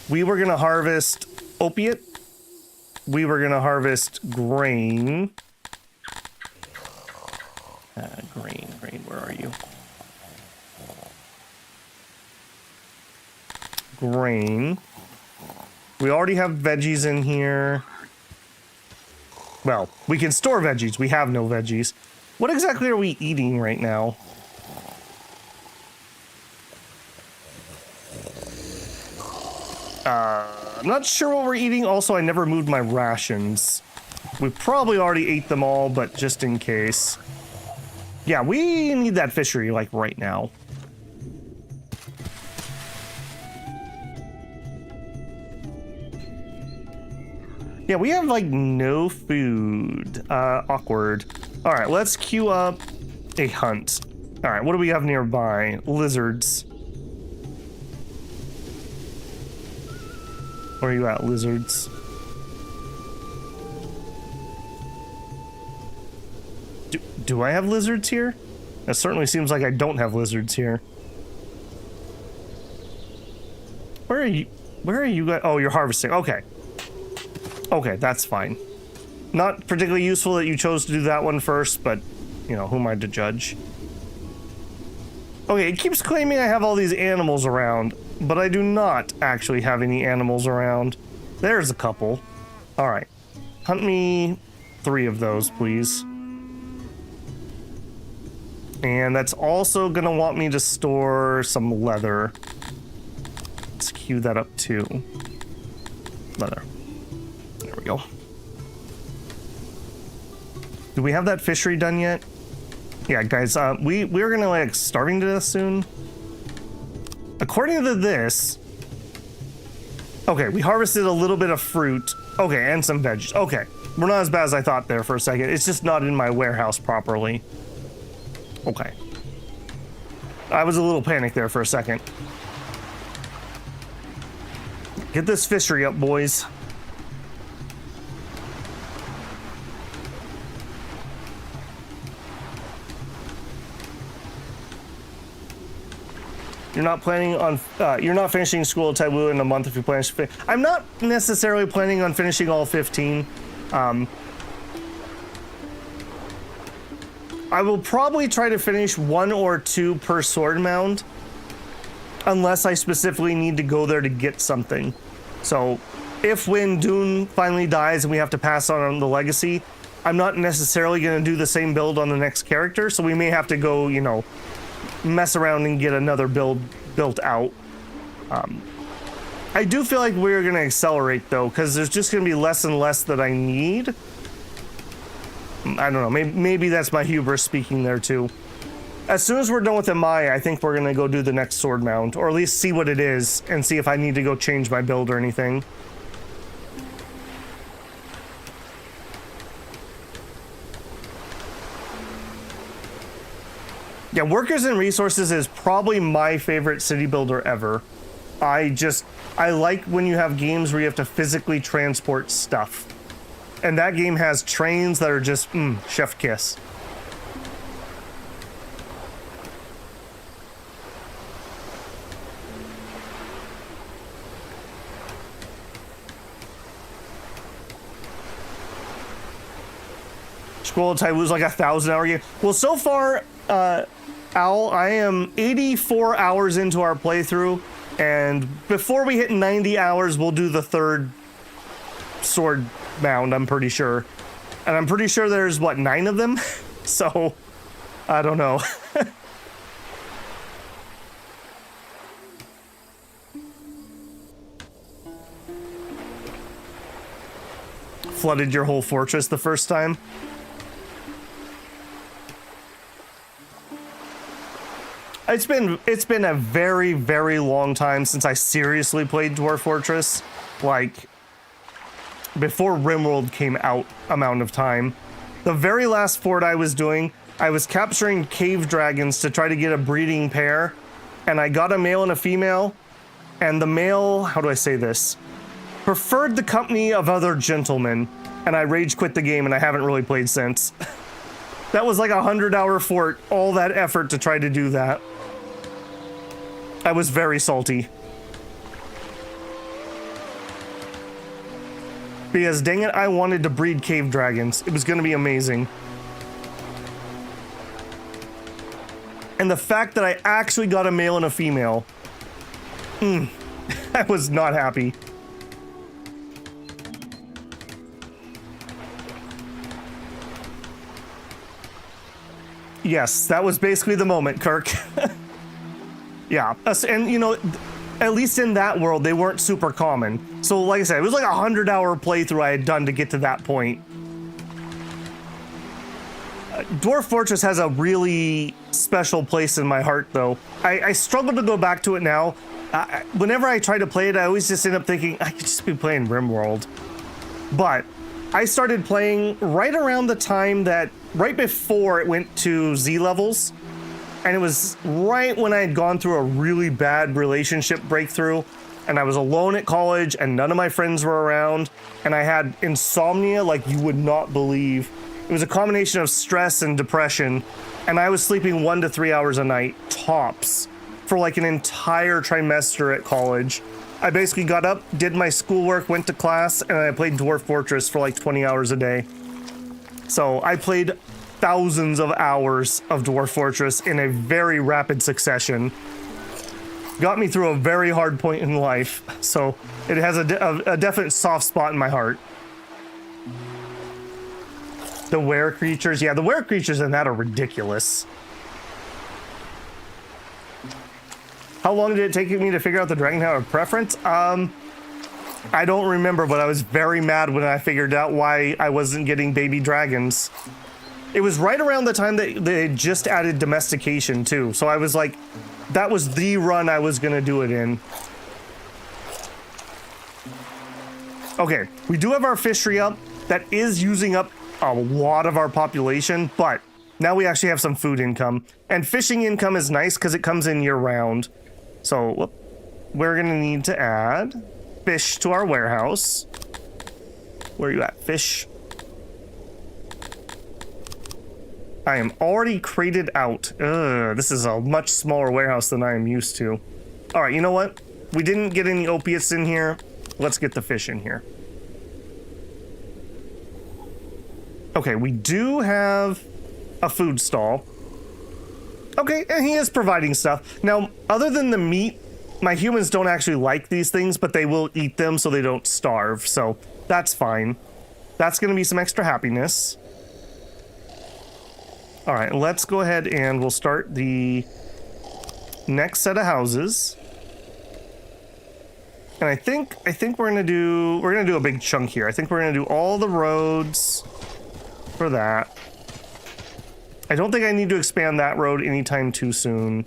We were gonna harvest opiate. We were gonna harvest grain. Grain, where are you? Grain. We already have veggies in here. Well, we can store veggies. We have no veggies. What exactly are we eating right now? I'm not sure what we're eating. Also, I never moved my rations. We probably already ate them all, but just in case. Yeah, we need that fishery, like, right now. Yeah, we have, like, no food. Awkward. All right, let's queue up a hunt. All right, what do we have nearby? Lizards. Where are you at, lizards? Do I have lizards here? It certainly seems like I don't have lizards here. Where are you? Where are you guys? Oh, you're harvesting. Okay. Okay, that's fine. Not particularly useful that you chose to do that one first, but, you know, who am I to judge? Okay, it keeps claiming I have all these animals around, but I do not actually have any animals around. There's a couple. All right. Hunt me 3 of those, please. And that's also gonna want me to store some leather. Let's queue that up too. Leather. There we go. Do we have that fishery done yet? Yeah, guys, we're gonna like starving to death soon. According to this, okay, we harvested a little bit of fruit. Okay, and some veggies. Okay, we're not as bad as I thought there for a second. It's just not in my warehouse properly. Okay. I was a little panicked there for a second. Get this fishery up, boys. You're not planning on, you're not finishing school at Taiwu in a month if you plan to I'm not necessarily planning on finishing all 15. I will probably try to finish 1 or 2 per sword mound, unless I specifically need to go there to get something. So, if when Dune finally dies and we have to pass on the legacy, I'm not necessarily going to do the same build on the next character, so we may have to go, you know, mess around and get another build built out. I do feel like we're going to accelerate, though, because there's just going to be less and less that I need. I don't know, maybe that's my hubris speaking there too. As soon as we're done with Amaya, I think we're gonna go do the next sword mount, or at least see what it is, and see if I need to go change my build or anything. Yeah, workers and resources is probably my favorite city builder ever. I like when you have games where you have to physically transport stuff. And that game has trains that are just, chef kiss. Scroll of Taiwu's like a 1,000-hour game. Well, so far, Al, I am 84 hours into our playthrough, and before we hit 90 hours, we'll do the 3rd sword mound, I'm pretty sure. And I'm pretty sure there's, what, 9 of them? So, I don't know. Flooded your whole fortress the first time? It's been a very, very long time since I seriously played Dwarf Fortress. Like, before RimWorld came out amount of time. The very last fort I was doing, I was capturing cave dragons to try to get a breeding pair, and I got a male and a female, and the male, how do I say this, preferred the company of other gentlemen, and I rage quit the game and I haven't really played since. That was like a 100-hour fort, all that effort to try to do that. I was very salty. Because, dang it, I wanted to breed cave dragons. It was going to be amazing. And the fact that I actually got a male and a female, I was not happy. Yes, that was basically the moment, Kirk. Yeah, and you know, at least in that world, they weren't super common. So like I said, it was like a 100-hour playthrough I had done to get to that point. Dwarf Fortress has a really special place in my heart, though. I struggle to go back to it now. Whenever I try to play it, I always just end up thinking, I could just be playing RimWorld. But I started playing right around the time that, right before it went to Z levels. And it was right when I had gone through a really bad relationship breakthrough. And I was alone at college and none of my friends were around. And I had insomnia like you would not believe. It was a combination of stress and depression. And I was sleeping 1 to 3 hours a night, tops, for like an entire trimester at college. I basically got up, did my schoolwork, went to class, and I played Dwarf Fortress for like 20 hours a day. So I played thousands of hours of Dwarf Fortress in a very rapid succession. Got me through a very hard point in life, so it has a definite soft spot in my heart. The were creatures, yeah, the were creatures in that are ridiculous. How long did it take me to figure out the Dragon Tower preference? I don't remember, but I was very mad when I figured out why I wasn't getting baby dragons. It was right around the time that they just added domestication too, so I was like, that was the run I was gonna do it in. Okay, we do have our fishery up. That is using up a lot of our population, but now we actually have some food income. And fishing income is nice because it comes in year-round. So we're gonna need to add fish to our warehouse. Where are you at, fish? I am already crated out. This is a much smaller warehouse than I am used to. All right, you know what? We didn't get any opiates in here. Let's get the fish in here. Okay, we do have a food stall. Okay, and he is providing stuff. Now, other than the meat, my humans don't actually like these things, but they will eat them so they don't starve. So that's fine. That's going to be some extra happiness. All right, let's go ahead and we'll start the next set of houses. And I think we're gonna do a big chunk here. I think we're gonna do all the roads for that. I don't think I need to expand that road anytime too soon.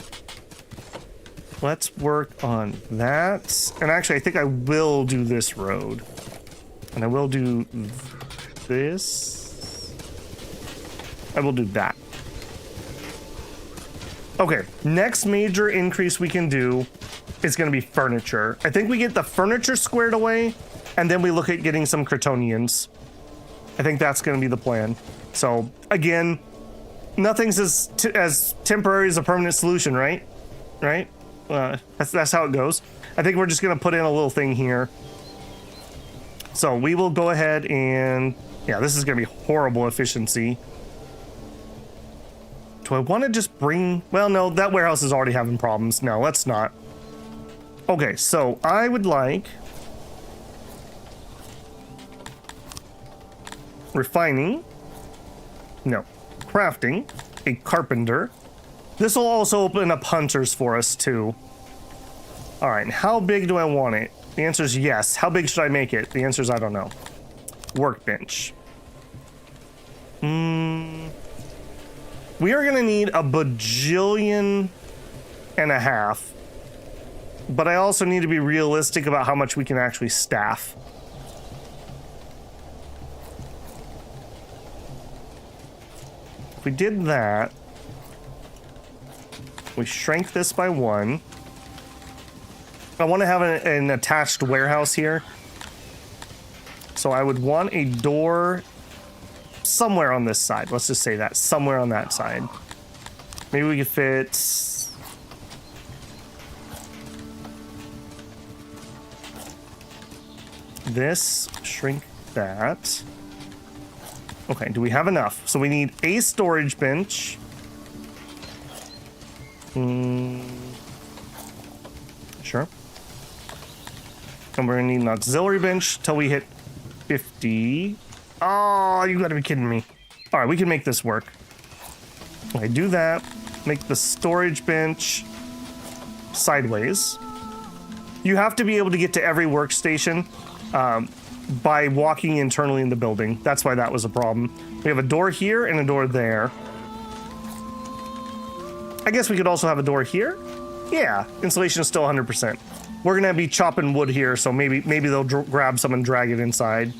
Let's work on that. And actually, I think I will do this road. And I will do this. I will do that. Okay, next major increase we can do is going to be furniture. I think we get the furniture squared away, and then we look at getting some Crotonians. I think that's going to be the plan. So, again, nothing's as temporary as a permanent solution, right? Right? That's how it goes. I think we're just going to put in a little thing here. So we will go ahead and... Yeah, this is going to be horrible efficiency. Do I want to just bring... Well, no, that warehouse is already having problems. No, let's not. Okay, so I would like... Refining. No. Crafting. A carpenter. This will also open up hunters for us, too. All right, and how big do I want it? The answer is yes. How big should I make it? The answer is I don't know. Workbench. We are going to need a bajillion and a half. But I also need to be realistic about how much we can actually staff. If we did that, we shrank this by 1. I want to have an attached warehouse here. So I would want a door somewhere on this side. Let's just say that. Somewhere on that side. Maybe we could fit... this, shrink that. Okay, do we have enough? So we need a storage bench. Sure. And we're gonna need an auxiliary bench till we hit 50. Oh, you gotta be kidding me. All right, we can make this work. Okay, do that. Make the storage bench sideways. You have to be able to get to every workstation. by walking internally in the building. That's why that was a problem. We have a door here and a door there. I guess we could also have a door here. Yeah, insulation is still 100%. We're gonna be chopping wood here, so maybe they'll grab some and drag it inside.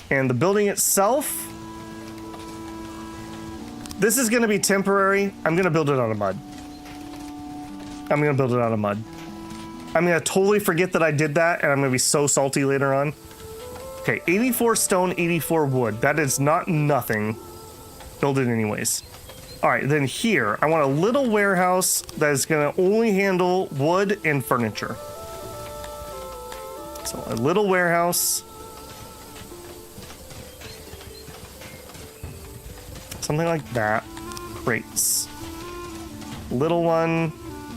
And the building itself, this is gonna be temporary. I'm gonna build it out of mud. I'm gonna totally forget that I did that, and I'm gonna be so salty later on. Okay, 84 stone, 84 wood. That is not nothing. Build it anyways. All right, then here, I want a little warehouse that is gonna only handle wood and furniture. So a little warehouse. Something like that. Crates. Little one,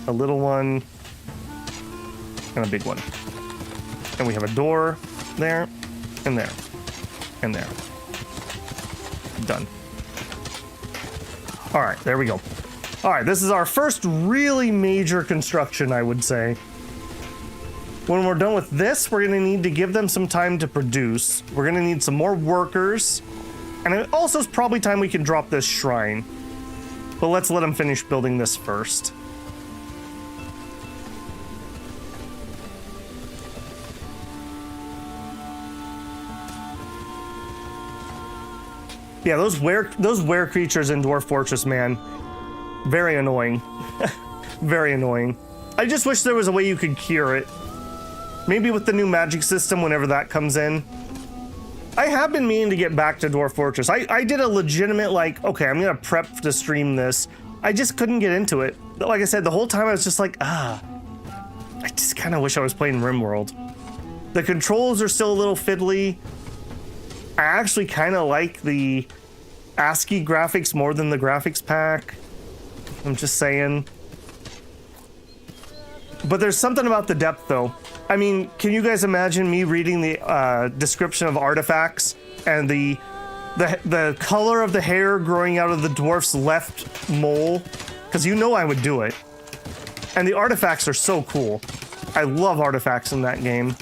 a little one, and a big one. And we have a door there, and there, and there. Done. All right, there we go. All right, this is our first really major construction, I would say. When we're done with this, we're gonna need to give them some time to produce. We're gonna need some more workers. And it also is probably time we can drop this shrine. But let's let them finish building this first. Yeah, those were creatures in Dwarf Fortress, man. Very annoying. Very annoying. I just wish there was a way you could cure it. Maybe with the new magic system whenever that comes in. I have been meaning to get back to Dwarf Fortress. I did a legitimate, like, okay, I'm gonna prep to stream this. I just couldn't get into it. Like I said, the whole time I was just like, I just kind of wish I was playing RimWorld. The controls are still a little fiddly. I actually kind of like the ASCII graphics more than the graphics pack. I'm just saying. But there's something about the depth, though. I mean, can you guys imagine me reading the description of artifacts and the color of the hair growing out of the dwarf's left mole? Because you know I would do it. And the artifacts are so cool. I love artifacts in that game.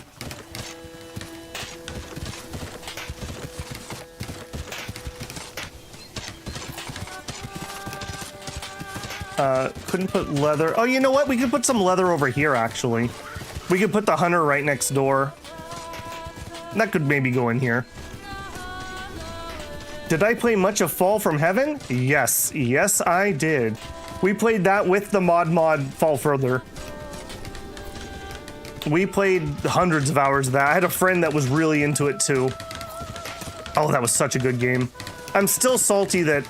Couldn't put leather. Oh, you know what? We could put some leather over here, actually. We could put the hunter right next door. That could maybe go in here. Did I play much of Fall from Heaven? Yes. Yes, I did. We played that with the mod Fall Further. We played hundreds of hours of that. I had a friend that was really into it, too. Oh, that was such a good game. I'm still salty that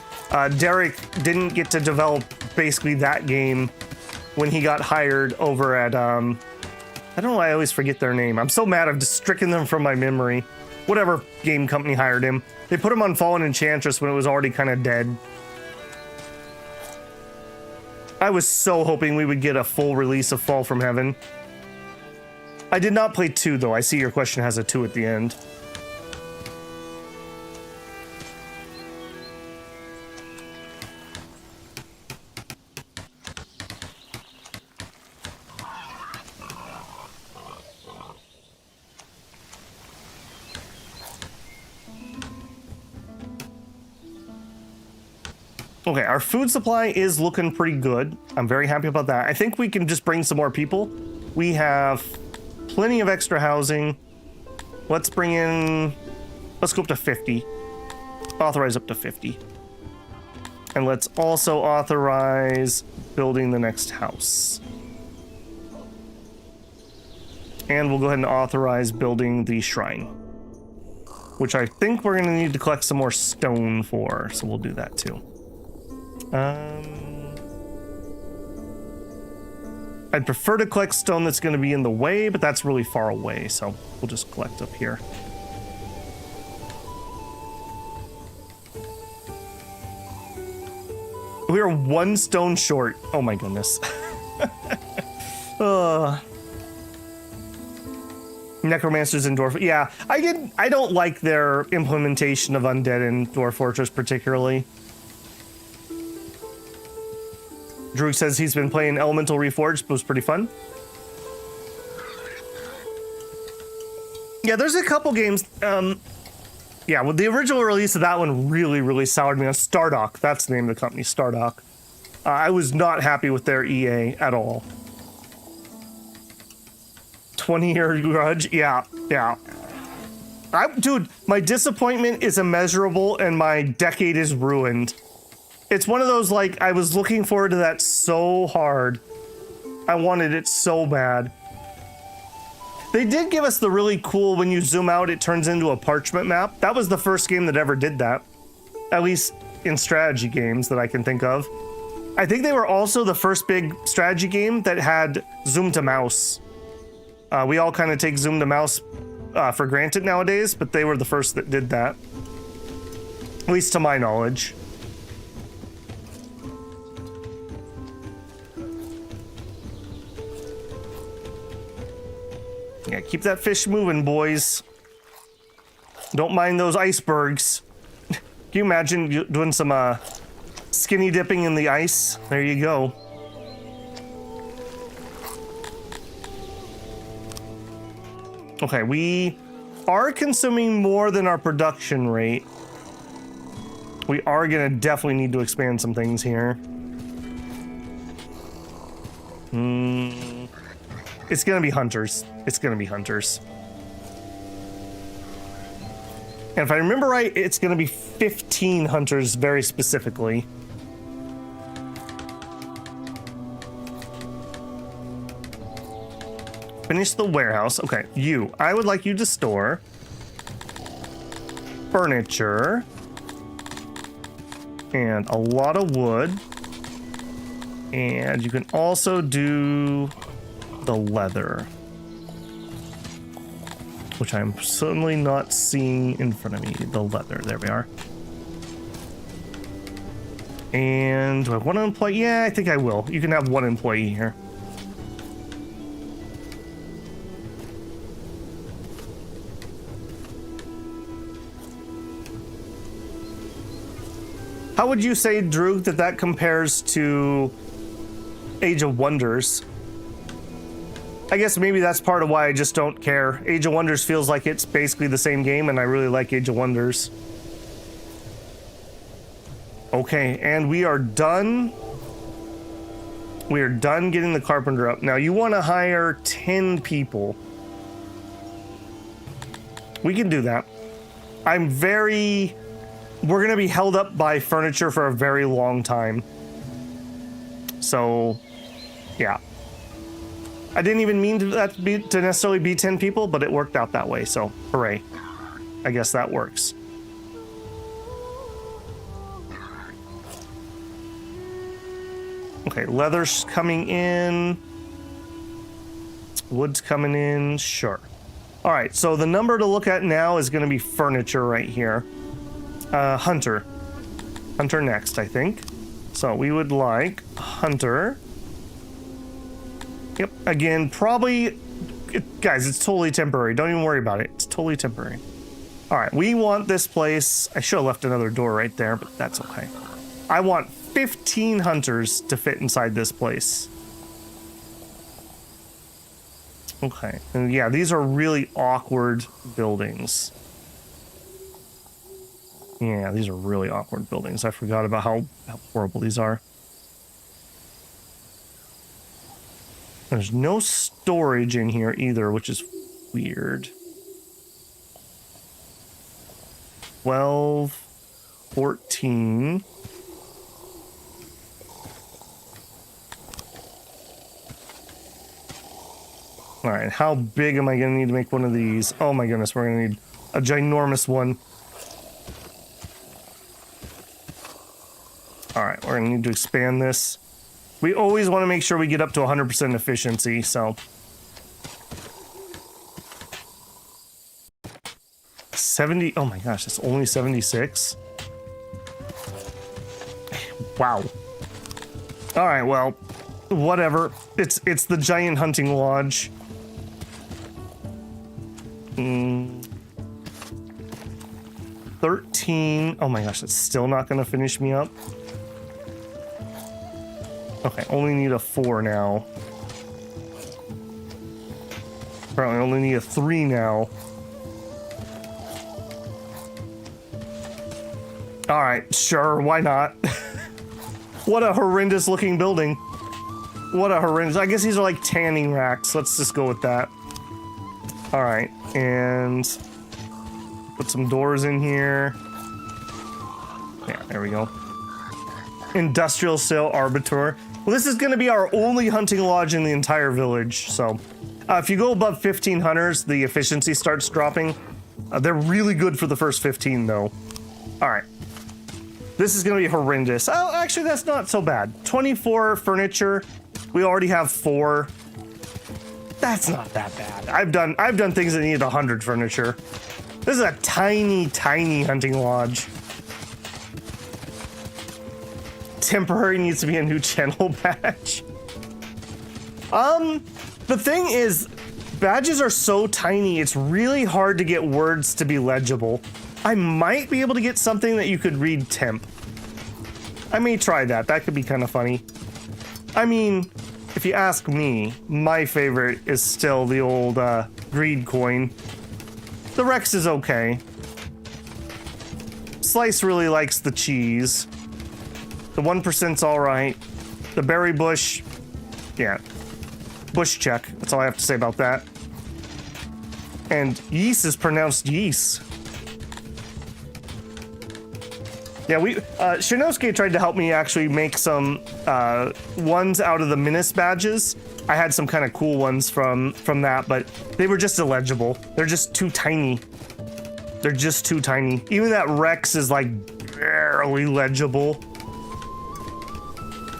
Derek didn't get to develop basically that game when he got hired over at, I don't know why I always forget their name. I'm so mad I've just stricken them from my memory. Whatever game company hired him. They put him on Fallen Enchantress when it was already kind of dead. I was so hoping we would get a full release of Fall from Heaven. I did not play 2, though. I see your question has a 2 at the end. Okay, our food supply is looking pretty good. I'm very happy about that. I think we can just bring some more people. We have plenty of extra housing. Let's go up to 50. Authorize up to 50. And let's also authorize building the next house. And we'll go ahead and authorize building the shrine, which I think we're gonna need to collect some more stone for, so we'll do that too. I'd prefer to collect stone that's going to be in the way, but that's really far away, so we'll just collect up here. We are 1 stone short. Oh my goodness. Necromancers in Dwarf. Yeah, I don't like their implementation of undead in Dwarf Fortress particularly. Drew says he's been playing Elemental Reforged, but it was pretty fun. Yeah, there's a couple games. Yeah, well, the original release of that one really soured me on. Stardock, that's the name of the company, Stardock. I was not happy with their EA at all. 20-year grudge, yeah. Dude, my disappointment is immeasurable and my decade is ruined. It's one of those, like, I was looking forward to that so hard. I wanted it so bad. They did give us the really cool, when you zoom out, it turns into a parchment map. That was the first game that ever did that. At least in strategy games that I can think of. I think they were also the first big strategy game that had zoom to mouse. We all kind of take zoom to mouse for granted nowadays, but they were the first that did that. At least to my knowledge. Yeah, keep that fish moving, boys. Don't mind those icebergs. Can you imagine doing some skinny dipping in the ice? There you go. Okay, we are consuming more than our production rate. We are gonna definitely need to expand some things here. It's gonna be hunters. It's gonna be hunters. And if I remember right, it's gonna be 15 hunters very specifically. Finish the warehouse. Okay, I would like you to store furniture and a lot of wood. And you can also do the leather, which I'm certainly not seeing in front of me. The leather, there we are. And do I have one employee? Yeah, I think I will. You can have one employee here. How would you say, Droog, that compares to Age of Wonders? I guess maybe that's part of why I just don't care. Age of Wonders feels like it's basically the same game, and I really like Age of Wonders. Okay, and we are done. We are done getting the carpenter up. Now, you want to hire 10 people. We can do that. We're going to be held up by furniture for a very long time. So, yeah. I didn't even mean to necessarily be 10 people, but it worked out that way, so hooray. I guess that works. Okay, leather's coming in. Wood's coming in, sure. All right, so the number to look at now is going to be furniture right here. Hunter. Hunter next, I think. So we would like Hunter. Yep, again, probably... Guys, it's totally temporary. Don't even worry about it. It's totally temporary. All right, we want this place... I should have left another door right there, but that's okay. I want 15 hunters to fit inside this place. Okay, and yeah, these are really awkward buildings. Yeah, these are really awkward buildings. I forgot about how horrible these are. There's no storage in here either, which is weird. 12, 14. All right, how big am I going to need to make one of these? Oh my goodness, we're going to need a ginormous one. All right, we're going to need to expand this. We always want to make sure we get up to 100% efficiency, so. 70, oh my gosh, it's only 76? Wow. All right, well, whatever. It's the giant hunting lodge. 13, oh my gosh, that's still not going to finish me up. Okay, only need a 4 now. Apparently only need a 3 now. All right, sure, why not? What a horrendous looking building. What a horrendous, I guess these are like tanning racks. Let's just go with that. All right, and put some doors in here. Yeah, there we go. Industrial sale arbiter. Well, this is going to be our only hunting lodge in the entire village. So if you go above 15 hunters, the efficiency starts dropping. They're really good for the first 15 though. All right. This is going to be horrendous. Oh, actually, that's not so bad. 24 furniture. We already have 4. That's not that bad. I've done things that need 100 furniture. This is a tiny, tiny hunting lodge. Temporary needs to be a new channel badge. The thing is, badges are so tiny, it's really hard to get words to be legible. I might be able to get something that you could read temp. I may try that. That could be kind of funny. I mean, if you ask me, my favorite is still the old greed coin. The Rex is okay. Slice really likes the cheese. The 1%'s all right. The berry bush, yeah. Bush check. That's all I have to say about that. And yeast is pronounced yeast. Yeah, Shinosuke tried to help me actually make some ones out of the Minas badges. I had some kind of cool ones from that, but they were just illegible. They're just too tiny. They're just too tiny. Even that Rex is like barely legible.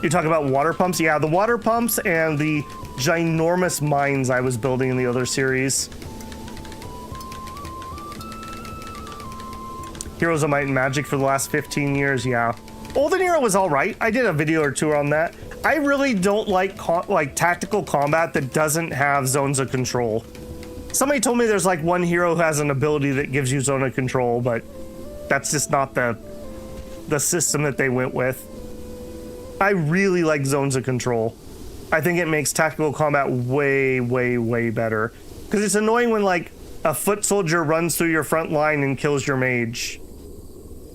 You talk about water pumps? Yeah, the water pumps and the ginormous mines I was building in the other series. Heroes of Might and Magic for the last 15 years, yeah. Olden Era was all right. I did a video or two on that. I really don't like tactical combat that doesn't have zones of control. Somebody told me there's like one hero who has an ability that gives you zone of control, but that's just not the system that they went with. I really like zones of control. I think it makes tactical combat way, way, way better. Because it's annoying when like a foot soldier runs through your front line and kills your mage.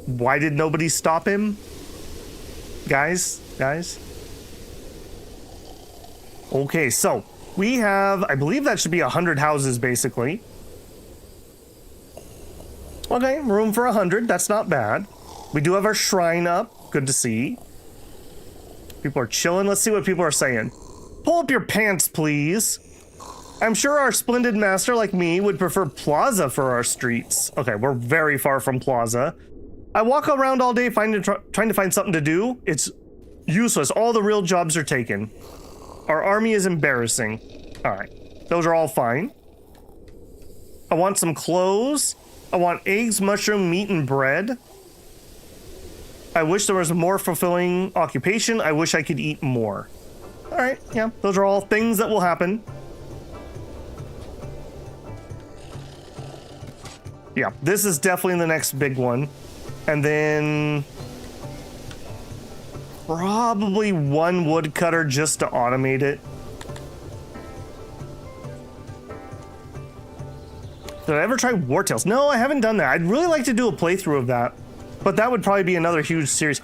Why did nobody stop him? Guys? Okay, so we have, I believe that should be 100 houses basically. Okay, room for 100, that's not bad. We do have our shrine up, good to see. People are chilling. Let's see what people are saying. Pull up your pants, please. I'm sure our splendid master like me would prefer Plaza for our streets. Okay, we're very far from Plaza. I walk around all day trying to find something to do. It's useless. All the real jobs are taken. Our army is embarrassing. All right, those are all fine. I want some clothes. I want eggs, mushroom, meat, and bread. I wish there was a more fulfilling occupation. I wish I could eat more. All right, yeah, those are all things that will happen. Yeah, this is definitely the next big one. And then probably one woodcutter just to automate it. Did I ever try Wartails? No, I haven't done that. I'd really like to do a playthrough of that. But that would probably be another huge series.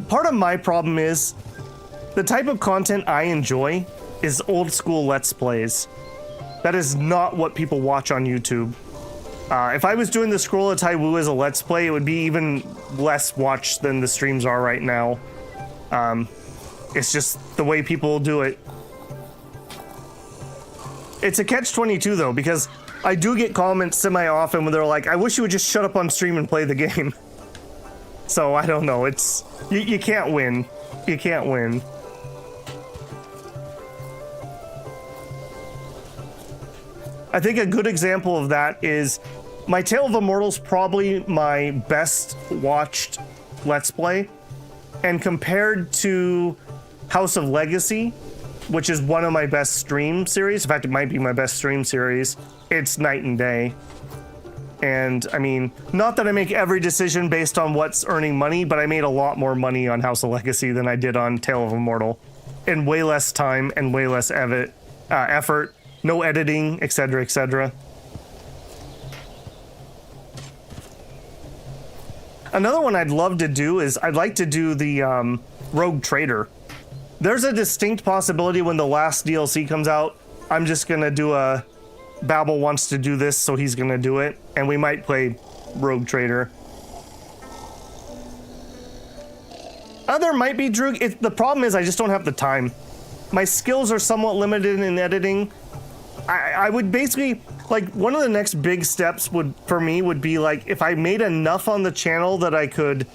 Part of my problem is the type of content I enjoy is old school Let's Plays. That is not what people watch on YouTube. If I was doing the Scroll of Taiwu as a Let's Play, it would be even less watched than the streams are right now. It's just the way people do it. It's a catch-22 though, because I do get comments semi-often when they're like, I wish you would just shut up on stream and play the game. So I don't know, it's, you can't win. You can't win. I think a good example of that is my Tale of Immortals, probably my best watched Let's Play. And compared to House of Legacy, which is one of my best stream series, in fact, it might be my best stream series, it's night and day. And I mean, not that I make every decision based on what's earning money, but I made a lot more money on House of Legacy than I did on Tale of Immortal. In way less time and way less effort, no editing, etc., etc. Another one I'd love to do is I'd like to do the Rogue Trader. There's a distinct possibility when the last DLC comes out, I'm just gonna do a Babel wants to do this, so he's gonna do it, and we might play Rogue Trader. There might be Droog. The problem is I just don't have the time. My skills are somewhat limited in editing. I would basically, like, one of the next big steps for me would be, like, if I made enough on the channel that I could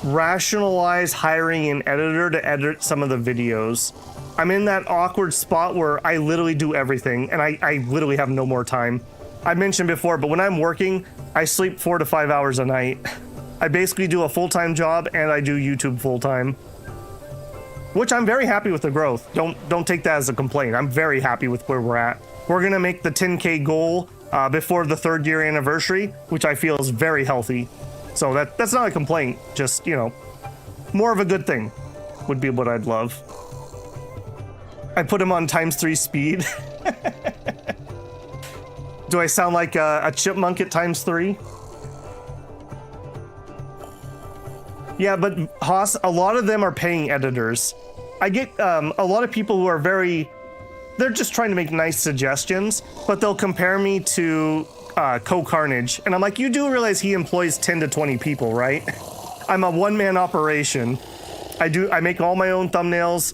rationalize hiring an editor to edit some of the videos. I'm in that awkward spot where I literally do everything, and I literally have no more time. I mentioned before, but when I'm working, I sleep 4 to 5 hours a night. I basically do a full-time job, and I do YouTube full-time. Which I'm very happy with the growth. Don't take that as a complaint. I'm very happy with where we're at. We're gonna make the 10K goal before the 3rd year anniversary, which I feel is very healthy. So that's not a complaint, just, you know, more of a good thing would be what I'd love. I put him on ×3 speed. Do I sound like a chipmunk at ×3? Yeah, but Haas, a lot of them are paying editors. I get a lot of people who are they're just trying to make nice suggestions, but they'll compare me to Co-Carnage. And I'm like, you do realize he employs 10 to 20 people, right? I'm a one-man operation. I make all my own thumbnails.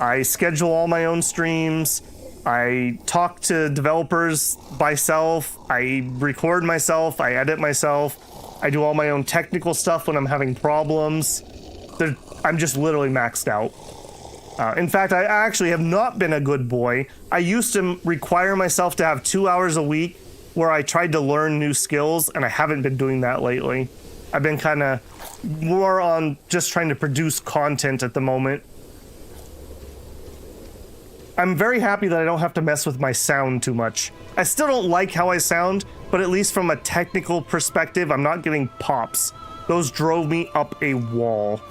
I schedule all my own streams. I talk to developers myself. I record myself. I edit myself. I do all my own technical stuff when I'm having problems. I'm just literally maxed out. In fact, I actually have not been a good boy. I used to require myself to have 2 hours a week where I tried to learn new skills, and I haven't been doing that lately. I've been kind of more on just trying to produce content at the moment. I'm very happy that I don't have to mess with my sound too much. I still don't like how I sound, but at least from a technical perspective, I'm not getting pops. Those drove me up a wall.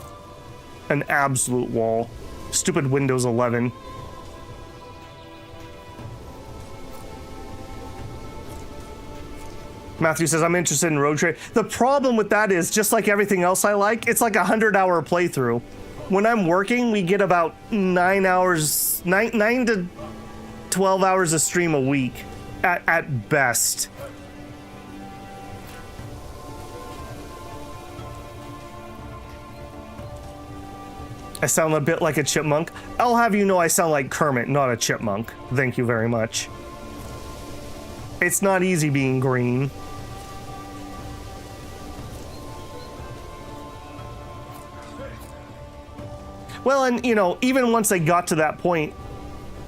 An absolute wall. Stupid Windows 11. Matthew says, I'm interested in Road Trade. The problem with that is, just like everything else I like, it's like a 100-hour playthrough. When I'm working, we get about 9 to 12 hours of stream a week at best. I sound a bit like a chipmunk. I'll have you know I sound like Kermit, not a chipmunk. Thank you very much. It's not easy being green. Well, and you know, even once I got to that point,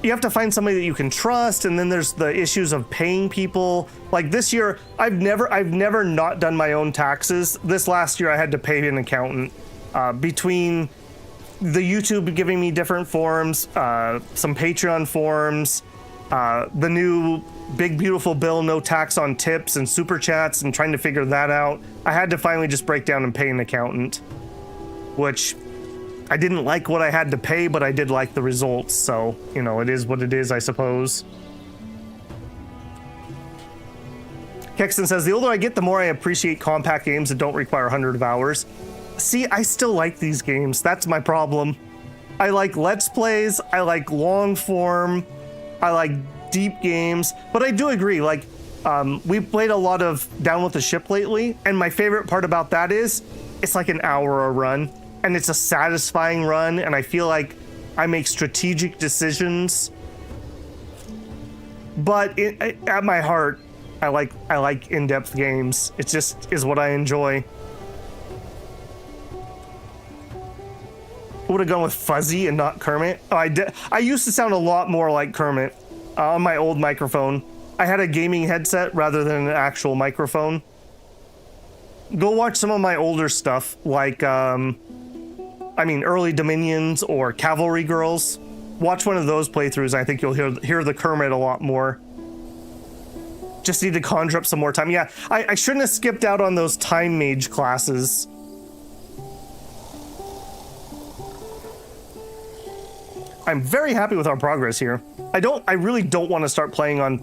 you have to find somebody that you can trust, and then there's the issues of paying people. Like this year, I've never not done my own taxes. This last year, I had to pay an accountant. Between the YouTube giving me different forms, some Patreon forms, the new big beautiful bill, no tax on tips and super chats, and trying to figure that out, I had to finally just break down and pay an accountant, which I didn't like what I had to pay, but I did like the results, so, you know, it is what it is, I suppose. Kexton says, the older I get, the more I appreciate compact games that don't require 100 of hours. See, I still like these games. That's my problem. I like Let's Plays, I like long form, I like deep games, but I do agree, like, we've played a lot of Down with the Ship lately, and my favorite part about that is, it's like an hour a run, and it's a satisfying run, and I feel like I make strategic decisions. But at my heart, I like in-depth games. It just is what I enjoy. I would have gone with Fuzzy and not Kermit. Oh, I used to sound a lot more like Kermit on my old microphone. I had a gaming headset rather than an actual microphone. Go watch some of my older stuff, like, early Dominions or Cavalry Girls. Watch one of those playthroughs, I think you'll hear the Kermit a lot more. Just need to conjure up some more time. Yeah, I shouldn't have skipped out on those time mage classes. I'm very happy with our progress here. I really don't want to start playing on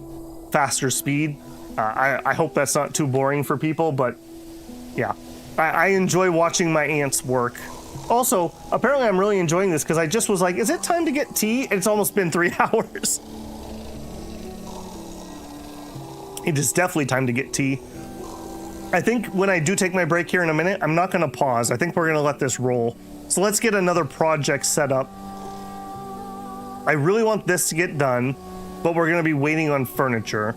faster speed. I hope that's not too boring for people, but yeah. I enjoy watching my ants work. Also, apparently I'm really enjoying this because I just was like, is it time to get tea? It's almost been 3 hours. It is definitely time to get tea. I think when I do take my break here in a minute, I'm not going to pause. I think we're going to let this roll. So let's get another project set up. I really want this to get done, but we're going to be waiting on furniture.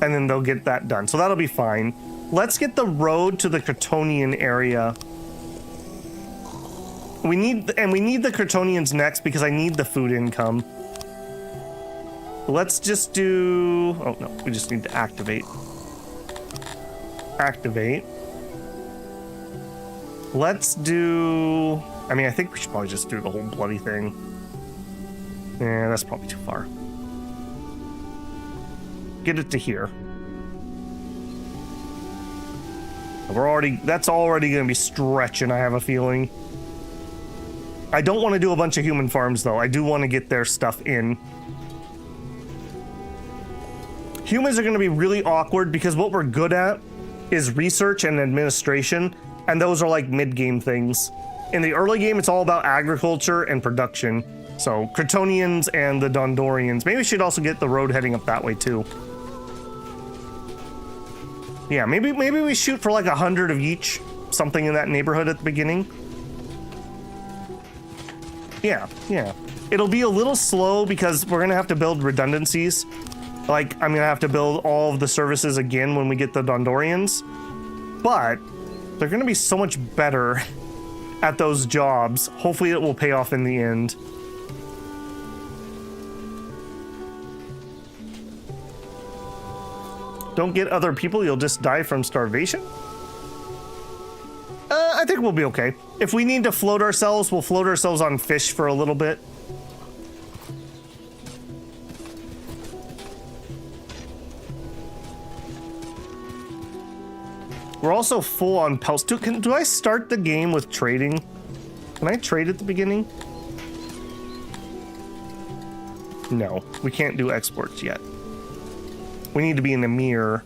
And then they'll get that done. So that'll be fine. Let's get the road to the Kryptonian area. We need the Kryptonians next because I need the food income. Let's just do... Oh, no. We just need to activate. Activate. Let's do... I mean, I think we should probably just do the whole bloody thing. Yeah, that's probably too far. Get it to here. That's already going to be stretching, I have a feeling. I don't want to do a bunch of human farms, though. I do want to get their stuff in. Humans are going to be really awkward because what we're good at is research and administration, and those are like mid-game things. In the early game, it's all about agriculture and production. So, Kryptonians and the Dondorians. Maybe we should also get the road heading up that way, too. Yeah, maybe we shoot for like 100 of each. Something in that neighborhood at the beginning. Yeah. It'll be a little slow because we're going to have to build redundancies. Like, I'm going to have to build all of the services again when we get the Dondorians. But they're going to be so much better at those jobs. Hopefully it will pay off in the end. Don't get other people, you'll just die from starvation? I think we'll be okay. If we need to float ourselves, we'll float ourselves on fish for a little bit. We're also full on pelts. Do I start the game with trading? Can I trade at the beginning? No, we can't do exports yet. We need to be an emir.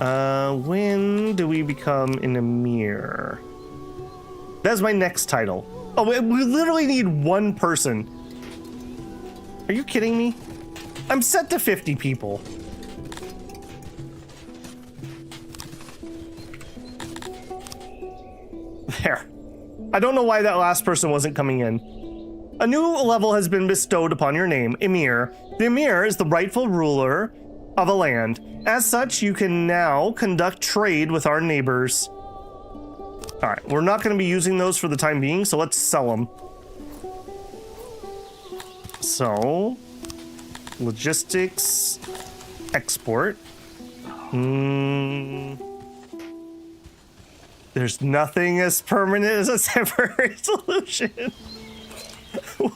When do we become an emir? That's my next title. Oh, we literally need one person. Are you kidding me? I'm set to 50 people. There. I don't know why that last person wasn't coming in. A new level has been bestowed upon your name, Emir. The Emir is the rightful ruler of a land. As such, you can now conduct trade with our neighbors. All right, we're not going to be using those for the time being, so let's sell them. So, logistics, export. There's nothing as permanent as a temporary solution. We'll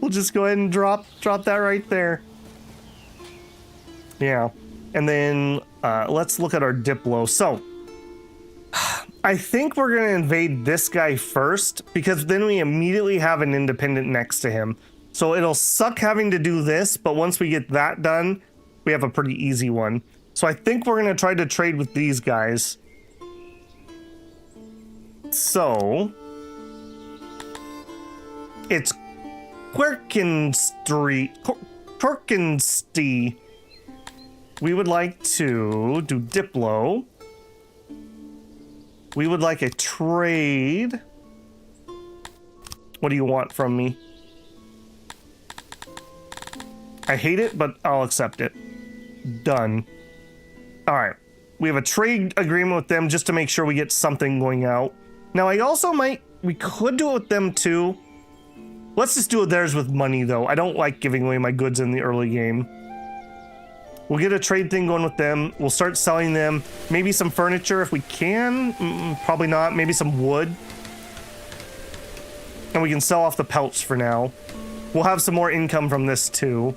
just go ahead and drop that right there. Yeah, and then let's look at our Diplo. So, I think we're going to invade this guy first, because then we immediately have an independent next to him. So it'll suck having to do this, but once we get that done, we have a pretty easy one. So I think we're going to try to trade with these guys. So, it's Quirkenstee. We would like to do Diplo. We would like a trade. What do you want from me? I hate it, but I'll accept it. Done. All right. We have a trade agreement with them just to make sure we get something going out. Now, we could do it with them too. Let's just do theirs with money, though. I don't like giving away my goods in the early game. We'll get a trade thing going with them. We'll start selling them. Maybe some furniture if we can. Probably not. Maybe some wood. And we can sell off the pelts for now. We'll have some more income from this too.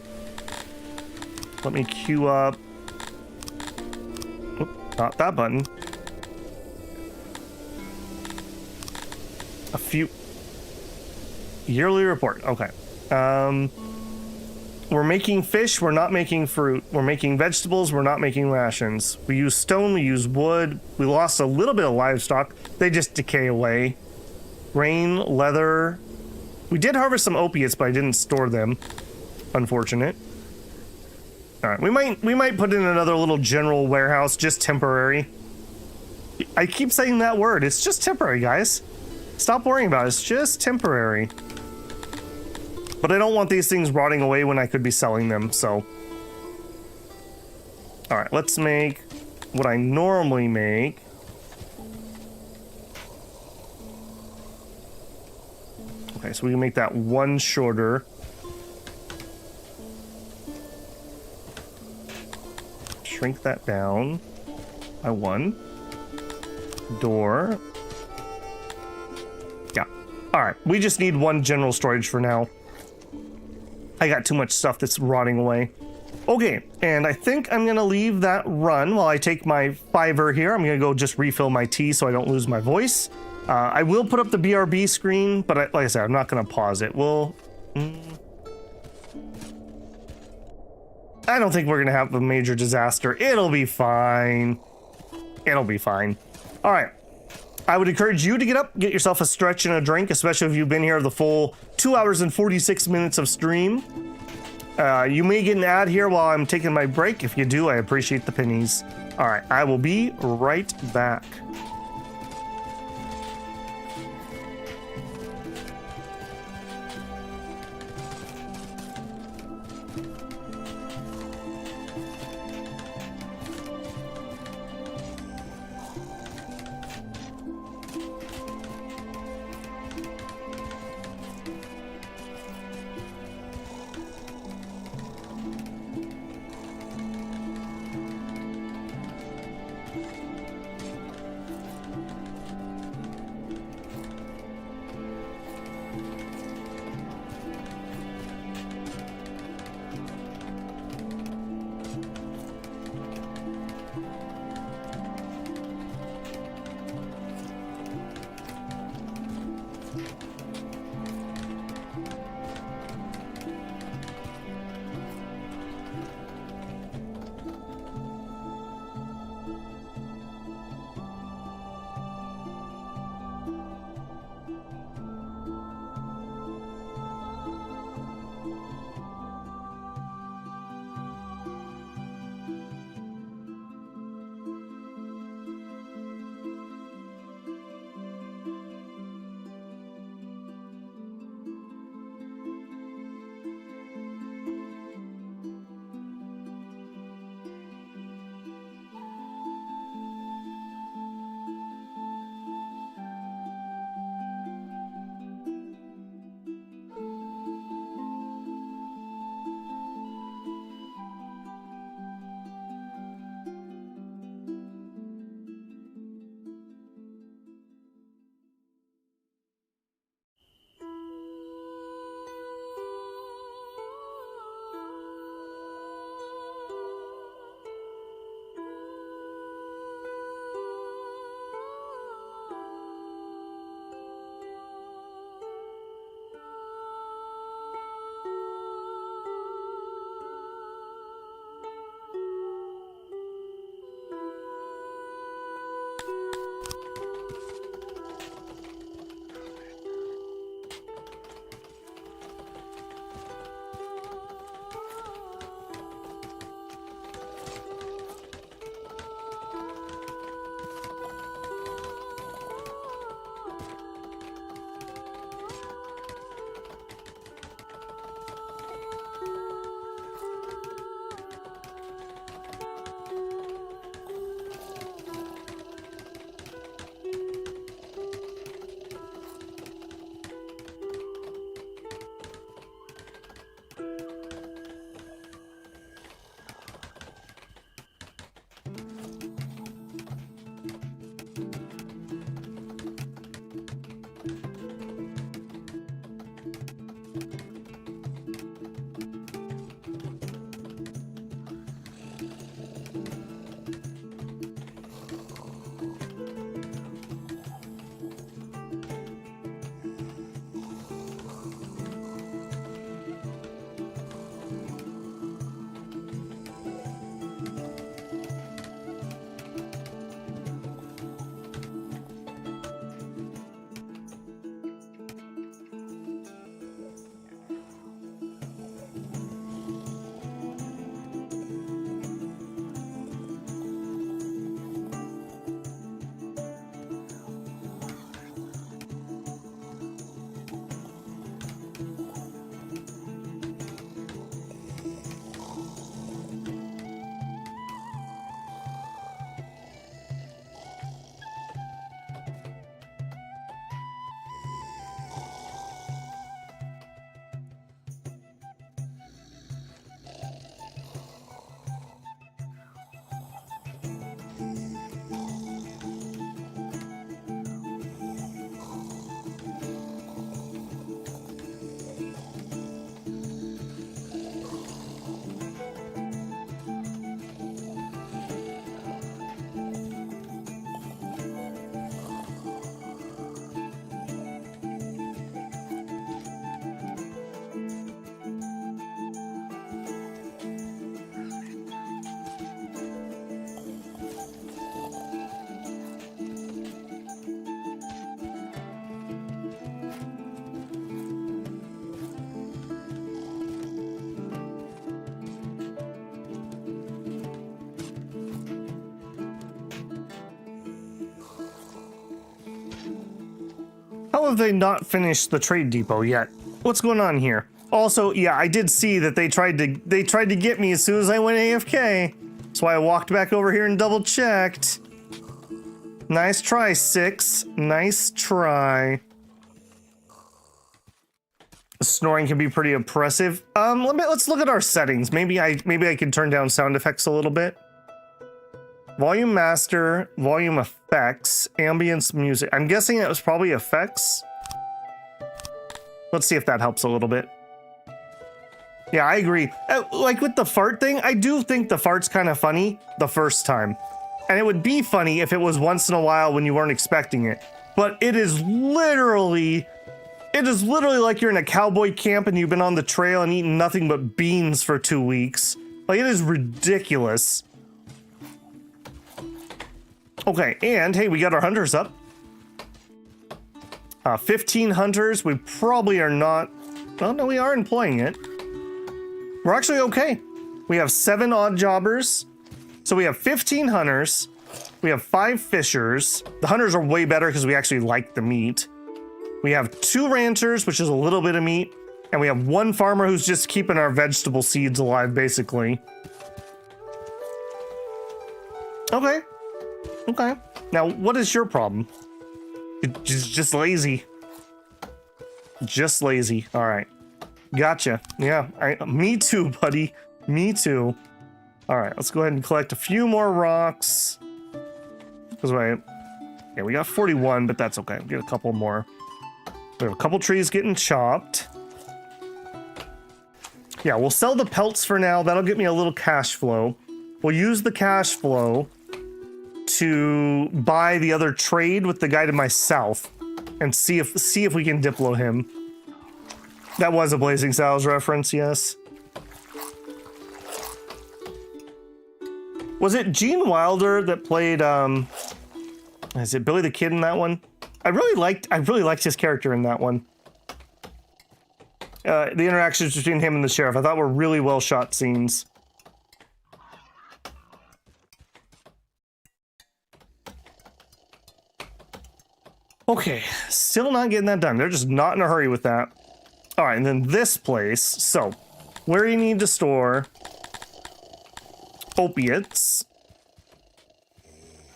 Let me queue up. Oop, not that button. A few. Yearly report. Okay. We're making fish, we're not making fruit. We're making vegetables, we're not making rations. We use stone, we use wood. We lost a little bit of livestock. They just decay away. Grain, leather. We did harvest some opiates, but I didn't store them. Unfortunate. All right, we might put in another little general warehouse, just temporary. I keep saying that word. It's just temporary, guys. Stop worrying about it. It's just temporary. But I don't want these things rotting away when I could be selling them, so. All right, let's make what I normally make. Okay, so we can make that one shorter. Shrink that down by one. Door. Yeah. All right, we just need one general storage for now. I got too much stuff that's rotting away. Okay, and I think I'm gonna leave that run while I take my fiver here. I'm gonna go just refill my tea so I don't lose my voice. I will put up the BRB screen, but like I said, I'm not gonna pause it. We'll... I don't think we're gonna have a major disaster. It'll be fine. It'll be fine. All right. I would encourage you to get up, get yourself a stretch and a drink, especially if you've been here the full 2 hours and 46 minutes of stream. You may get an ad here while I'm taking my break. If you do, I appreciate the pennies. All right, I will be right back. How have they not finished the trade depot yet? What's going on here? Also, yeah, I did see that they tried to get me as soon as I went AFK. That's why I walked back over here and double checked. Nice try, 6. Nice try. Snoring can be pretty oppressive. Let's look at our settings. Maybe I can turn down sound effects a little bit. Volume master, volume effects, ambience music. I'm guessing it was probably effects. Let's see if that helps a little bit. Yeah, I agree. Like with the fart thing, I do think the fart's kind of funny the first time. And it would be funny if it was once in a while when you weren't expecting it. But it is literally like you're in a cowboy camp and you've been on the trail and eaten nothing but beans for 2 weeks. Like, it is ridiculous. Okay, and hey, we got our hunters up. 15 hunters. We probably are not... Oh, no, we are employing it. We're actually okay. We have 7 odd jobbers. So we have 15 hunters. We have 5 fishers. The hunters are way better because we actually like the meat. We have 2 ranchers, which is a little bit of meat. And we have 1 farmer who's just keeping our vegetable seeds alive, basically. Okay. Okay. Now, what is your problem? Just lazy. Just lazy. All right. Gotcha. Yeah. Me too, buddy. Me too. All right. Let's go ahead and collect a few more rocks. Because yeah, we got 41, but that's okay. We'll get a couple more. We have a couple trees getting chopped. Yeah, we'll sell the pelts for now. That'll get me a little cash flow. We'll use the cash flow to buy the other trade with the guy to my south and see if we can diplo him. That was a Blazing Saddles reference, yes. Was it Gene Wilder that played is it Billy the Kid in that one? I really liked his character in that one. The interactions between him and the sheriff I thought were really well shot scenes. Okay, still not getting that done. They're just not in a hurry with that. All right, and then this place. So, where you need to store opiates.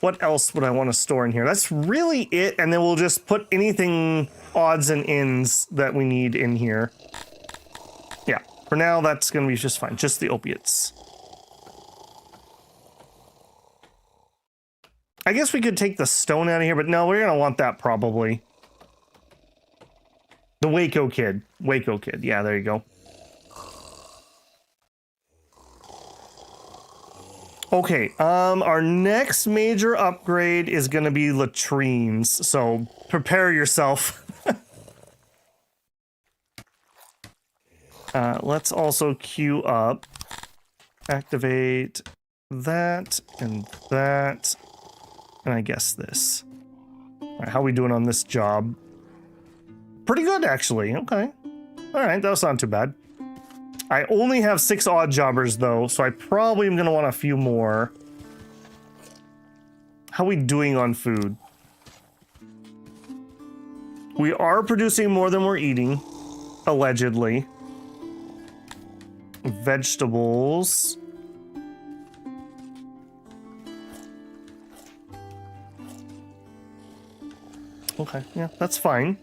What else would I want to store in here? That's really it, and then we'll just put anything odds and ends that we need in here. Yeah, for now, that's going to be just fine. Just the opiates. I guess we could take the stone out of here, but no, we're going to want that probably. The Waco Kid. Waco Kid. Yeah, there you go. Okay, our next major upgrade is going to be latrines, so prepare yourself. Let's also queue up, activate that, and I guess this. All right, how are we doing on this job? Pretty good, actually. Okay. All right, that was not too bad. I only have 6 odd jobbers, though, so I probably am going to want a few more. How are we doing on food? We are producing more than we're eating, allegedly. Vegetables. Okay, yeah, that's fine.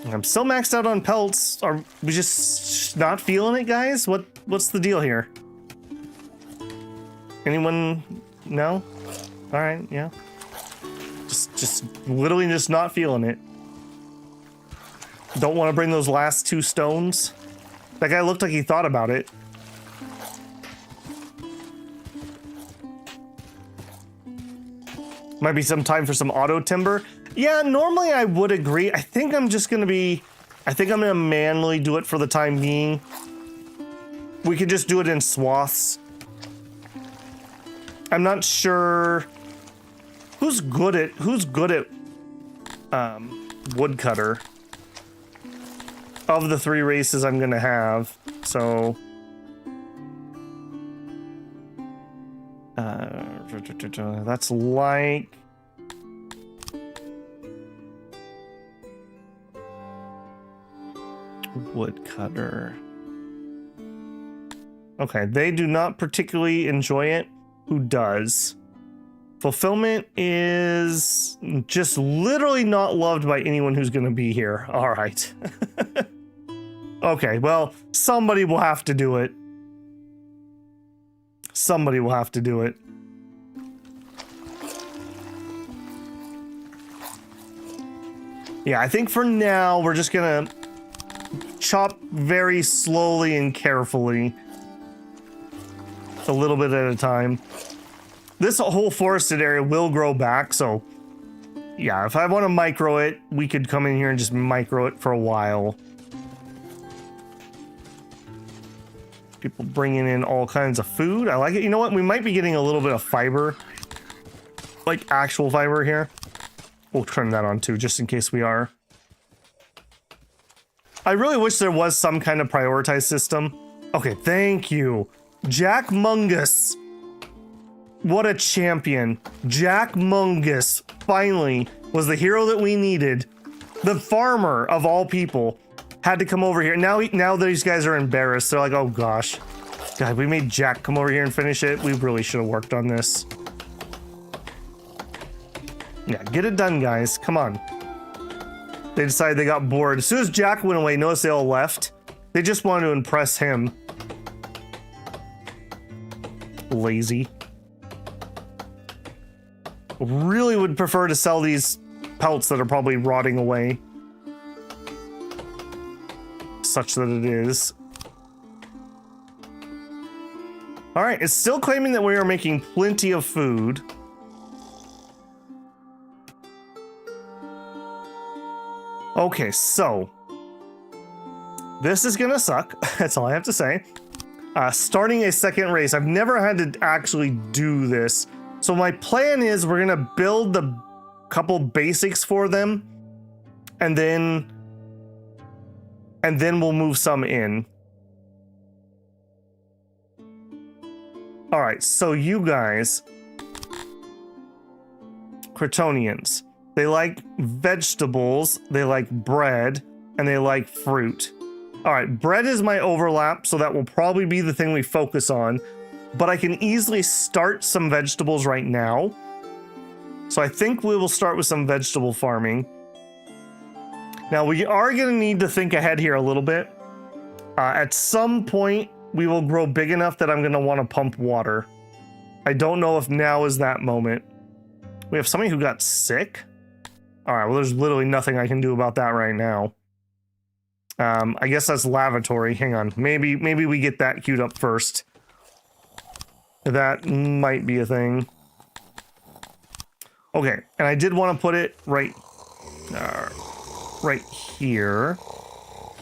I'm still maxed out on pelts. Are we just not feeling it, guys? What's the deal here? Anyone? No? All right, yeah. Just literally just not feeling it. Don't want to bring those last 2 stones. That guy looked like he thought about it. Might be some time for some auto timber. Yeah, normally I would agree. I think I'm gonna manually do it for the time being. We could just do it in swaths. I'm not sure who's good at woodcutter of the 3 races I'm gonna have. So that's like Woodcutter. Okay, they do not particularly enjoy it. Who does? Fulfillment is just literally not loved by anyone who's going to be here. All right. Okay, well, somebody will have to do it. Somebody will have to do it. Yeah, I think for now, we're just going to chop very slowly and carefully. A little bit at a time. This whole forested area will grow back, so yeah, if I want to micro it, we could come in here and just micro it for a while. People bringing in all kinds of food. I like it. You know what? We might be getting a little bit of fiber, like actual fiber here. We'll turn that on too, just in case we are. I really wish there was some kind of prioritized system. Okay, thank you. Jack Mungus. What a champion. Jack Mungus finally was the hero that we needed. The farmer of all people had to come over here. Now these guys are embarrassed. They're like, oh gosh. God, we made Jack come over here and finish it. We really should have worked on this. Yeah, get it done, guys. Come on. They decided they got bored. As soon as Jack went away, notice they all left. They just wanted to impress him. Lazy. Really would prefer to sell these pelts that are probably rotting away. Such that it is. Alright, it's still claiming that we are making plenty of food. Okay, so this is gonna suck. That's all I have to say. Starting a second race. I've never had to actually do this. So my plan is we're gonna build the couple basics for them, and then we'll move some in. All right, so you guys, Crotonians, they like vegetables, they like bread, and they like fruit. All right, bread is my overlap, so that will probably be the thing we focus on. But I can easily start some vegetables right now. So I think we will start with some vegetable farming. Now we are going to need to think ahead here a little bit. At some point, we will grow big enough that I'm going to want to pump water. I don't know if now is that moment. We have somebody who got sick. All right, well, there's literally nothing I can do about that right now. I guess that's lavatory. Hang on. Maybe we get that queued up first. That might be a thing. Okay, and I did want to put it right here.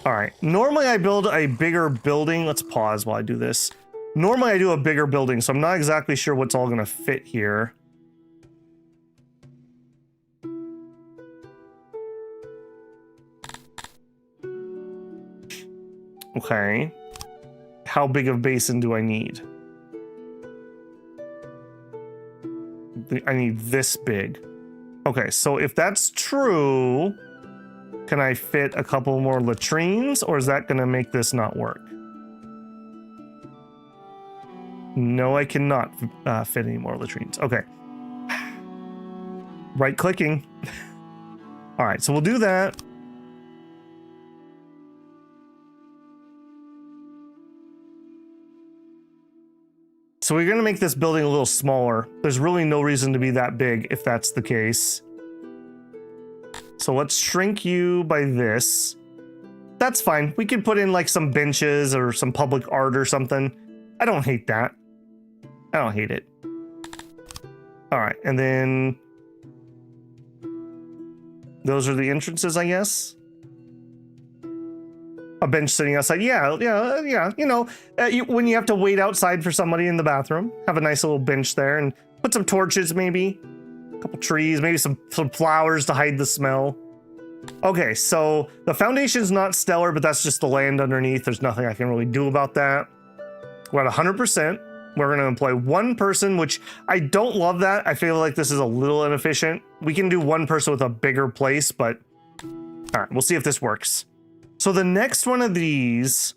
All right, normally I build a bigger building. Let's pause while I do this. Normally I do a bigger building, so I'm not exactly sure what's all gonna fit here. Okay. How big of a basin do I need? I need this big. Okay, so if that's true, can I fit a couple more latrines, or is that gonna make this not work? No, I cannot fit any more latrines. Okay. Right clicking. All right, so we'll do that. So we're gonna make this building a little smaller. There's really no reason to be that big if that's the case. So let's shrink you by this. That's fine. We could put in like some benches or some public art or something. I don't hate that. I don't hate it. All right, and then those are the entrances, I guess. A bench sitting outside. Yeah. You know, when you have to wait outside for somebody in the bathroom, have a nice little bench there and put some torches, maybe a couple trees, maybe some flowers to hide the smell. Okay, so the foundation's not stellar, but that's just the land underneath. There's nothing I can really do about that. We're at 100%. We're going to employ one person, which I don't love that. I feel like this is a little inefficient. We can do one person with a bigger place, but all right, we'll see if this works. So the next one of these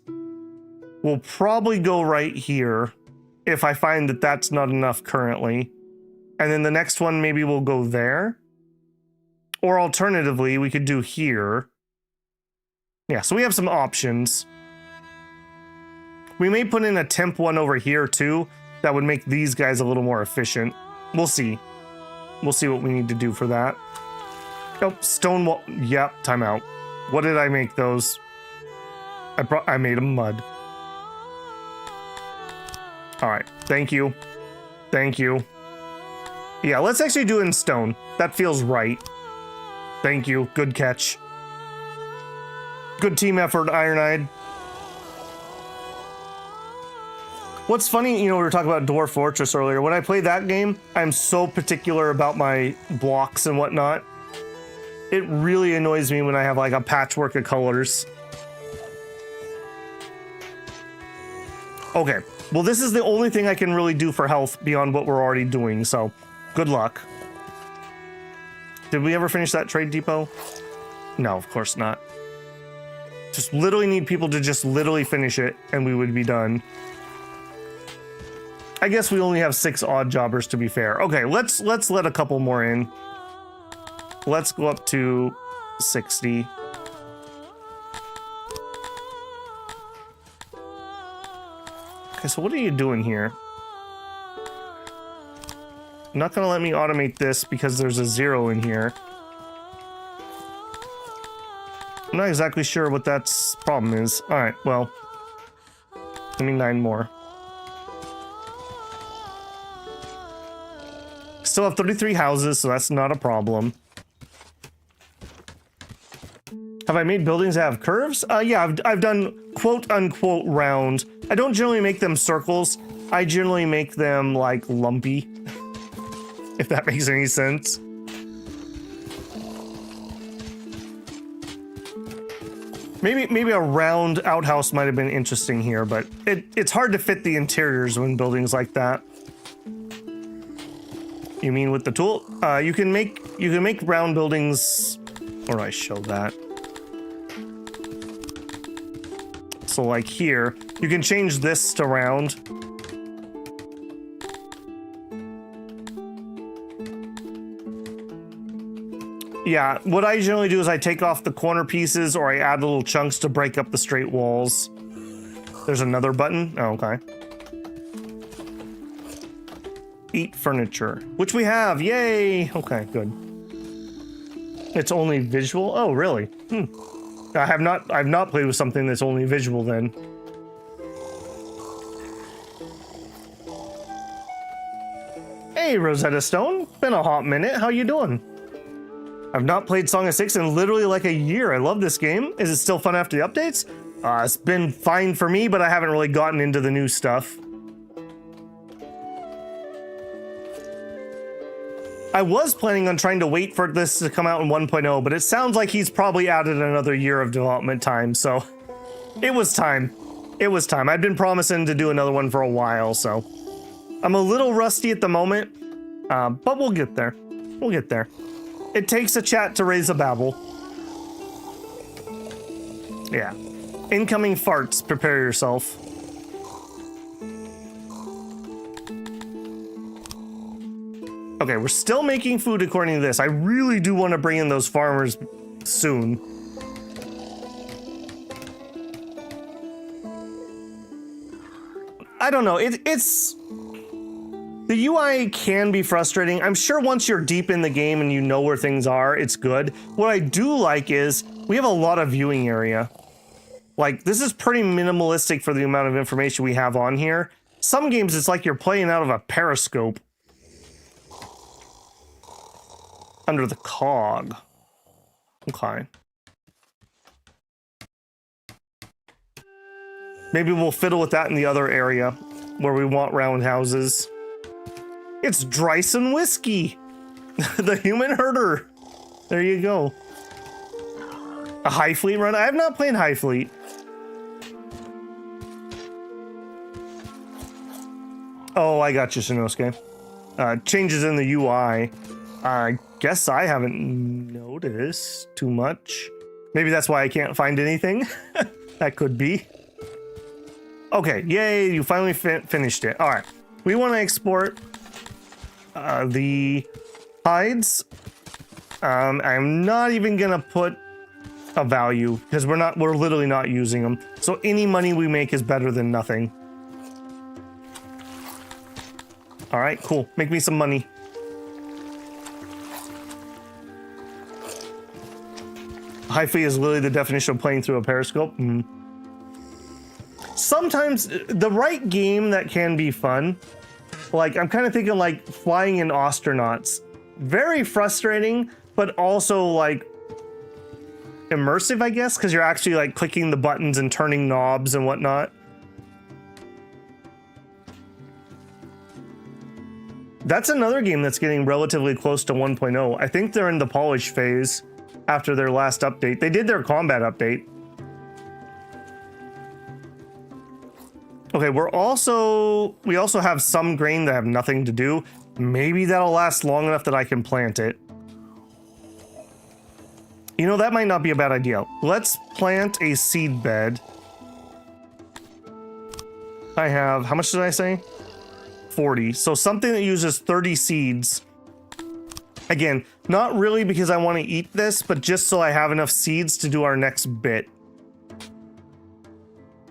will probably go right here if I find that that's not enough currently. And then the next one maybe will go there. Or alternatively, we could do here. Yeah, so we have some options. We may put in a temp one over here too. That would make these guys a little more efficient. We'll see. We'll see what we need to do for that. Oh, stone wall. Yep, timeout. What did I make those? I made them mud. All right, thank you. Thank you. Yeah, let's actually do it in stone. That feels right. Thank you, good catch. Good team effort, Ironhide. What's funny, you know, we were talking about Dwarf Fortress earlier. When I play that game, I'm so particular about my blocks and whatnot. It really annoys me when I have like a patchwork of colors. Okay, well this is the only thing I can really do for health beyond what we're already doing, so good luck. Did we ever finish that trade depot? No, of course not. Just literally need people to just literally finish it and we would be done. I guess we only have 6 odd jobbers to be fair. Okay, let's let a couple more in. Let's go up to 60. Okay, so what are you doing here? Not gonna let me automate this because there's a 0 in here. I'm not exactly sure what that's problem is. All right, well, give me 9 more. Still have 33 houses, so that's not a problem. Have I made buildings that have curves? Yeah, I've done quote-unquote round. I don't generally make them circles. I generally make them, like, lumpy. If that makes any sense. Maybe a round outhouse might have been interesting here, but it's hard to fit the interiors when buildings like that. You mean with the tool? You can make round buildings. Or do I show that? So like here, you can change this to round. Yeah, what I generally do is I take off the corner pieces or I add little chunks to break up the straight walls. There's another button. Oh, okay. Eat furniture, which we have. Yay. Okay, good. It's only visual. Oh, really? I've not played with something that's only visual then. Hey, Rosetta Stone. Been a hot minute. How you doing? I've not played Song of Six in literally like a year. I love this game. Is it still fun after the updates? It's been fine for me, but I haven't really gotten into the new stuff. I was planning on trying to wait for this to come out in 1.0, but it sounds like he's probably added another year of development time, so it was time. It was time. I'd been promising to do another one for a while, so I'm a little rusty at the moment, but we'll get there. We'll get there. It takes a chat to raise a babble. Yeah. Incoming farts. Prepare yourself. Okay, we're still making food according to this. I really do want to bring in those farmers soon. I don't know. It's... The UI can be frustrating. I'm sure once you're deep in the game and you know where things are, it's good. What I do like is we have a lot of viewing area. Like, this is pretty minimalistic for the amount of information we have on here. Some games, it's like you're playing out of a periscope. Under the cog. Okay. Maybe we'll fiddle with that in the other area where we want round houses. It's Dryson Whiskey, the human herder. There you go. A High Fleet run? I have not played High Fleet. Oh, I got you, Shinosuke. Changes in the UI. I guess I haven't noticed too much. Maybe that's why I can't find anything. That could be. Okay, yay, you finally finished it. All right, we want to export the hides. I'm not even gonna put a value because we're literally not using them. So any money we make is better than nothing. All right, cool. Make me some money. Hi-fi is literally the definition of playing through a periscope. Sometimes the right game that can be fun. Like, I'm kind of thinking like flying in astronauts. Very frustrating, but also like immersive, I guess, because you're actually like clicking the buttons and turning knobs and whatnot. That's another game that's getting relatively close to 1.0. I think they're in the polish phase after their last update. They did their combat update. Okay, we also have some grain that have nothing to do. Maybe that'll last long enough that I can plant it. You know, that might not be a bad idea. Let's plant a seed bed. I have, how much did I say? 40. So something that uses 30 seeds. Again, not really because I want to eat this, but just so I have enough seeds to do our next bit.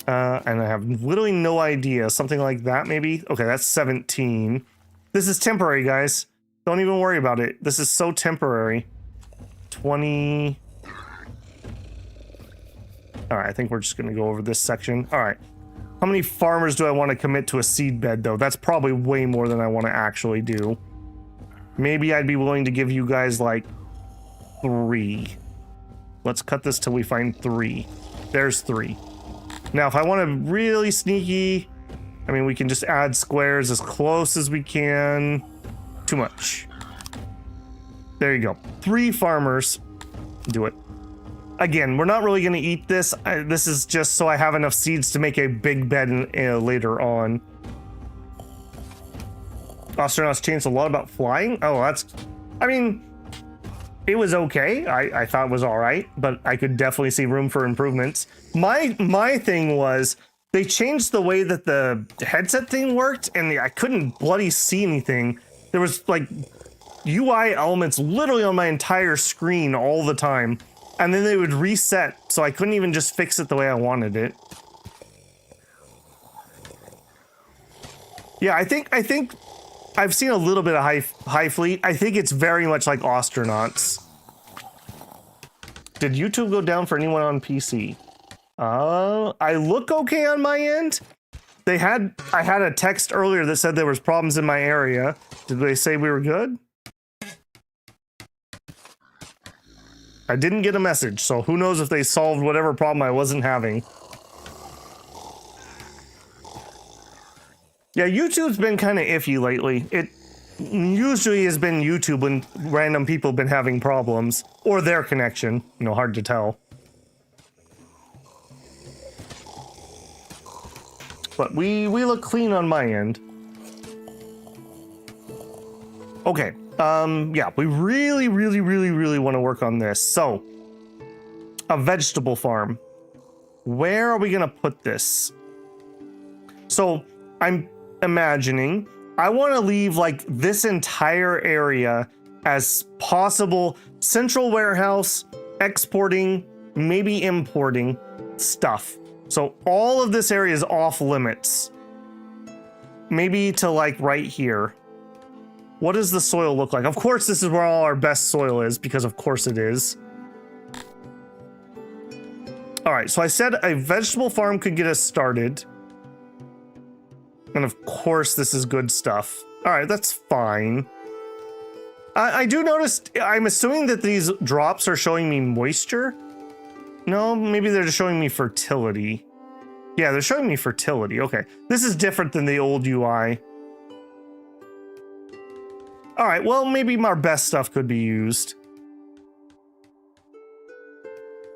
And I have literally no idea. Something like that, maybe? Okay, that's 17. This is temporary, guys. Don't even worry about it. This is so temporary. 20. All right, I think we're just going to go over this section. All right. How many farmers do I want to commit to a seed bed, though? That's probably way more than I want to actually do. Maybe I'd be willing to give you guys, like, 3. Let's cut this till we find 3. There's 3. Now, if I want to really sneaky, I mean, we can just add squares as close as we can. Too much. There you go. 3 farmers. Do it. Again, we're not really going to eat this. This is just so I have enough seeds to make a big bed later on. Astronauts changed a lot about flying. Oh, that's... I mean, it was okay. I thought it was all right, but I could definitely see room for improvements. My thing was they changed the way that the headset thing worked, and I couldn't bloody see anything. There was like UI elements literally on my entire screen all the time, and then they would reset, so I couldn't even just fix it the way I wanted it. Yeah, I think I've seen a little bit of High Fleet. I think it's very much like Astronauts. Did YouTube go down for anyone on PC? I look okay on my end. I had a text earlier that said there was problems in my area. Did they say we were good? I didn't get a message, so who knows if they solved whatever problem I wasn't having. Yeah, YouTube's been kind of iffy lately. It usually has been YouTube when random people have been having problems. Or their connection. You know, hard to tell. But we look clean on my end. Okay. Yeah, we really want to work on this. So, a vegetable farm. Where are we going to put this? So, I'm imagining I want to leave like this entire area as possible central warehouse, exporting, maybe importing stuff. So all of this area is off limits. Maybe to like right here. What does the soil look like? Of course, this is where all our best soil is, because of course it is. All right, so I said a vegetable farm could get us started. And of course, this is good stuff. All right, that's fine. I do notice, I'm assuming that these drops are showing me moisture. No, maybe they're just showing me fertility. Yeah, they're showing me fertility. Okay, this is different than the old UI. All right, well, maybe our best stuff could be used.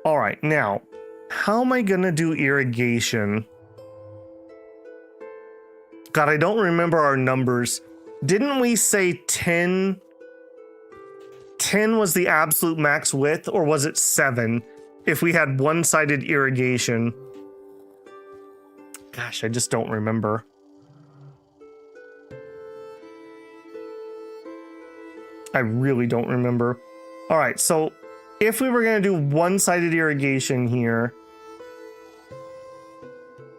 All right, now, how am I gonna do irrigation? God, I don't remember our numbers. Didn't we say 10? 10 was the absolute max width, or was it 7? if we had one-sided irrigation. Gosh, I just don't remember. I really don't remember. All right, so if we were going to do one-sided irrigation here,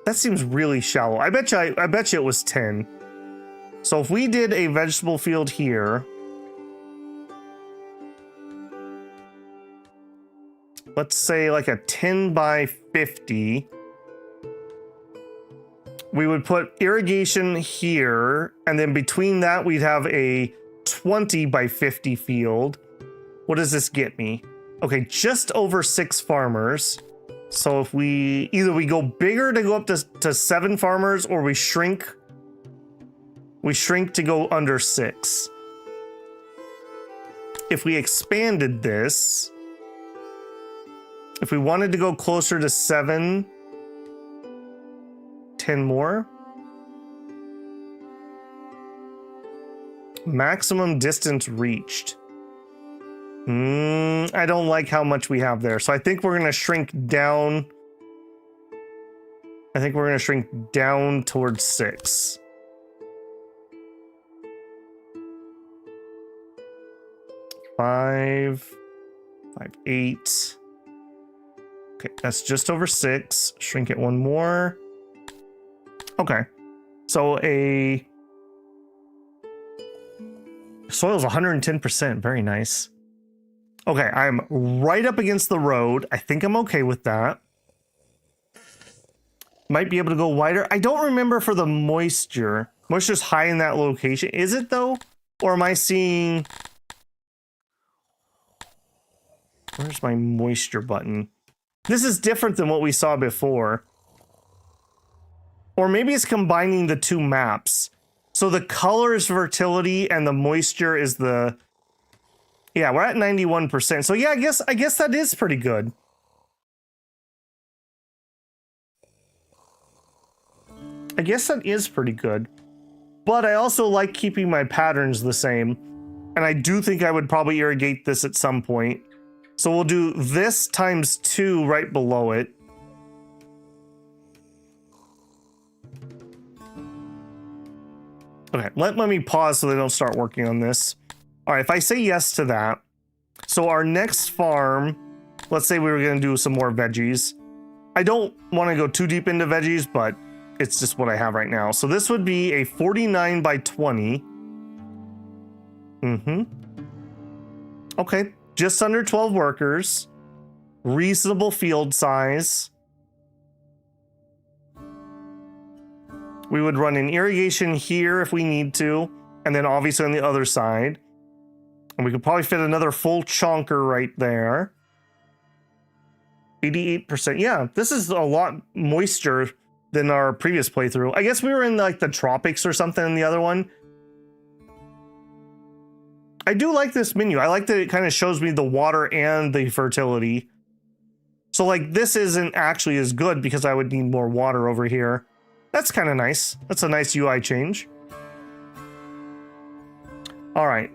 that seems really shallow. I bet you it was 10. So if we did a vegetable field here, let's say like a 10 by 50, we would put irrigation here, and then between that we'd have a 20 by 50 field. What does this get me? Okay, just over 6 farmers. So if we either we go bigger to go up to 7 farmers, or we shrink to go under 6. If we expanded this, if we wanted to go closer to 7, 10 more. Maximum distance reached. I don't like how much we have there. So I think we're going to shrink down. I think we're going to shrink down towards 6. Five, 8. Okay, that's just over 6. Shrink it one more. Okay, so a soil's 110%. Very nice. Okay, I'm right up against the road. I think I'm okay with that. Might be able to go wider. I don't remember for the moisture. Moisture's high in that location. Is it though? Or am I seeing... Where's my moisture button? This is different than what we saw before. Or maybe it's combining the two maps. So the color is fertility and the moisture is the... Yeah, we're at 91%. So yeah, I guess that is pretty good. I guess that is pretty good. But I also like keeping my patterns the same. And I do think I would probably irrigate this at some point. So we'll do this times 2 right below it. Okay, let me pause so they don't start working on this. All right, if I say yes to that, so our next farm, let's say we were going to do some more veggies. I don't want to go too deep into veggies, but it's just what I have right now. So this would be a 49 by 20. Okay, just under 12 workers. Reasonable field size. We would run an irrigation here if we need to, and then obviously on the other side. And we could probably fit another full chonker right there. 88%. Yeah, this is a lot moisture than our previous playthrough. I guess we were in like the tropics or something in the other one. I do like this menu. I like that it kind of shows me the water and the fertility. So like this isn't actually as good because I would need more water over here. That's kind of nice. That's a nice UI change. All right.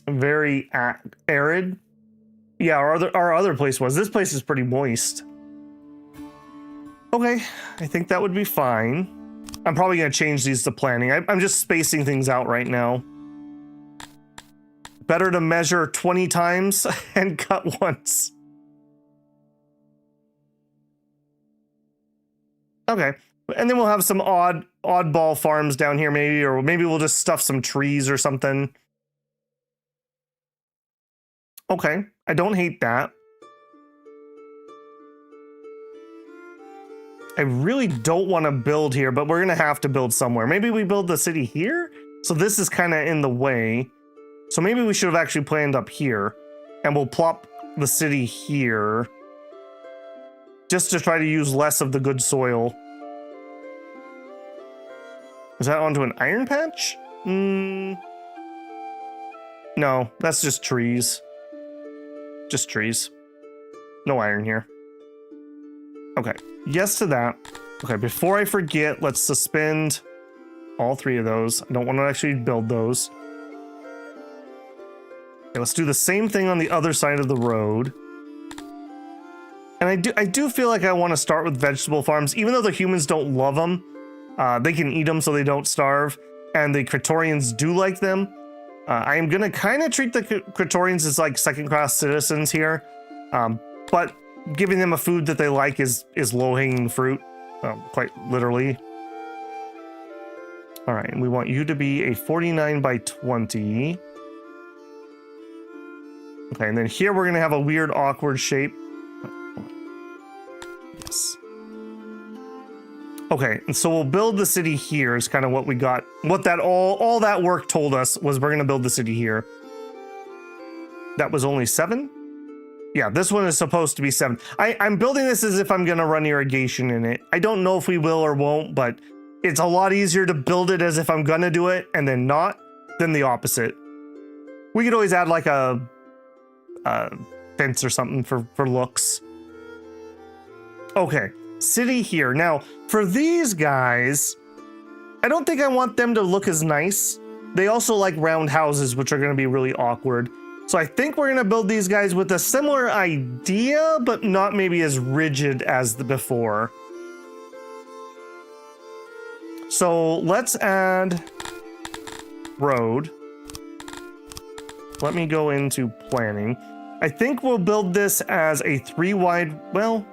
Very arid. Yeah, our other place was. This place is pretty moist. Okay, I think that would be fine. I'm probably going to change these to planning. I'm just spacing things out right now. Better to measure 20 times and cut once. Okay, and then we'll have some oddball farms down here maybe, or maybe we'll just stuff some trees or something. Okay, I don't hate that. I really don't want to build here, but we're going to have to build somewhere. Maybe we build the city here? So this is kind of in the way. So maybe we should have actually planned up here. And we'll plop the city here. Just to try to use less of the good soil. Is that onto an iron patch? No, that's just trees. Just trees. No iron here. Okay, yes to that. Okay, before I forget, let's suspend all 3 of those. I don't want to actually build those. Okay, let's do the same thing on the other side of the road. And I do feel like I want to start with vegetable farms, even though the humans don't love them. They can eat them so they don't starve, and the Praetorians do like them. I am going to kind of treat the Praetorians as like second-class citizens here, but giving them a food that they like is low-hanging fruit, quite literally. All right, and we want you to be a 49 by 20. Okay, and then here we're going to have a weird, awkward shape. Yes. Okay, and so we'll build the city here is kind of what we got. What that all that work told us was we're going to build the city here. That was only 7? Yeah, this one is supposed to be 7. I'm building this as if I'm going to run irrigation in it. I don't know if we will or won't, but it's a lot easier to build it as if I'm going to do it and then not than the opposite. We could always add like a fence or something for looks. Okay, city here. Now, for these guys, I don't think I want them to look as nice. They also like round houses, which are going to be really awkward. So I think we're going to build these guys with a similar idea, but not maybe as rigid as the before. So let's add road. Let me go into planning. I think we'll build this as a 3-wide, well,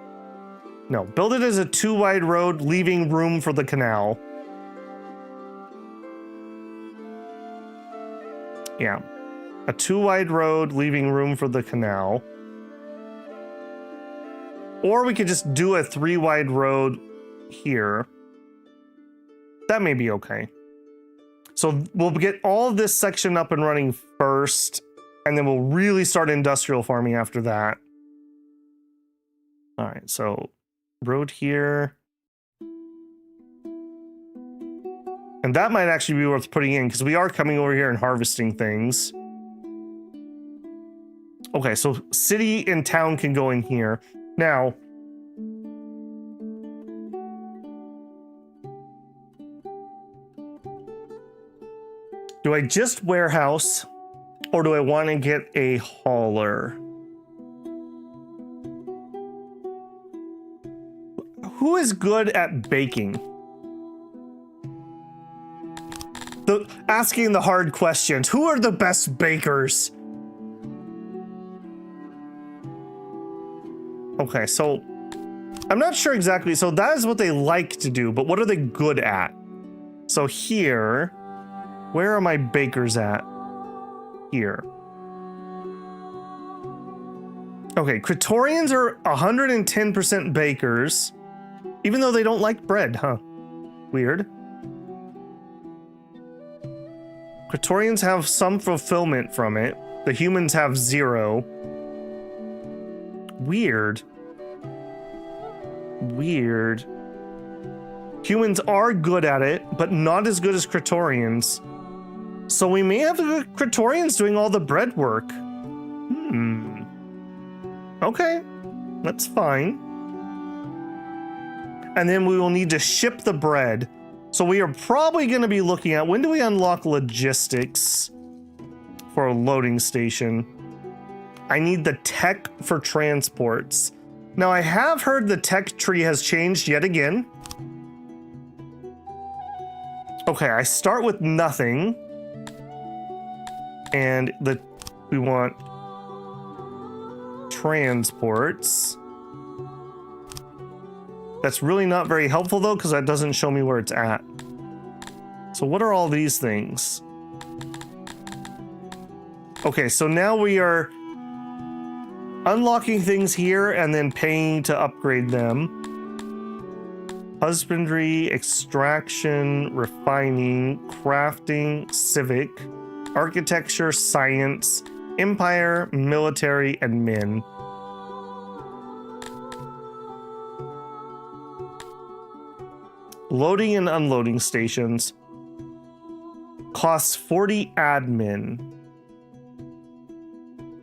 no, build it as a 2-wide road, leaving room for the canal. Yeah, a 2-wide road, leaving room for the canal. Or we could just do a 3-wide road here. That may be okay. So we'll get all of this section up and running first, and then we'll really start industrial farming after that. All right, so road here. And that might actually be worth putting in because we are coming over here and harvesting things. Okay, so city and town can go in here. Now, do I just warehouse or do I want to get a hauler? Who is good at baking? Asking the hard questions. Who are the best bakers? Okay, so I'm not sure exactly. So that is what they like to do, but what are they good at? So here, where are my bakers at? Here. Okay, Praetorians are 110% bakers, even though they don't like bread, huh? Weird. Praetorians have some fulfillment from it. The humans have 0. Weird. Weird. Humans are good at it, but not as good as Praetorians. So we may have the Praetorians doing all the bread work. Okay, that's fine. And then we will need to ship the bread. So we are probably going to be looking at, when do we unlock logistics for a loading station? I need the tech for transports. Now I have heard the tech tree has changed yet again. Okay, I start with nothing. And we want transports. That's really not very helpful though, because that doesn't show me where it's at. So what are all these things? Okay, so now we are unlocking things here and then paying to upgrade them. Husbandry, extraction, refining, crafting, civic, architecture, science, empire, military, and min. Loading and unloading stations. Costs 40 admin.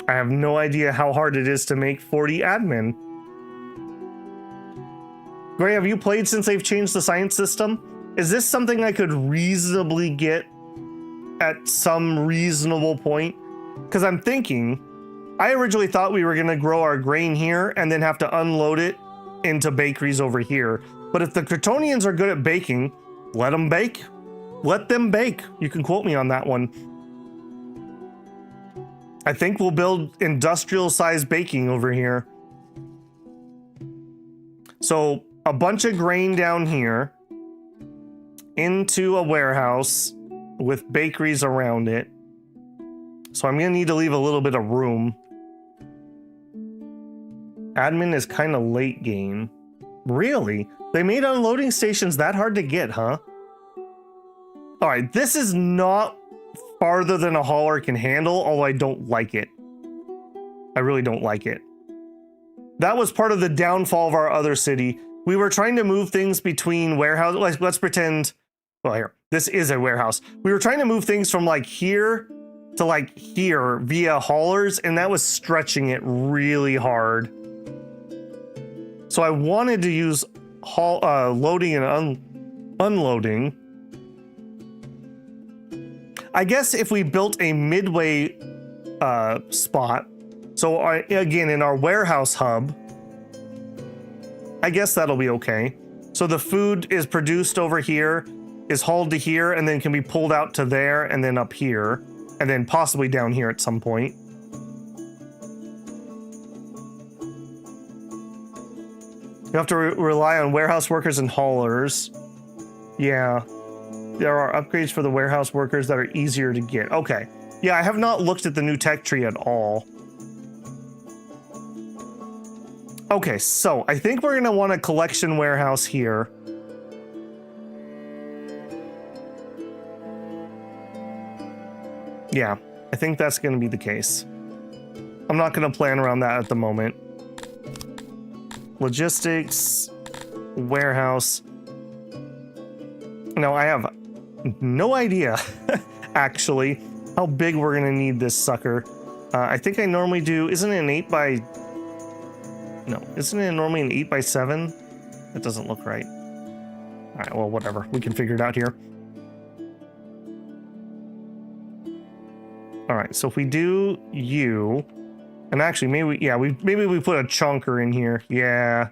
I have no idea how hard it is to make 40 admin. Gray, have you played since they've changed the science system? Is this something I could reasonably get at some reasonable point? Because I'm thinking, I originally thought we were going to grow our grain here and then have to unload it into bakeries over here. But if the Kryptonians are good at baking, let them bake. Let them bake. You can quote me on that one. I think we'll build industrial-sized baking over here. So a bunch of grain down here into a warehouse with bakeries around it. So I'm going to need to leave a little bit of room. Admin is kind of late game. Really? They made unloading stations that hard to get, huh? All right, this is not farther than a hauler can handle, although I don't like it. I really don't like it. That was part of the downfall of our other city. We were trying to move things between warehouses. Like, let's pretend, well, here, this is a warehouse. We were trying to move things from like here to like here via haulers, and that was stretching it really hard. So I wanted to use loading and unloading. I guess if we built a midway spot, so again, in our warehouse hub, I guess that'll be okay. So the food is produced over here, is hauled to here, and then can be pulled out to there, and then up here, and then possibly down here at some point. You have to rely on warehouse workers and haulers. Yeah. There are upgrades for the warehouse workers that are easier to get. Okay. Yeah, I have not looked at the new tech tree at all. Okay, so I think we're going to want a collection warehouse here. Yeah, I think that's going to be the case. I'm not going to plan around that at the moment. Logistics, warehouse. No, I have no idea, actually, how big we're going to need this sucker. I think I normally do, isn't it an 8 by... No, isn't it normally an 8 by 7? That doesn't look right. All right, well, whatever. We can figure it out here. All right, so if we do you, and actually maybe we put a chunker in here. Yeah.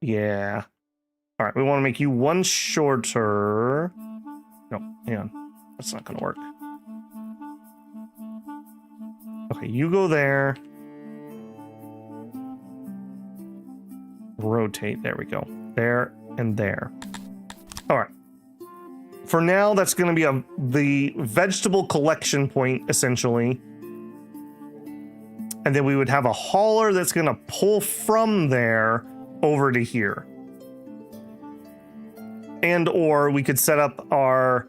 Yeah. All right, we want to make you one shorter. No, hang on. That's not going to work. Okay, you go there. Rotate. There we go. There and there. All right. For now, that's going to be the vegetable collection point, essentially. And then we would have a hauler that's going to pull from there over to here. And or we could set up our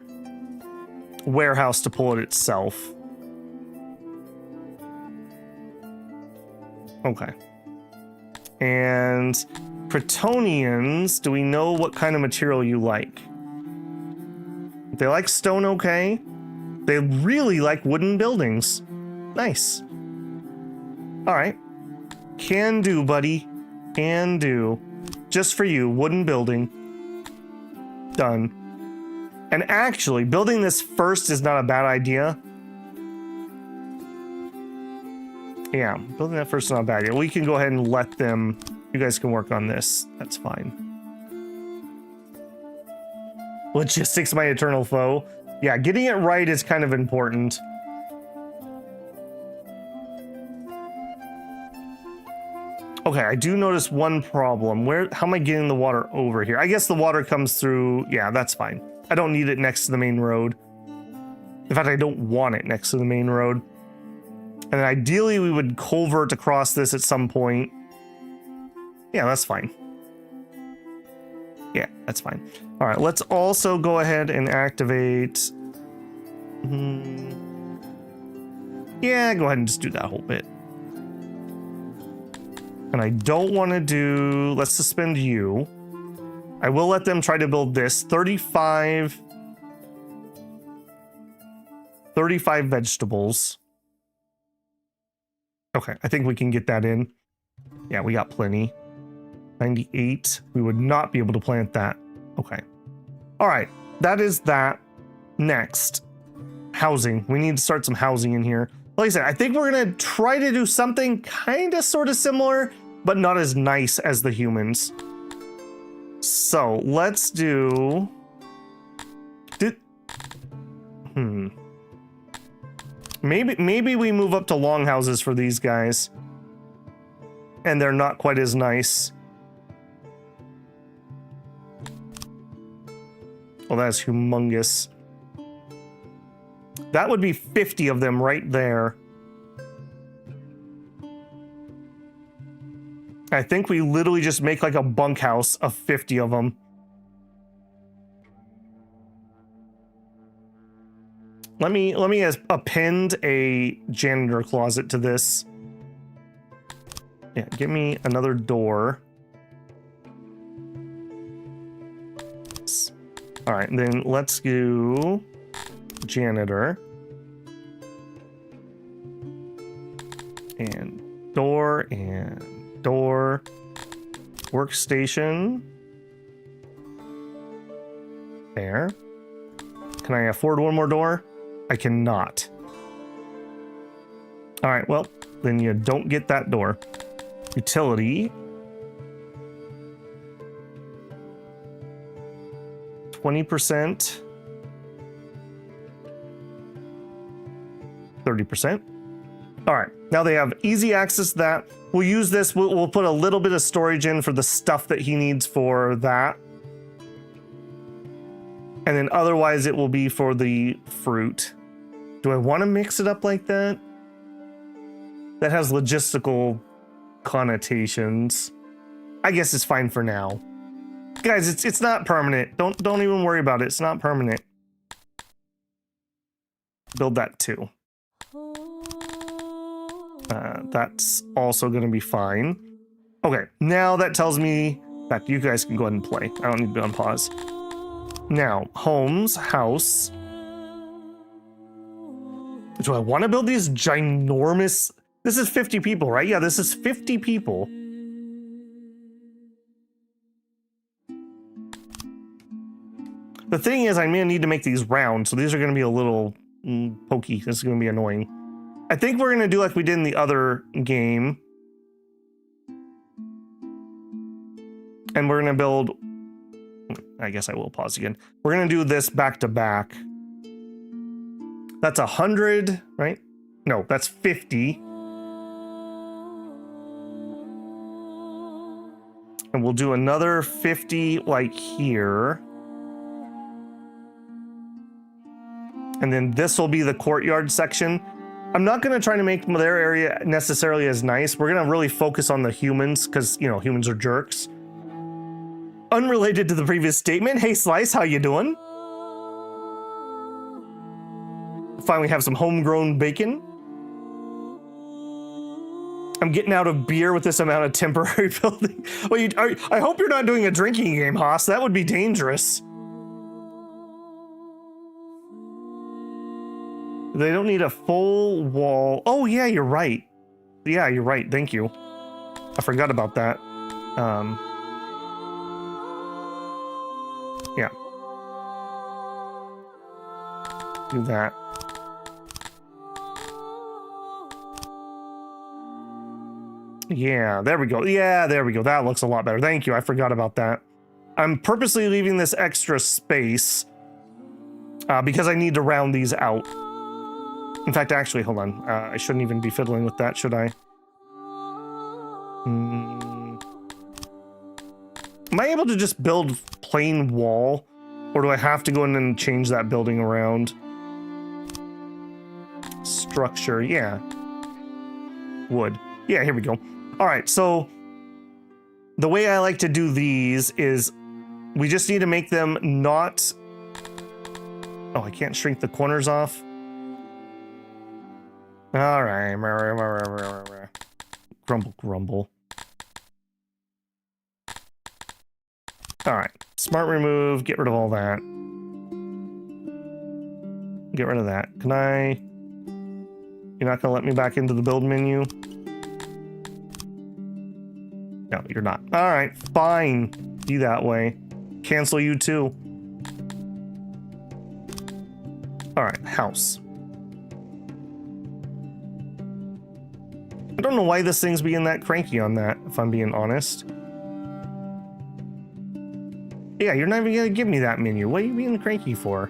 warehouse to pull it itself. Okay. And Kryptonians, do we know what kind of material you like? They like stone, okay. They really like wooden buildings. Nice. All right. Can do, buddy. Can do. Just for you, wooden building. Done. And actually, building this first is not a bad idea. Yeah, building that first is not a bad idea. We can go ahead and let them... You guys can work on this. That's fine. Logistics, my eternal foe. Yeah, getting it right is kind of important. Okay, I do notice one problem. How am I getting the water over here? I guess the water comes through... Yeah, that's fine. I don't need it next to the main road. In fact, I don't want it next to the main road. And ideally, we would culvert across this at some point. Yeah, that's fine. Yeah, that's fine. All right, let's also go ahead and activate... Yeah, go ahead and just do that whole bit. And I don't want to do... Let's suspend you. I will let them try to build this. 35 vegetables. Okay, I think we can get that in. Yeah, we got plenty. 98. We would not be able to plant that. Okay. All right, that is that. Next, housing. We need to start some housing in here. like I said, I think we're gonna try to do something kind of sort of similar, but not as nice as the humans. So let's do. Maybe we move up to longhouses for these guys, and they're not quite as nice. Oh, that's humongous. That would be 50 of them right there. I think we literally just make like a bunkhouse of 50 of them. Let me append a janitor closet to this. Yeah, give me another door. All right, then let's do janitor. And door and door. Workstation. There. Can I afford one more door? I cannot. All right, well, then you don't get that door. Utility. 20%. 30%. All right, now they have easy access to that. We'll use this, we'll put a little bit of storage in for the stuff that he needs for that. And then otherwise it will be for the fruit. Do I want to mix it up like that? That has logistical connotations. I guess it's fine for now. Guys, it's not permanent. Don't even worry about it. It's not permanent. Build that too. That's also going to be fine. Okay, now that tells me that you guys can go ahead and play. I don't need to be on pause. Now, homes, house. Do I want to build these ginormous... This is 50 people, right? Yeah, this is 50 people. The thing is, I'm going to need to make these round, so these are going to be a little pokey. This is going to be annoying. I think we're going to do like we did in the other game. And we're going to build... I guess I will pause again. We're going to do this back to back. That's 100, right? No, that's 50. And we'll do another 50 like here. And then this will be the courtyard section. I'm not going to try to make their area necessarily as nice. We're going to really focus on the humans because, you know, humans are jerks. Unrelated to the previous statement. Hey, Slice, how you doing? Finally have some homegrown bacon. I'm getting out of beer with this amount of temporary building. Well, I hope you're not doing a drinking game, Haas. That would be dangerous. They don't need a full wall. Oh, yeah, you're right. Yeah, you're right. Thank you. I forgot about that. Yeah. Do that. Yeah, there we go. Yeah, there we go. That looks a lot better. Thank you. I forgot about that. I'm purposely leaving this extra space because I need to round these out. In fact, actually, hold on. I shouldn't even be fiddling with that, should I? Am I able to just build plain wall? Or do I have to go in and change that building around? Structure, yeah. Wood. Yeah, here we go. All right, so the way I like to do these is we just need to make them not... Oh, I can't shrink the corners off. All right. Grumble, grumble. All right. Smart remove. Get rid of all that. Get rid of that. Can I... You're not going to let me back into the build menu? No, you're not. All right. Fine. Be that way. Cancel you too. All right. House. I don't know why this thing's being that cranky on that, if I'm being honest. Yeah, you're not even gonna give me that menu. What are you being cranky for?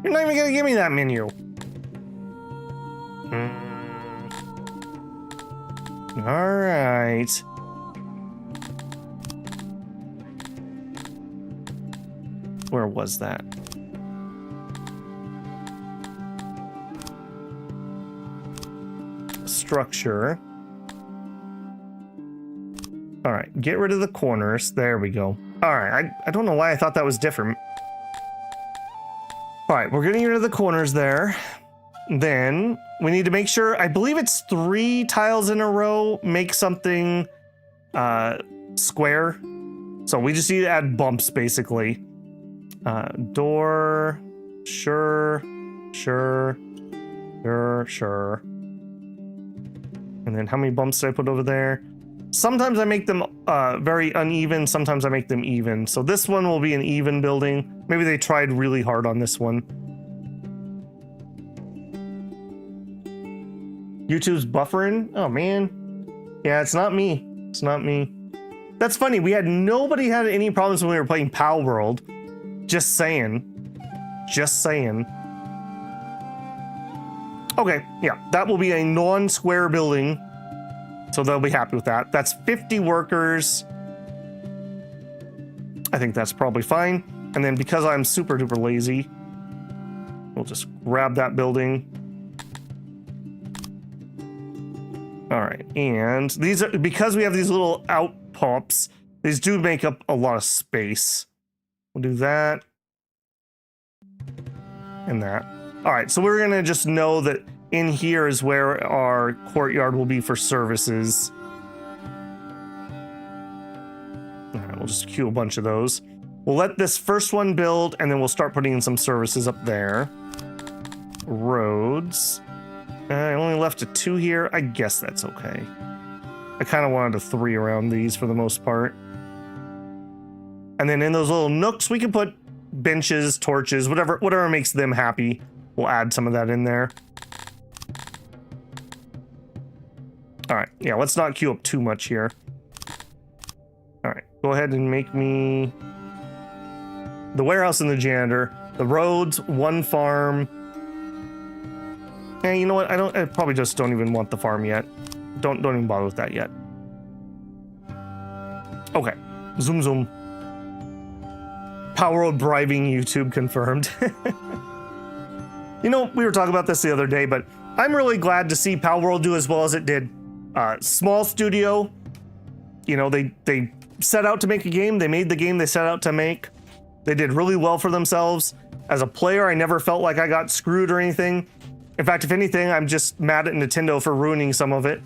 You're not even gonna give me that menu. All right. Where was that? Structure. All right, get rid of the corners. There we go. All right, I don't know why I thought that was different. All right, we're getting rid of the corners there. Then we need to make sure, I believe it's 3 tiles in a row make something square. So we just need to add bumps, basically. Door, sure. And then how many bumps did I put over there? Sometimes I make them very uneven, sometimes I make them even. So this one will be an even building. Maybe they tried really hard on this one. YouTube's buffering? Oh man. Yeah, it's not me. It's not me. That's funny. Nobody had any problems when we were playing Pal World. Just saying. Just saying. Okay, yeah, that will be a non-square building. So they'll be happy with that. That's 50 workers. I think that's probably fine. And then because I'm super duper lazy, we'll just grab that building. All right, and these are, because we have these little out pumps, these do make up a lot of space. We'll do that and that. All right, so we're gonna just know that in here is where our courtyard will be for services. All right, we'll just queue a bunch of those. We'll let this first one build, and then we'll start putting in some services up there. Roads. I only left a 2 here. I guess that's okay. I kind of wanted a 3 around these for the most part. And then in those little nooks, we can put benches, torches, whatever makes them happy. We'll add some of that in there. All right, yeah, let's not queue up too much here. All right, go ahead and make me the warehouse and the janitor, the roads, 1 farm. And you know what? I probably just don't even want the farm yet. Don't even bother with that yet. Okay, zoom. Power World bribing YouTube confirmed. You know, we were talking about this the other day, but I'm really glad to see Pal World do as well as it did. Small studio, you know, they set out to make a game. They made the game they set out to make. They did really well for themselves. As a player, I never felt like I got screwed or anything. In fact, if anything, I'm just mad at Nintendo for ruining some of it.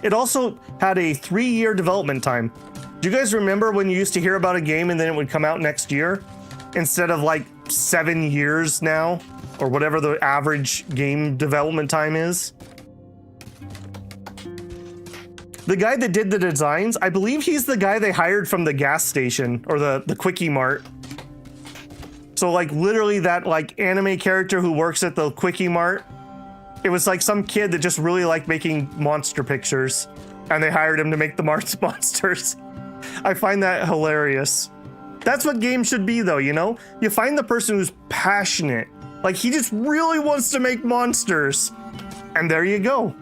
It also had a 3-year development time. Do you guys remember when you used to hear about a game and then it would come out next year? Instead of like 7 years now, or whatever the average game development time is. The guy that did the designs, I believe he's the guy they hired from the gas station or the Quickie Mart. So like literally that like anime character who works at the Quickie Mart, it was like some kid that just really liked making monster pictures and they hired him to make the Mart's monsters. I find that hilarious. That's what games should be though, you know? You find the person who's passionate. Like he just really wants to make monsters. And there you go.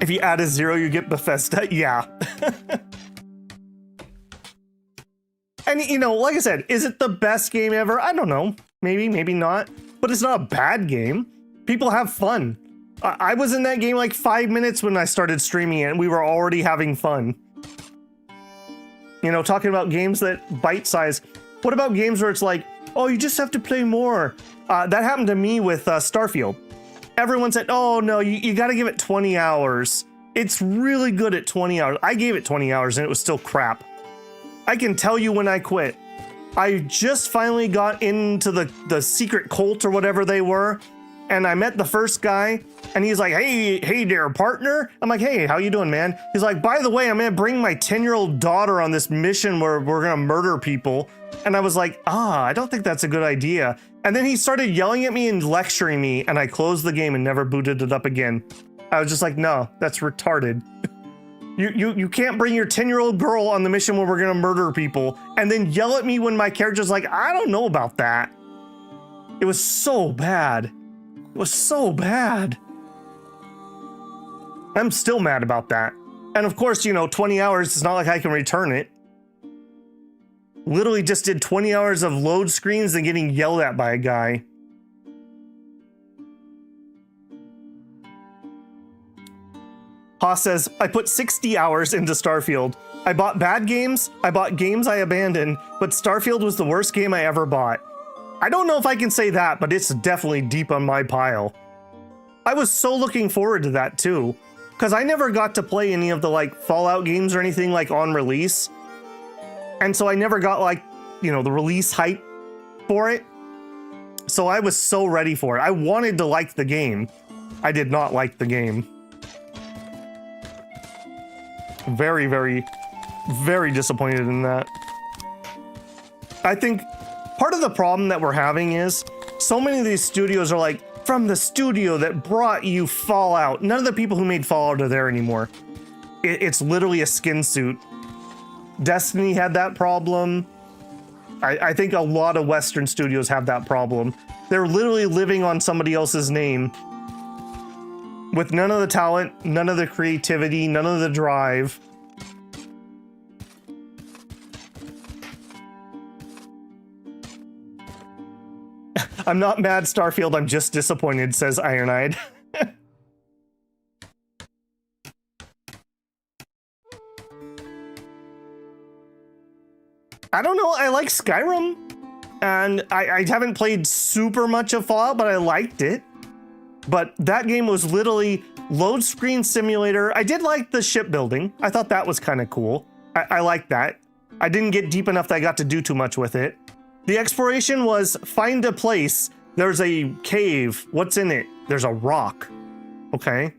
If you add a 0, you get Bethesda. Yeah. And, you know, like I said, is it the best game ever? I don't know. Maybe, maybe not. But it's not a bad game. People have fun. I was in that game like 5 minutes when I started streaming it, and we were already having fun. You know, talking about games that bite size. What about games where it's like, oh, you just have to play more? That happened to me with Starfield. Everyone said, oh, no, you got to give it 20 hours. It's really good at 20 hours. I gave it 20 hours, and it was still crap. I can tell you when I quit. I just finally got into the secret cult or whatever they were, and I met the first guy, and he's like, hey there, partner. I'm like, hey, how you doing, man? He's like, by the way, I'm gonna bring my 10-year-old daughter on this mission where we're gonna murder people. And I was like, I don't think that's a good idea. And then he started yelling at me and lecturing me, and I closed the game and never booted it up again. I was just like, no, that's retarded. You can't bring your 10-year-old girl on the mission where we're gonna murder people and then yell at me when my character's like, I don't know about that. It was so bad. It was so bad. I'm still mad about that. And of course, 20 hours, it's not like I can return it. Literally just did 20 hours of load screens and getting yelled at by a guy. Haas says, I put 60 hours into Starfield. I bought bad games, I bought games I abandoned, but Starfield was the worst game I ever bought. I don't know if I can say that, but it's definitely deep on my pile. I was so looking forward to that too, because I never got to play any of the Fallout games or anything on release. And so I never got the release hype for it. So I was so ready for it. I wanted to like the game. I did not like the game. Very, very, very disappointed in that. I think part of the problem that we're having is so many of these studios are from the studio that brought you Fallout. None of the people who made Fallout are there anymore. It's literally a skin suit. Destiny had that problem. I think a lot of Western studios have that problem. They're literally living on somebody else's name with none of the talent, none of the creativity, none of the drive. I'm not mad, Starfield, I'm just disappointed, says Ironide. I don't know, I like Skyrim, and I haven't played super much of Fallout, but I liked it. But that game was literally load screen simulator. I did like the shipbuilding. I thought that was kind of cool. I liked that. I didn't get deep enough that I got to do too much with it. The exploration was find a place. There's a cave. What's in it? There's a rock. Okay.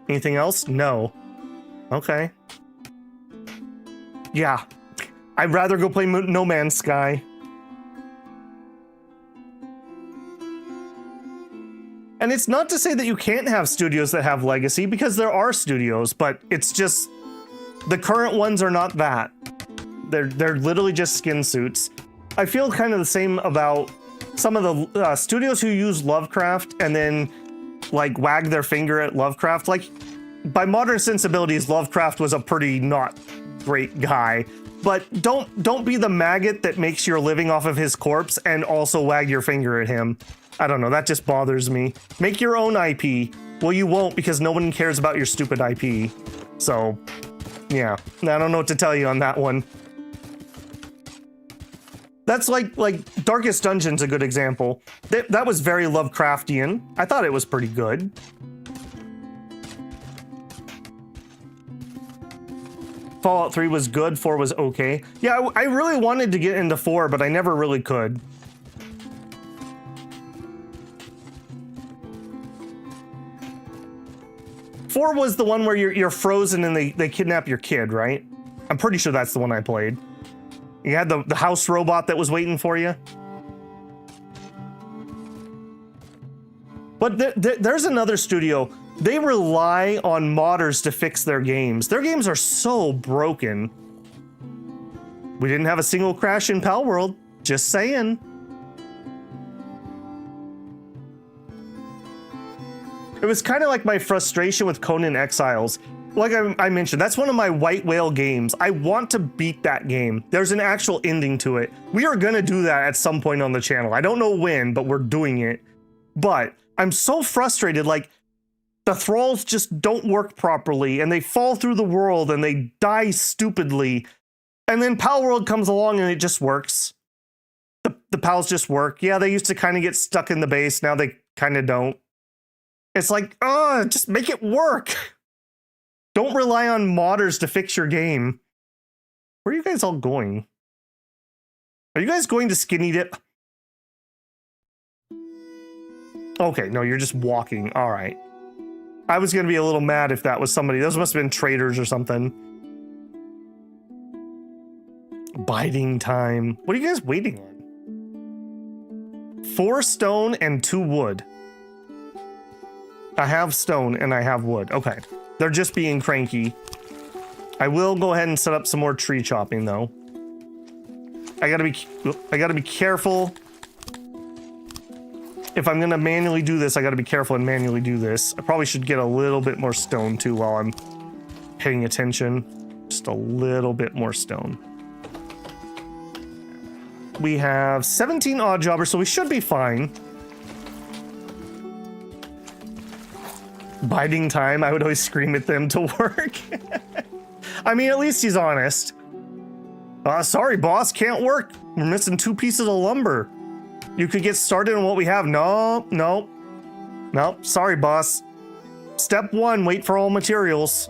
Anything else? No. Okay. Yeah. I'd rather go play No Man's Sky. And it's not to say that you can't have studios that have legacy, because there are studios, but it's just the current ones are not that. They're literally just skin suits. I feel kind of the same about some of the studios who use Lovecraft and then wag their finger at Lovecraft. By modern sensibilities, Lovecraft was a pretty not great guy. But don't be the maggot that makes your living off of his corpse and also wag your finger at him. I don't know, that just bothers me. Make your own IP. Well, you won't, because no one cares about your stupid IP. So, yeah, I don't know what to tell you on that one. That's like Darkest Dungeon's a good example. That was very Lovecraftian. I thought it was pretty good. Fallout 3 was good, 4 was okay. Yeah, I really wanted to get into 4, but I never really could. Four was the one where you're frozen and they kidnap your kid, right? I'm pretty sure that's the one I played. You had the house robot that was waiting for you. But there's another studio. They rely on modders to fix their games. Their games are so broken. We didn't have a single crash in Pal World. Just saying. It was kind of like my frustration with Conan Exiles. Like I mentioned, that's one of my white whale games. I want to beat that game. There's an actual ending to it. We are gonna do that at some point on the channel. I don't know when, but we're doing it. But I'm so frustrated, the thralls just don't work properly and they fall through the world and they die stupidly. And then Pal World comes along and it just works. The pals just work. Yeah, they used to kind of get stuck in the base. Now they kind of don't. It's just make it work. Don't rely on modders to fix your game. Where are you guys all going? Are you guys going to Skinny Dip? Okay, no, you're just walking. All right. I was going to be a little mad if that was somebody. Those must have been traders or something. Biding time. What are you guys waiting on? 4 stone and 2 wood. I have stone and I have wood. Okay. They're just being cranky. I will go ahead and set up some more tree chopping though. I gotta be careful. If I'm gonna manually do this, I gotta be careful and manually do this. I probably should get a little bit more stone too while I'm paying attention. Just a little bit more stone. We have 17 odd jobbers, so we should be fine. Biding time, I would always scream at them to work. I mean, at least he's honest. Sorry, boss, can't work. We're missing 2 pieces of lumber. You could get started on what we have. No. Sorry, boss. Step 1, wait for all materials.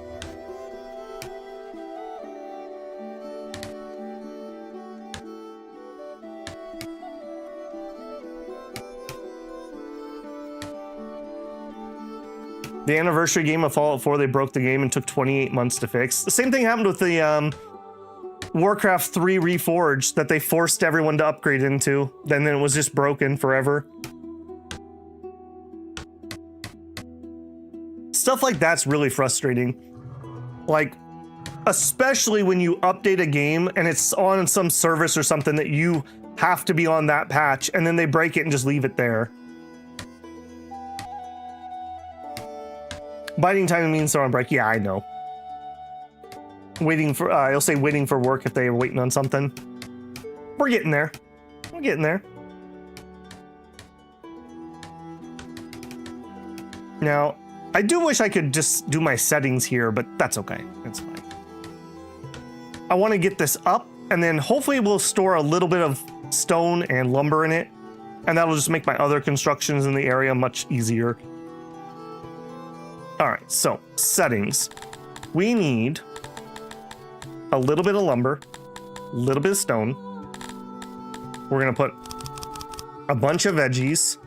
The anniversary game of Fallout 4, they broke the game and took 28 months to fix. The same thing happened with the Warcraft 3 Reforged that they forced everyone to upgrade into. Then it was just broken forever. Stuff like that's really frustrating. Like, especially when you update a game and it's on some service or something that you have to be on that patch, and then they break it and just leave it there. Biding time means they're on break. Yeah, I know. Waiting for, I'll say waiting for work if they are waiting on something. We're getting there. We're getting there. Now, I do wish I could just do my settings here, but that's okay. That's fine. I want to get this up, and then hopefully we'll store a little bit of stone and lumber in it, and that'll just make my other constructions in the area much easier. All right, so settings. We need a little bit of lumber, a little bit of stone. We're gonna put a bunch of veggies.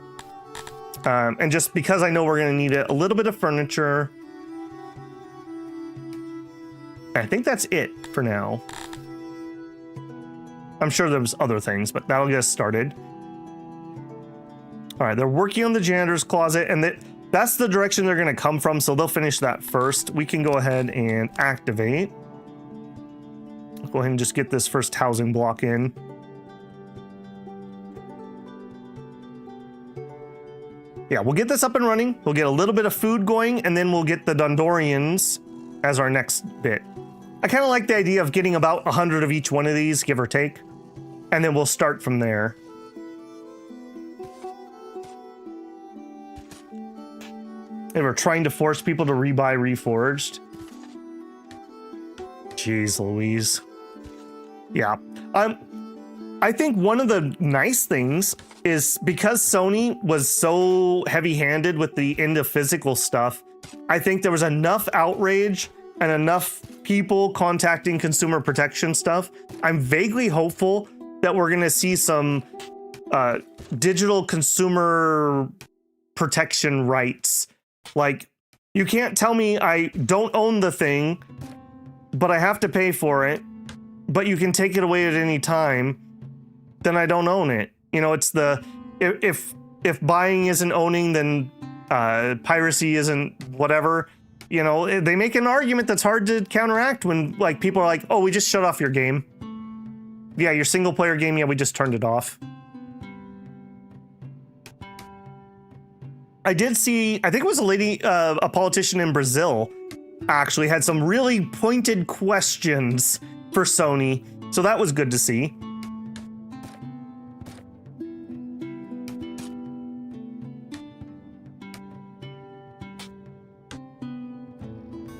And just because I know we're gonna need it, a little bit of furniture. I think that's it for now. I'm sure there's other things, but that'll get us started. All right, they're working on the janitor's closet, and that's the direction they're gonna come from, so they'll finish that first. We can go ahead and activate. I'll go ahead and just get this first housing block in. Yeah, we'll get this up and running. We'll get a little bit of food going, and then we'll get the Dondorians as our next bit. I kind of like the idea of getting about 100 of each one of these, give or take, and then we'll start from there. And we're trying to force people to rebuy Reforged. Jeez Louise. Yeah. I think one of the nice things is because Sony was so heavy-handed with the end of physical stuff, I think there was enough outrage and enough people contacting consumer protection stuff. I'm vaguely hopeful that we're going to see some digital consumer protection rights. Like, you can't tell me I don't own the thing, but I have to pay for it, but you can take it away at any time, then I don't own it. You know, it's the, if buying isn't owning, then piracy isn't whatever. You know, they make an argument that's hard to counteract when, like, people are like, oh, we just shut off your game. Yeah, your single player game, yeah, we just turned it off. I did see, I think it was a lady, a politician in Brazil, actually had some really pointed questions for Sony. So that was good to see.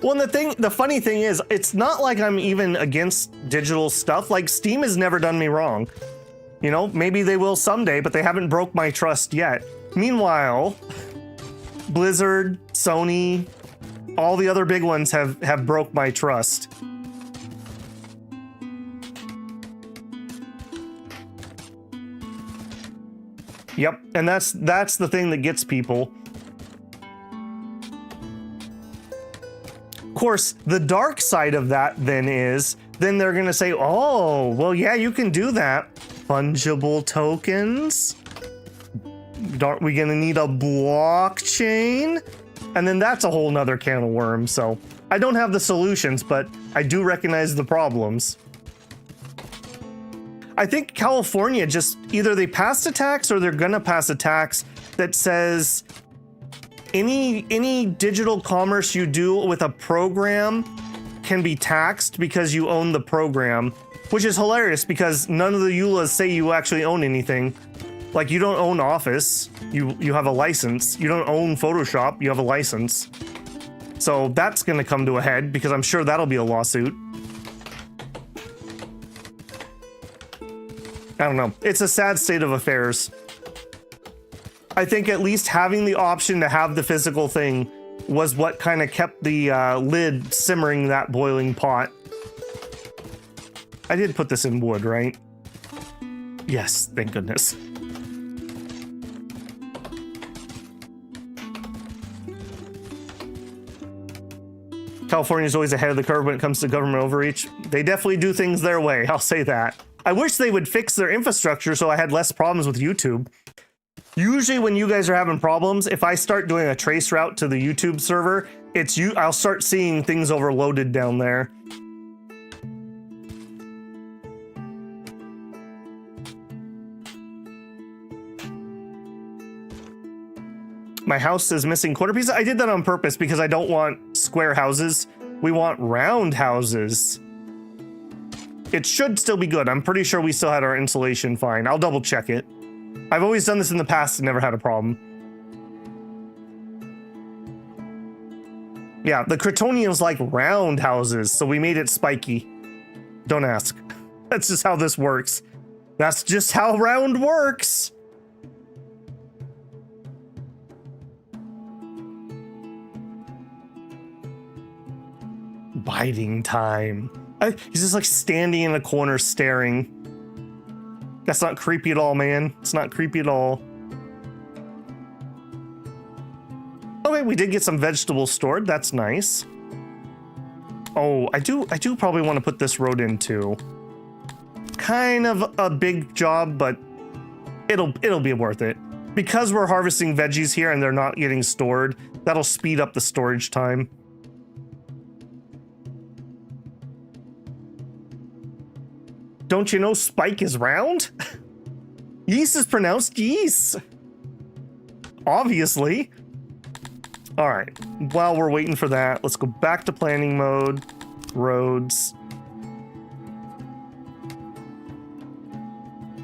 Well, and the funny thing is, it's not like I'm even against digital stuff. Like, Steam has never done me wrong. You know, maybe they will someday, but they haven't broke my trust yet. Meanwhile, Blizzard, Sony, all the other big ones have broke my trust. Yep, and that's the thing that gets people. Of course, the dark side of that then is, then they're gonna say, oh, well, yeah, you can do that. Fungible tokens? Aren't we gonna need a blockchain? And then that's a whole nother can of worms, so I don't have the solutions, but I do recognize the problems. I think California just, either they passed a tax or they're gonna pass a tax that says any digital commerce you do with a program can be taxed because you own the program, which is hilarious because none of the EULAs say you actually own anything. Like, you don't own Office, you have a license. You don't own Photoshop, you have a license. So that's gonna come to a head because I'm sure that'll be a lawsuit. I don't know. It's a sad state of affairs. I think at least having the option to have the physical thing was what kind of kept the lid simmering that boiling pot. I did put this in wood, right? Yes, thank goodness. California's always ahead of the curve when it comes to government overreach. They definitely do things their way, I'll say that. I wish they would fix their infrastructure so I had less problems with YouTube. Usually when you guys are having problems, if I start doing a trace route to the YouTube server, I'll start seeing things overloaded down there. My house is missing quarter pieces. I did that on purpose because I don't want square houses. We want round houses. It should still be good. I'm pretty sure we still had our insulation fine. I'll double check it. I've always done this in the past and never had a problem. Yeah, the Kryptonians like round houses, so we made it spiky. Don't ask. That's just how this works. That's just how round works. Biding time. He's just like standing in a corner staring. That's not creepy at all, man. It's not creepy at all. Okay, we did get some vegetables stored. That's nice. Oh, I do probably want to put this road in too. Kind of a big job, but it'll be worth it. Because we're harvesting veggies here and they're not getting stored, that'll speed up the storage time. Don't you know Spike is round? Yeast is pronounced yeast. Obviously. All right, while we're waiting for that, let's go back to planning mode, roads.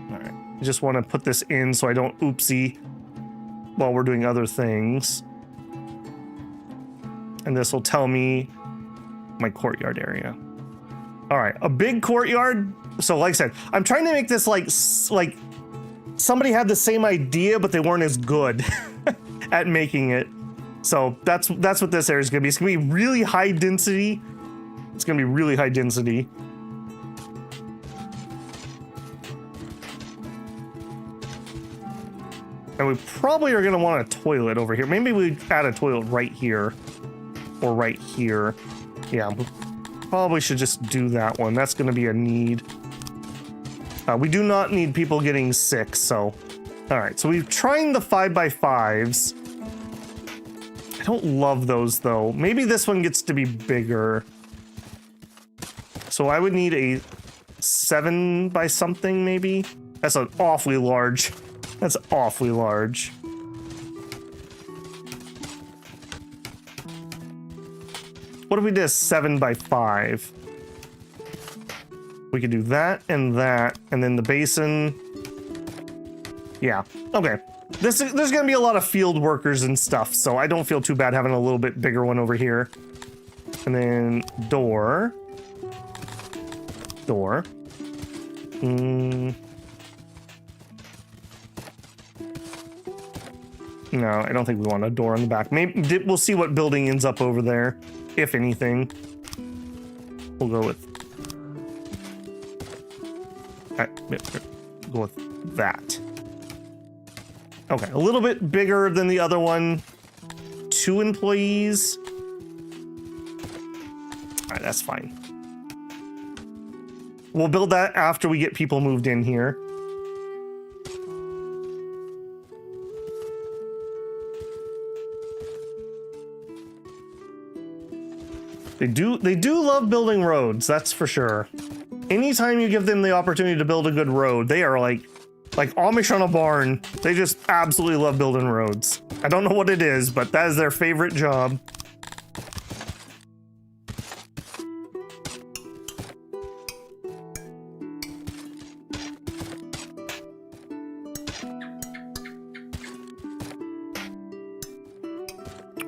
All right, I just want to put this in so I don't oopsie while we're doing other things. And this will tell me my courtyard area. All right, a big courtyard. So like I said, I'm trying to make this like somebody had the same idea, but they weren't as good at making it. So that's what this area is gonna be. It's gonna be really high density. It's gonna be really high density. And we probably are gonna want a toilet over here. Maybe we add a toilet right here or right here. Yeah, we probably should just do that one. That's gonna be a need. We do not need people getting sick, so. All right, so we've tried the 5x5s. I don't love those though. Maybe this one gets to be bigger. So I would need a 7 by something maybe. That's an awfully large. That's awfully large. What if we did a 7 by 5? We could do that, and then the basin. Yeah, okay. There's gonna be a lot of field workers and stuff, so I don't feel too bad having a little bit bigger one over here. And then door. Door. No, I don't think we want a door on the back. Maybe we'll see what building ends up over there, if anything. We'll go with that. Okay, a little bit bigger than the other one. 2 employees. All right, that's fine. We'll build that after we get people moved in here. They do love building roads, that's for sure. Anytime you give them the opportunity to build a good road, they are like Amish on a barn. They just absolutely love building roads. I don't know what it is, but that is their favorite job.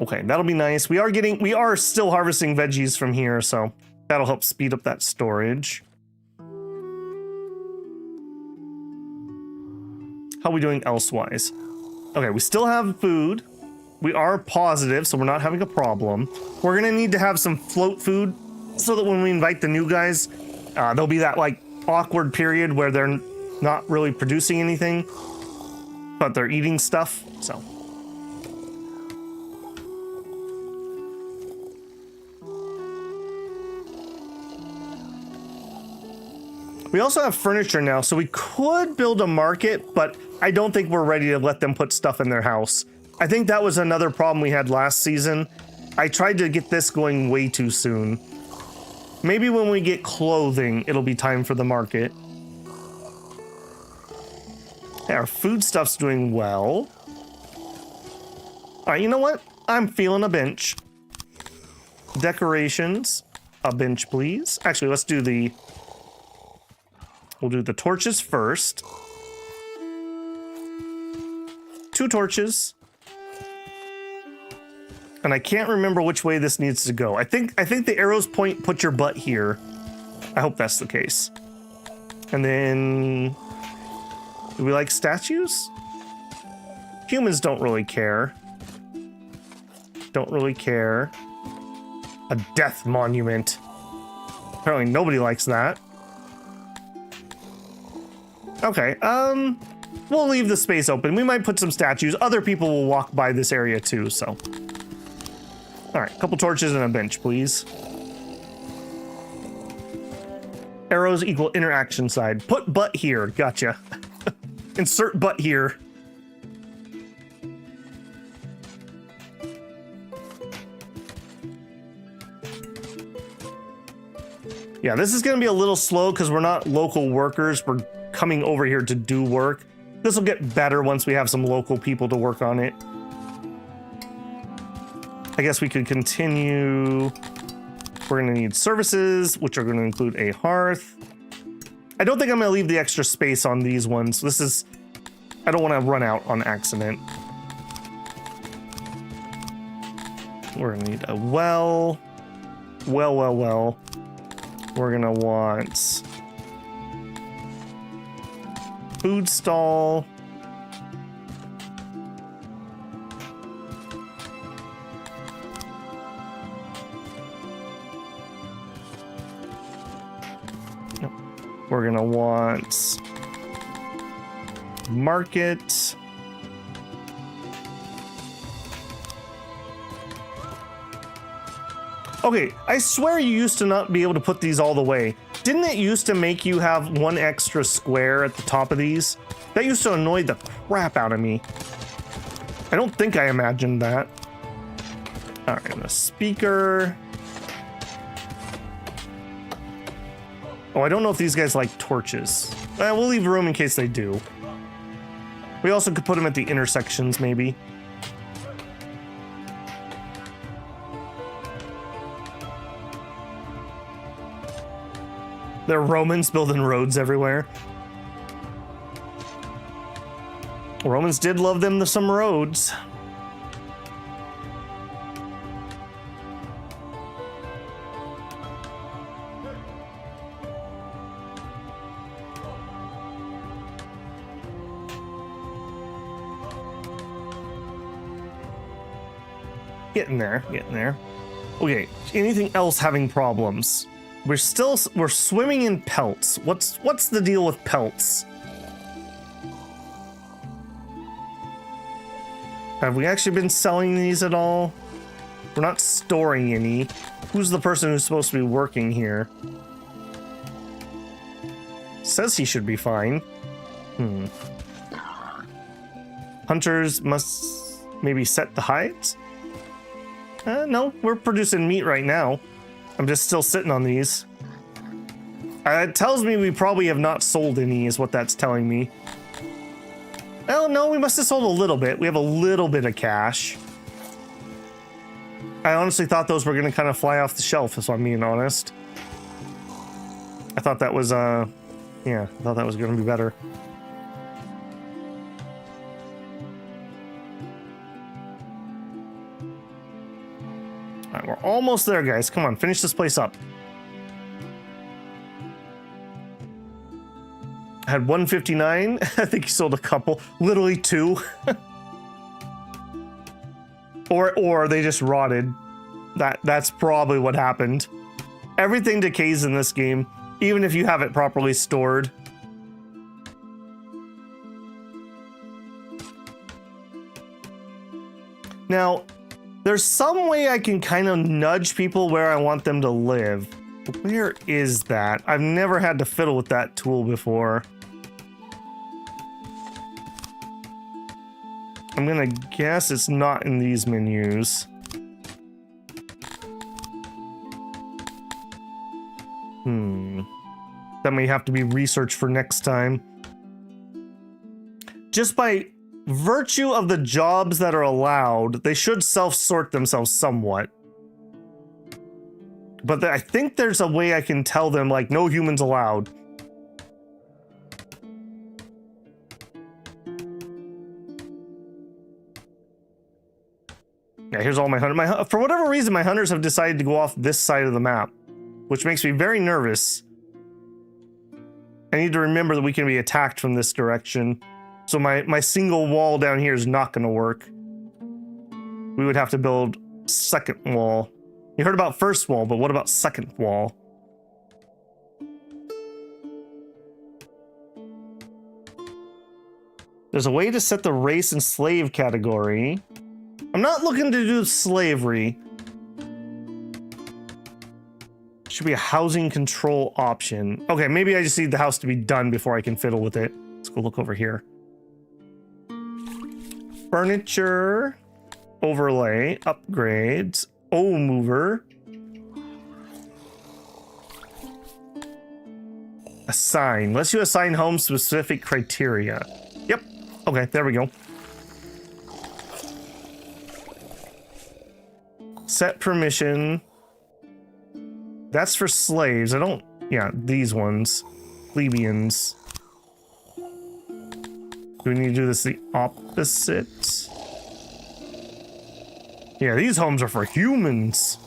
Okay, that'll be nice. We are still harvesting veggies from here, so that'll help speed up that storage. How are we doing elsewise? Okay, we still have food. We are positive, so we're not having a problem. We're gonna need to have some float food so that when we invite the new guys, there'll be that like awkward period where they're not really producing anything, but they're eating stuff, so. We also have furniture now, so we could build a market, but I don't think we're ready to let them put stuff in their house. I think that was another problem we had last season. I tried to get this going way too soon. Maybe when we get clothing, it'll be time for the market. Hey, our food stuff's doing well. All right, you know what? I'm feeling a bench. Decorations. A bench, please. Actually, let's do the... We'll do the torches first. 2 torches. And I can't remember which way this needs to go. I think the arrows point put your butt here. I hope that's the case. And then... Do we like statues? Humans don't really care. Don't really care. A death monument. Apparently nobody likes that. Okay, we'll leave the space open. We might put some statues. Other people will walk by this area too, so. All right, a couple torches and a bench, please. Arrows equal interaction side. Put butt here, gotcha. Insert butt here. Yeah, this is gonna be a little slow because we're not local workers. We're coming over here to do work. This will get better once we have some local people to work on it. I guess we could continue. We're gonna need services, which are gonna include a hearth. I don't think I'm gonna leave the extra space on these ones. This is, I don't wanna run out on accident. We're gonna need a well. Well. We're gonna want food stall. Yep. We're gonna want market. Okay, I swear you used to not be able to put these all the way. Didn't it used to make you have 1 extra square at the top of these? That used to annoy the crap out of me. I don't think I imagined that. All right, and a speaker. Oh, I don't know if these guys like torches. We'll leave room in case they do. We also could put them at the intersections, maybe. They're Romans building roads everywhere. Romans did love them some roads. Getting there, getting there. Okay, anything else having problems? We're swimming in pelts. What's the deal with pelts? Have we actually been selling these at all? We're not storing any. Who's the person who's supposed to be working here? Says he should be fine. Hunters must maybe set the hides? No, we're producing meat right now. I'm just still sitting on these. It tells me we probably have not sold any, is what that's telling me. Oh, no, we must have sold a little bit. We have a little bit of cash. I honestly thought those were going to kind of fly off the shelf, if I'm being honest. I thought that was, yeah, I thought that was going to be better. All right, we're almost there, guys. Come on, finish this place up. I had 159. I think he sold a couple, literally 2. or they just rotted. That's probably what happened. Everything decays in this game, even if you have it properly stored. Now, there's some way I can kind of nudge people where I want them to live. Where is that? I've never had to fiddle with that tool before. I'm gonna guess it's not in these menus. That may have to be researched for next time. Just by virtue of the jobs that are allowed, they should self-sort themselves somewhat. But I think there's a way I can tell them, like, no humans allowed. Yeah, here's all my hunters. For whatever reason, my hunters have decided to go off this side of the map, which makes me very nervous. I need to remember that we can be attacked from this direction. So my single wall down here is not going to work. We would have to build second wall. You heard about first wall, but what about second wall? There's a way to set the race and slave category. I'm not looking to do slavery. Should be a housing control option. Okay, maybe I just need the house to be done before I can fiddle with it. Let's go look over here. Furniture, overlay, upgrades, mover. Assign. Lets you assign home specific criteria. Yep. Okay, there we go. Set permission. That's for slaves. I don't... Yeah, these ones. Plebeians. Do we need to do this the opposite? Yeah, these homes are for humans.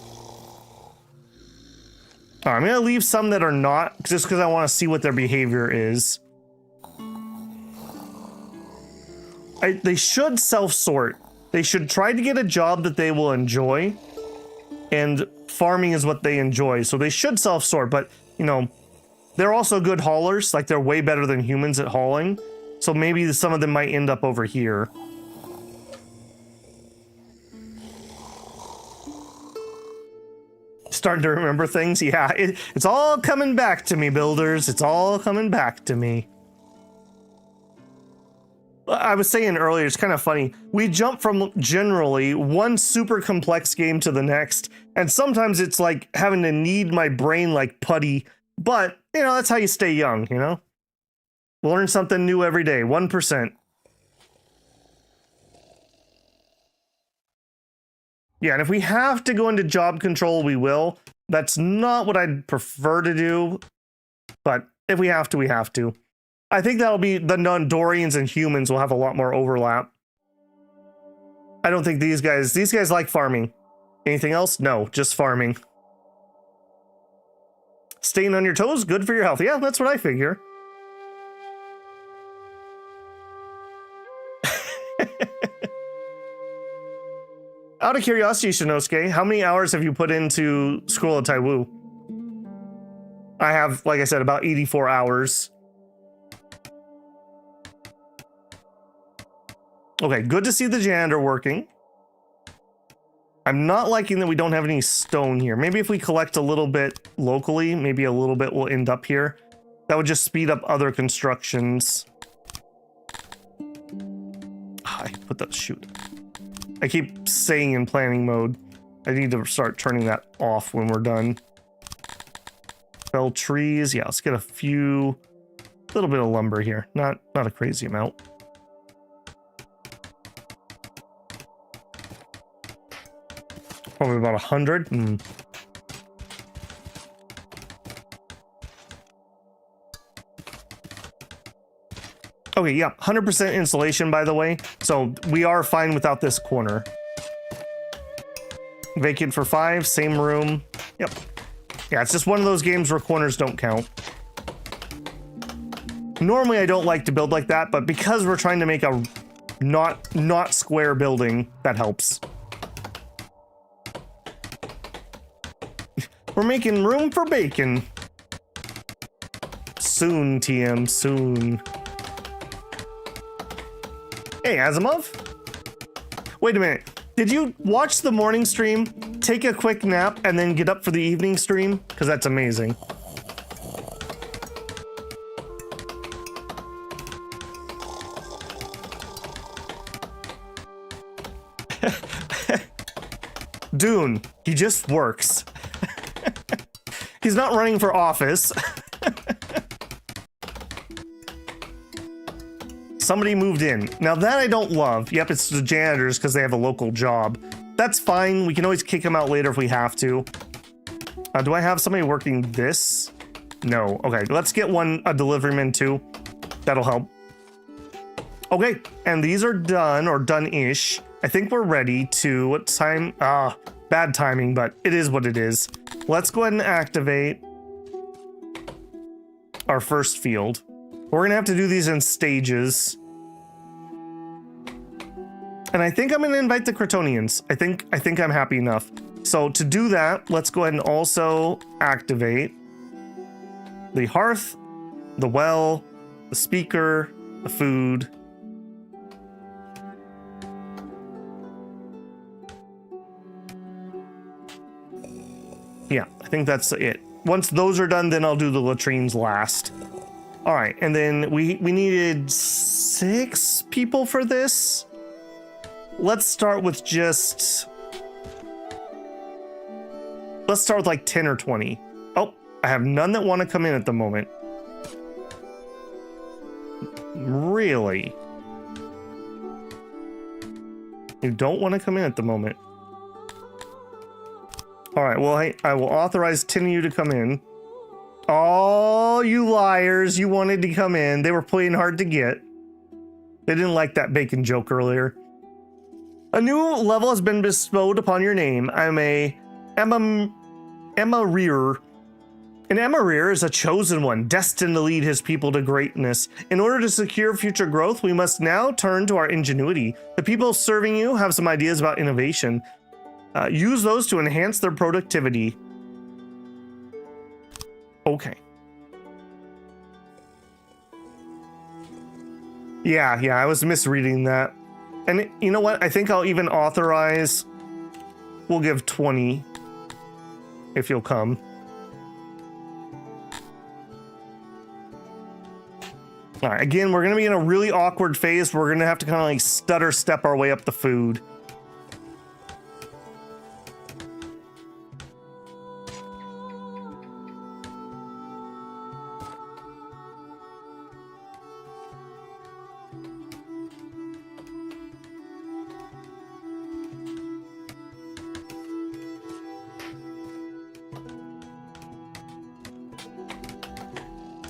I'm going to leave some that are not, just because I want to see what their behavior is. They should self-sort. They should try to get a job that they will enjoy. And farming is what they enjoy, so they should self-sort, but, you know, they're also good haulers. Like, they're way better than humans at hauling, so maybe some of them might end up over here. Starting to remember things? Yeah, it's all coming back to me, builders. It's all coming back to me. I was saying earlier, it's kind of funny. We jump from generally one super complex game to the next, and sometimes it's like having to knead my brain like putty, but, you know, that's how you stay young, you know? Learn something new every day, 1%. Yeah, and if we have to go into job control, we will. That's not what I'd prefer to do, but if we have to, we have to. I think that'll be the non-Dorians and humans will have a lot more overlap. I don't think these guys like farming. Anything else? No, just farming. Staying on your toes, good for your health. Yeah, that's what I figure. Out of curiosity, Shinosuke, how many hours have you put into Scroll of Taiwu? I have, like I said, about 84 hours. Okay, good to see the janitor working. I'm not liking that we don't have any stone here. Maybe if we collect a little bit locally, maybe a little bit will end up here. That would just speed up other constructions. I put that, shoot. I keep saying in planning mode. I need to start turning that off when we're done. Fell trees. Yeah, let's get a little bit of lumber here. Not a crazy amount. Probably about 100. Okay, yeah, 100% insulation, by the way. So we are fine without this corner. Vacant for 5, same room. Yep. Yeah, it's just one of those games where corners don't count. Normally I don't like to build like that, but because we're trying to make a not square building, that helps. We're making room for bacon. Soon, TM, soon. Hey, Asimov? Wait a minute. Did you watch the morning stream, take a quick nap, and then get up for the evening stream? Because that's amazing. Dune, he just works. He's not running for office. Somebody moved in. Now that I don't love. Yep, it's the janitors because they have a local job. That's fine. We can always kick them out later if we have to. Do I have somebody working this? No. Okay, let's get a deliveryman too. That'll help. Okay, and these are done or done-ish. I think we're ready to, what time? Bad timing, but it is what it is. Let's go ahead and activate our first field. We're gonna have to do these in stages. And I think I'm gonna invite the Crotonians. I think I'm happy enough. So to do that, let's go ahead and also activate the hearth, the well, the speaker, the food. Yeah, I think that's it. Once those are done, then I'll do the latrines last. All right, and then we needed 6 people for this. Let's start with like 10 or 20. Oh, I have none that want to come in at the moment. Really? You don't want to come in at the moment. All right, well, hey, I will authorize 10 of you to come in. Oh, you liars. You wanted to come in. They were playing hard to get. They didn't like that bacon joke earlier. A new level has been bestowed upon your name. I'm a Emma-rearer. An Emma-rearer is a chosen one, destined to lead his people to greatness. In order to secure future growth, we must now turn to our ingenuity. The people serving you have some ideas about innovation. Use those to enhance their productivity. Okay. Yeah, I was misreading that. And you know what? I think I'll even authorize. We'll give 20 if you'll come. All right, again, we're going to be in a really awkward phase. We're going to have to kind of like stutter step our way up the food.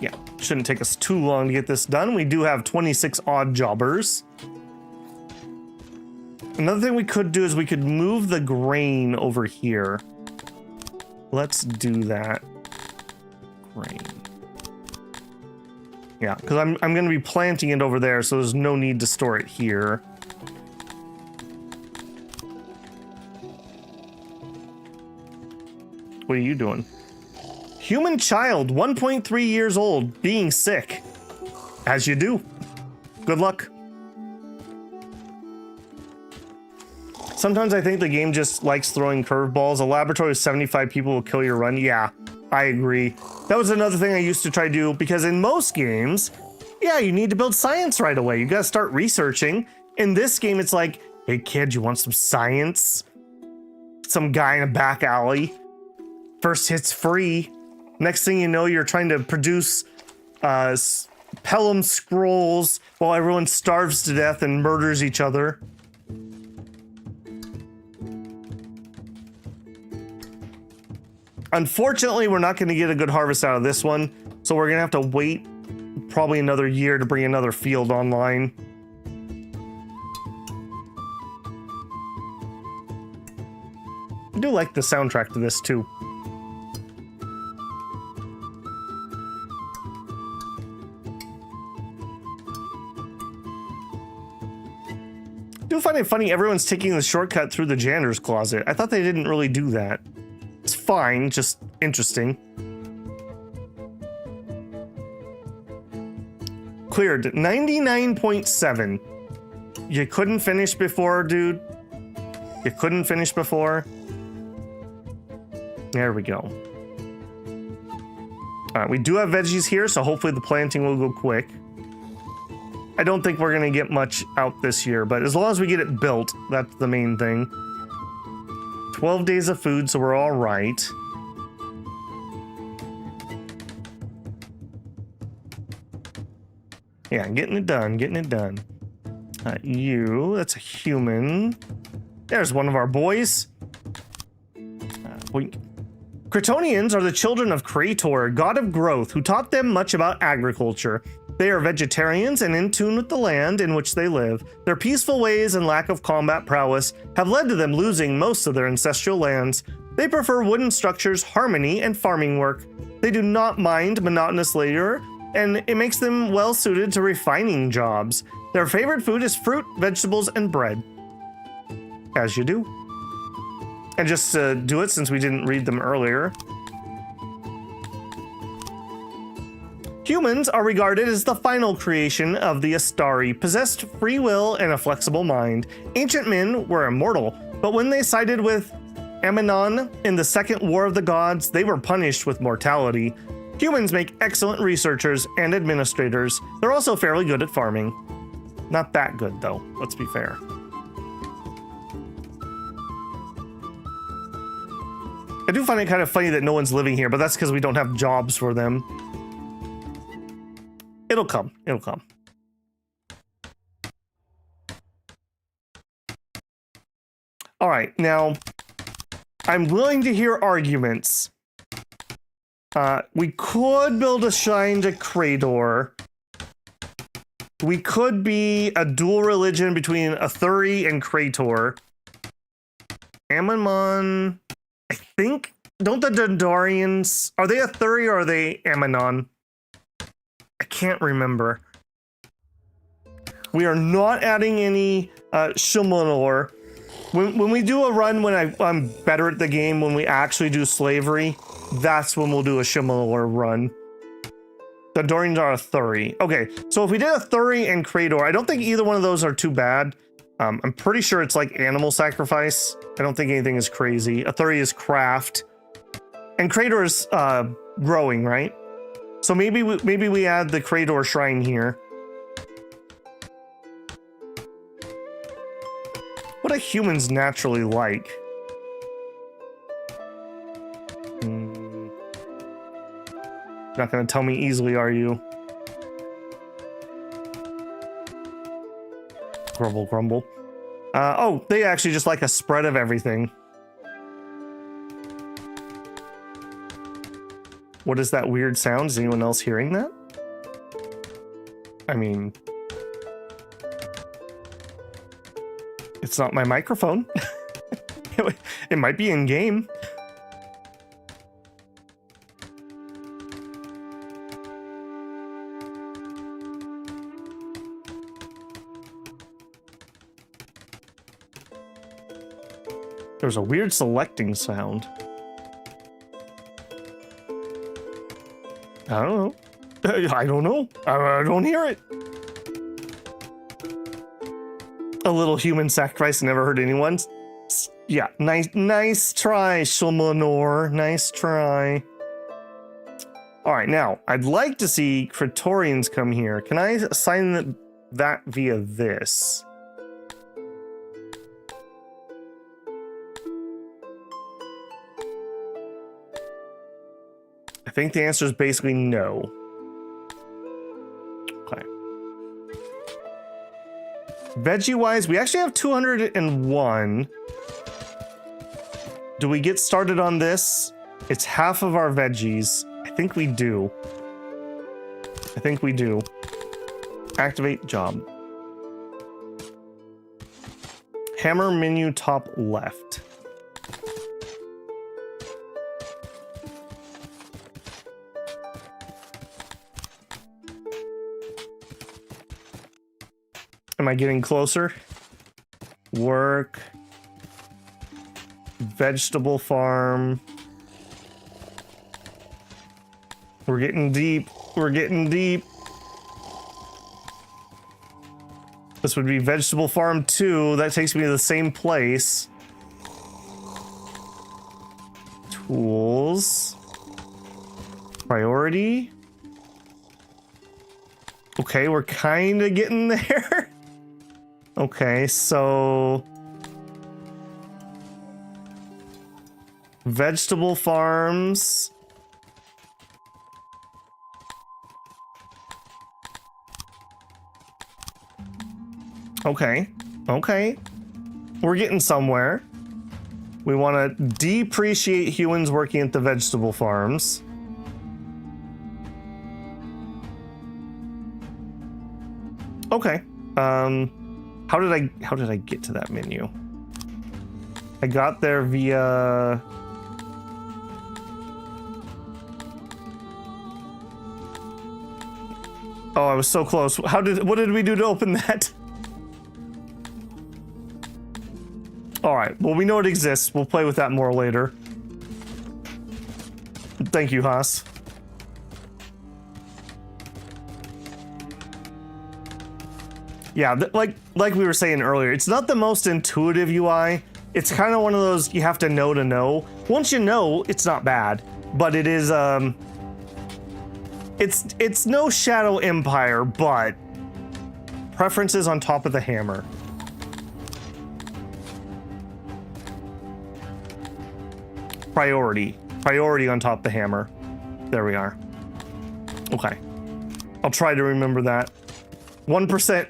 Yeah, shouldn't take us too long to get this done. We do have 26 odd jobbers. Another thing we could do is we could move the grain over here. Let's do that. Grain. Yeah, because I'm going to be planting it over there, so there's no need to store it here. What are you doing? Human child, 1.3 years old, being sick. As you do. Good luck. Sometimes I think the game just likes throwing curveballs. A laboratory with 75 people will kill your run. Yeah, I agree. That was another thing I used to try to do, because in most games, yeah, you need to build science right away. You gotta start researching. In this game, it's like, hey kid, you want some science? Some guy in a back alley. First hit's free. Next thing you know, you're trying to produce Pelham scrolls while everyone starves to death and murders each other. Unfortunately, we're not going to get a good harvest out of this one, so we're going to have to wait probably another year to bring another field online. I do like the soundtrack to this too. I do find it funny everyone's taking the shortcut through the janitor's closet. I thought they didn't really do that. It's fine, just interesting. Cleared 99.7. You couldn't finish before, dude. You couldn't finish before. There we go. All right, we do have veggies here, so hopefully the planting will go quick. I don't think we're gonna get much out this year, but as long as we get it built, that's the main thing. 12 days of food, so we're all right. Yeah, getting it done, getting it done. That's a human. There's one of our boys. Cretonians are the children of Krator, god of growth, who taught them much about agriculture. They are vegetarians and in tune with the land in which they live. Their peaceful ways and lack of combat prowess have led to them losing most of their ancestral lands. They prefer wooden structures, harmony, and farming work. They do not mind monotonous labor, and it makes them well suited to refining jobs. Their favorite food is fruit, vegetables, and bread. As you do. And just to do it, since we didn't read them earlier. Humans are regarded as the final creation of the Astari, possessed free will and a flexible mind. Ancient men were immortal, but when they sided with Ammonon in the Second War of the Gods, they were punished with mortality. Humans make excellent researchers and administrators. They're also fairly good at farming. Not that good, though, let's be fair. I do find it kind of funny that no one's living here, but that's because we don't have jobs for them. It'll come. It'll come. All right, now I'm willing to hear arguments. We could build a shrine to Krator. We could be a dual religion between Athuri and Krator. Ammon, I think. Don't the Dendarians, are they Athuri or are they Ammonon? I can't remember. We are not adding any Shumanor. When we do a run when I'm better at the game, when we actually do slavery, that's when we'll do a Shumanor run. The Dorians are Athuri. Okay, so if we did Athuri and Krator, I don't think either one of those are too bad. I'm pretty sure it's like animal sacrifice. I don't think anything is crazy. Athuri is craft. And Krator is growing, right? So maybe we add the Krator shrine here. What do humans naturally like? Not gonna tell me easily, are you? Grumble, grumble. Oh, they actually just like a spread of everything. What is that weird sound? Is anyone else hearing that? I mean, it's not my microphone. It might be in game. There's a weird selecting sound. I don't know. I don't know. I don't hear it. A little human sacrifice never hurt anyone. Yeah, nice try, Shulmanor. Nice try. All right, now I'd like to see Praetorians come here. Can I assign that via this? I think the answer is basically no. Okay. Veggie-wise, we actually have 201. Do we get started on this? It's half of our veggies. I think we do. I think we do. Activate job. Hammer menu top left. Am I getting closer? Work. Vegetable farm. We're getting deep. We're getting deep. This would be vegetable farm 2. That takes me to the same place. Tools. Priority. Okay, we're kind of getting there. Okay, so vegetable farms. Okay, okay. We're getting somewhere. We want to depreciate humans working at the vegetable farms. Okay. How did I get to that menu? I got there via Oh, I was so close. What did we do to open that? All right, well, we know it exists. We'll play with that more later. Thank you, Haas. Yeah, like we were saying earlier, it's not the most intuitive UI. It's kind of one of those you have to know. Once you know, it's not bad, but it is it's no Shadow Empire, but preferences on top of the hammer. Priority on top of the hammer. There we are. Okay, I'll try to remember that. 1%.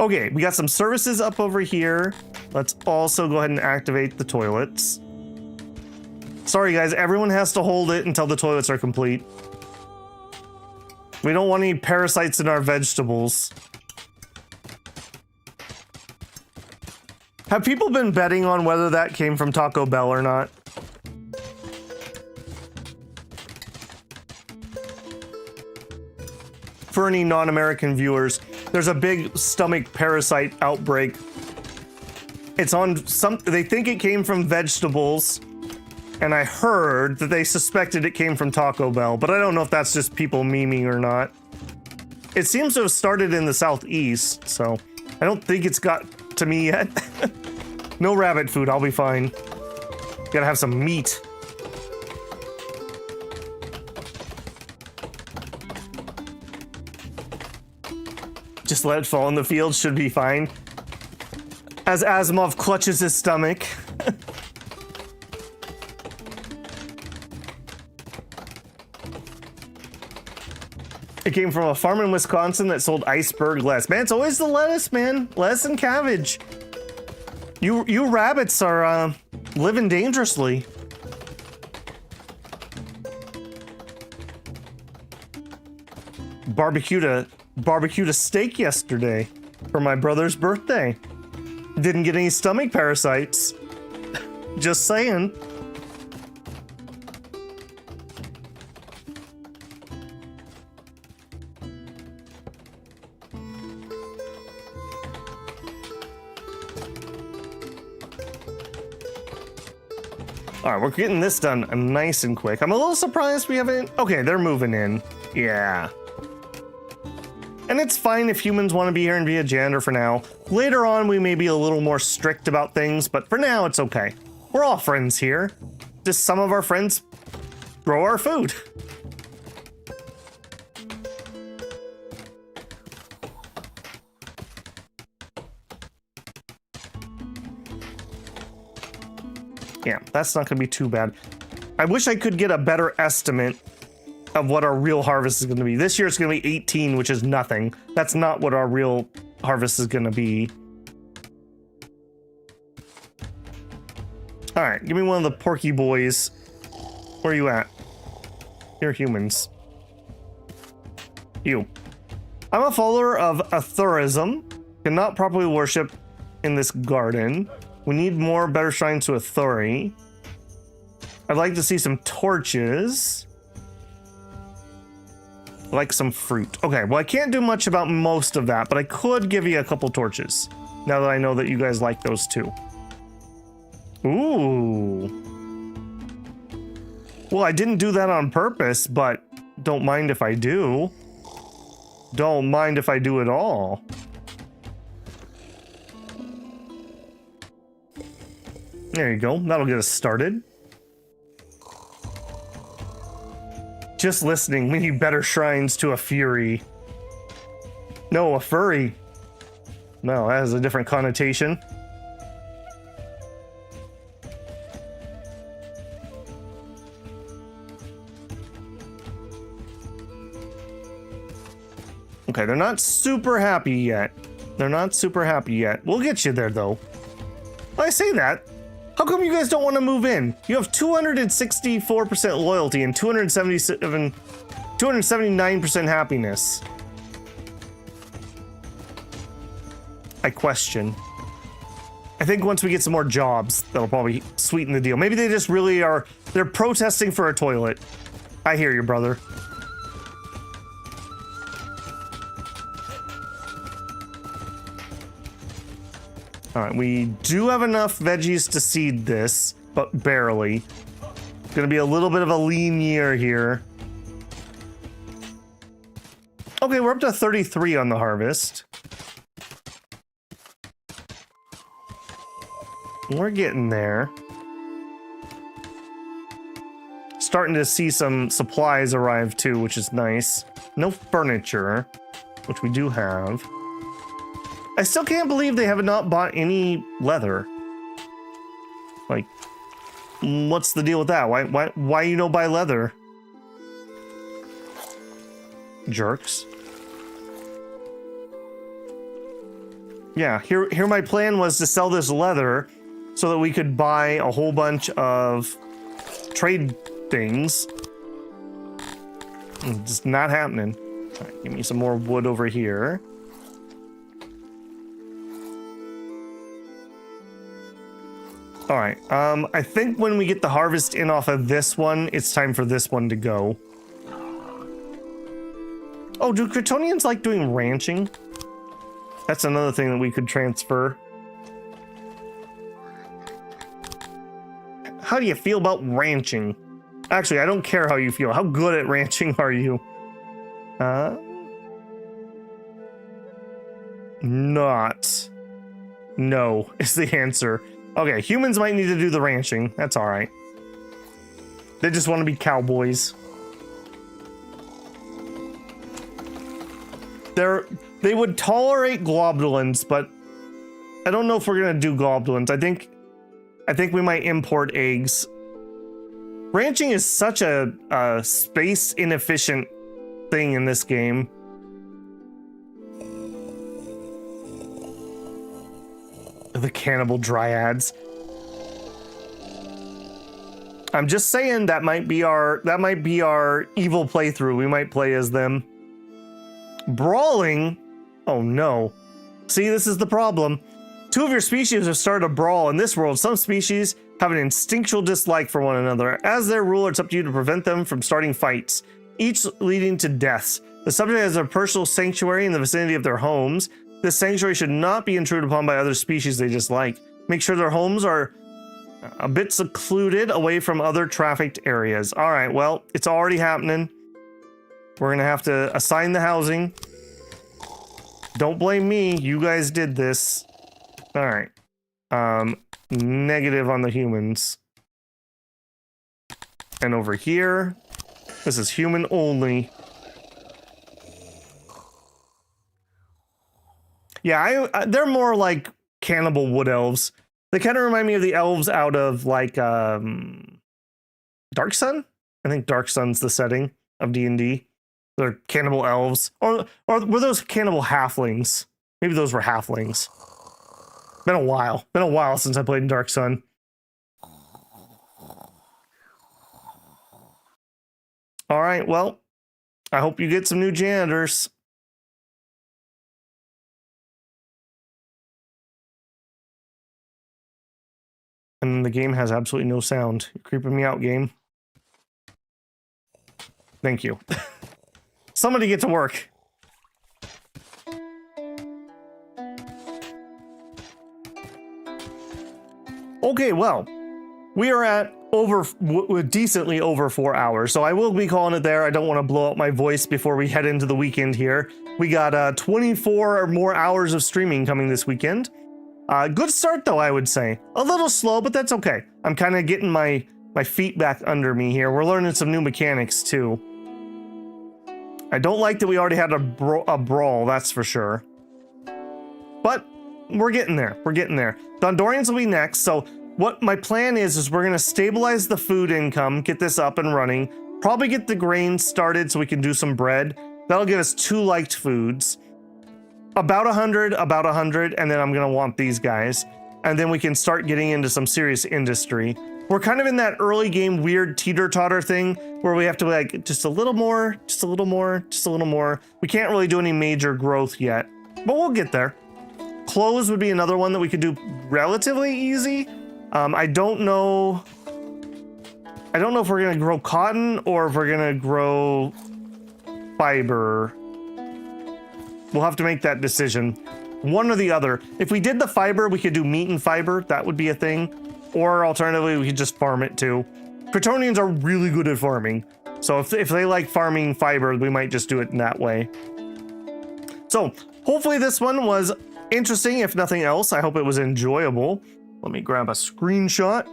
Okay, we got some services up over here. Let's also go ahead and activate the toilets. Sorry guys, everyone has to hold it until the toilets are complete. We don't want any parasites in our vegetables. Have people been betting on whether that came from Taco Bell or not? For any non-American viewers, there's a big stomach parasite outbreak. It's on they think it came from vegetables, and I heard that they suspected it came from Taco Bell, but I don't know if that's just people memeing or not. It seems to have started in the southeast, so I don't think it's got to me yet. No rabbit food, I'll be fine. Gotta have some meat. Just let it fall in the field, should be fine. As Asimov clutches his stomach. It came from a farm in Wisconsin that sold iceberg lettuce. Man, it's always the lettuce, man. Lettuce and cabbage. You rabbits are living dangerously. Barbecued a steak yesterday for my brother's birthday. Didn't get any stomach parasites. Just saying. All right, we're getting this done nice and quick. I'm a little surprised we haven't. Okay, they're moving in. Yeah. And And it's fine if humans want to be here and be a janitor for now. Later on, we may be a little more strict about things, but for now, it's okay. We're all friends here. Just some of our friends grow our food. Yeah, that's not going to be too bad. I wish I could get a better estimate of what our real harvest is going to be. This year it's going to be 18, which is nothing. That's not what our real harvest is going to be. All right, give me one of the porky boys. Where are you at? You're humans. You. I'm a follower of Athurism. Cannot properly worship in this garden. We need more better shrines to Athuri. I'd like to see some torches. I like some fruit. Okay, well, I can't do much about most of that, but I could give you a couple torches. Now that I know that you guys like those too. Ooh. Well, I didn't do that on purpose, but don't mind if I do. Don't mind if I do at all. There you go. That'll get us started. Just listening. We need better shrines to a fury. No, a furry. No, that has a different connotation. Okay, they're not super happy yet. They're not super happy yet. We'll get you there, though. I say that. How come you guys don't want to move in? You have 264% loyalty and 279% happiness. I question. I think once we get some more jobs, that'll probably sweeten the deal. Maybe they just really are, they're protesting for a toilet. I hear you, brother. All right, we do have enough veggies to seed this, but barely. Gonna be a little bit of a lean year here. Okay, we're up to 33 on the harvest. We're getting there. Starting to see some supplies arrive too, which is nice. No furniture, which we do have. I still can't believe they have not bought any leather. Like, what's the deal with that? Why you don't buy leather? Jerks. Yeah, here my plan was to sell this leather so that we could buy a whole bunch of trade things. It's just not happening. All right, give me some more wood over here. All right, I think when we get the harvest in off of this one, it's time for this one to go. Oh, do Kryptonians like doing ranching? That's another thing that we could transfer. How do you feel about ranching? Actually, I don't care how you feel. How good at ranching are you? Not. No is the answer. Okay, humans might need to do the ranching. That's all right. They just want to be cowboys. They would tolerate globulins, but I don't know if we're gonna do globulins. I think we might import eggs. Ranching is such a space inefficient thing in this game. The cannibal dryads. I'm just saying that might be our evil playthrough. We might play as them. Brawling? Oh no. See, this is the problem. Two of your species have started a brawl. In this world, some species have an instinctual dislike for one another. As their ruler, it's up to you to prevent them from starting fights, each leading to deaths. The subject has a personal sanctuary in the vicinity of their homes. This sanctuary should not be intruded upon by other species they dislike. Make sure their homes are a bit secluded away from other trafficked areas. All right, well, it's already happening. We're going to have to assign the housing. Don't blame me. You guys did this. All right. Negative on the humans. And over here, this is human only. Yeah, they're more like cannibal wood elves. They kind of remind me of the elves out of like Dark Sun. I think Dark Sun's the setting of D&D. They're cannibal elves, or were those cannibal halflings? Maybe those were halflings. Been a while since I played in Dark Sun. All right, well, I hope you get some new janitors. And the game has absolutely no sound. You're creeping me out, game. Thank you. Somebody get to work. Okay, well, we are at decently over 4 hours, so I will be calling it there. I don't want to blow out my voice before we head into the weekend here. We got 24 or more hours of streaming coming this weekend. Good start, though, I would say. A little slow, but that's okay. I'm kind of getting my feet back under me here. We're learning some new mechanics, too. I don't like that we already had a brawl, that's for sure. But we're getting there. We're getting there. Dondorians will be next, so what my plan is we're going to stabilize the food income, get this up and running, probably get the grain started so we can do some bread. That'll give us 2 liked foods. About 100, and then I'm going to want these guys. And then we can start getting into some serious industry. We're kind of in that early game weird teeter-totter thing where we have to like just a little more, just a little more, just a little more. We can't really do any major growth yet, but we'll get there. Clothes would be another one that we could do relatively easy. I don't know if we're gonna grow cotton or if we're gonna grow fiber. We'll have to make that decision. One or the other. If we did the fiber, we could do meat and fiber. That would be a thing. Or alternatively, we could just farm it too. Kryptonians are really good at farming. So if they like farming fiber, we might just do it in that way. So hopefully this one was interesting, if nothing else. I hope it was enjoyable. Let me grab a screenshot,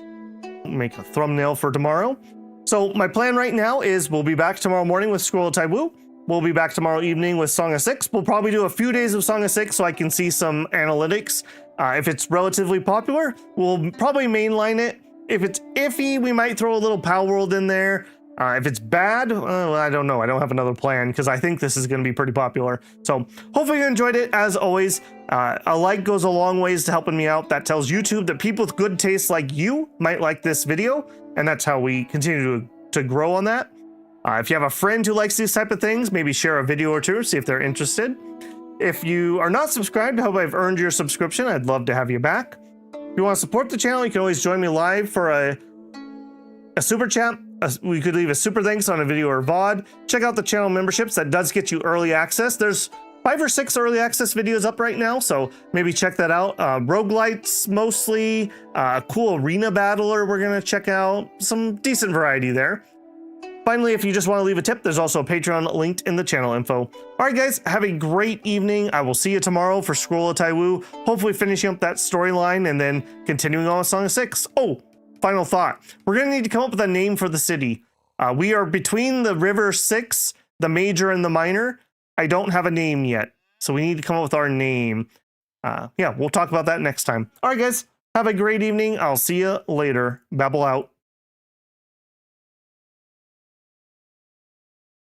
make a thumbnail for tomorrow. So my plan right now is we'll be back tomorrow morning with Scroll of Taiwu. We'll be back tomorrow evening with Song of Six. We'll probably do a few days of Song of Six so I can see some analytics. If it's relatively popular, we'll probably mainline it. If it's iffy, we might throw a little Power World in there. If it's bad, I don't know. I don't have another plan because I think this is going to be pretty popular. So hopefully you enjoyed it. As always, a like goes a long ways to helping me out. That tells YouTube that people with good taste like you might like this video. And that's how we continue to grow on that. If you have a friend who likes these type of things, maybe share a video or two, see if they're interested. If you are not subscribed, I hope I've earned your subscription. I'd love to have you back. If you want to support the channel, you can always join me live for a super chat. We could leave a super thanks on a video or VOD. Check out the channel memberships. That does get you early access. There's 5 or 6 early access videos up right now, so maybe check that out. Roguelites mostly, a cool arena battler we're going to check out. Some decent variety there. Finally, if you just want to leave a tip, there's also a Patreon linked in the channel info. All right, guys, have a great evening. I will see you tomorrow for Scroll of Taiwu, hopefully finishing up that storyline and then continuing on with Song of Six. Oh, final thought. We're going to need to come up with a name for the city. We are between the River Styx, the Major, and the Minor. I don't have a name yet, so we need to come up with our name. Yeah, we'll talk about that next time. All right, guys, have a great evening. I'll see you later. Babble out.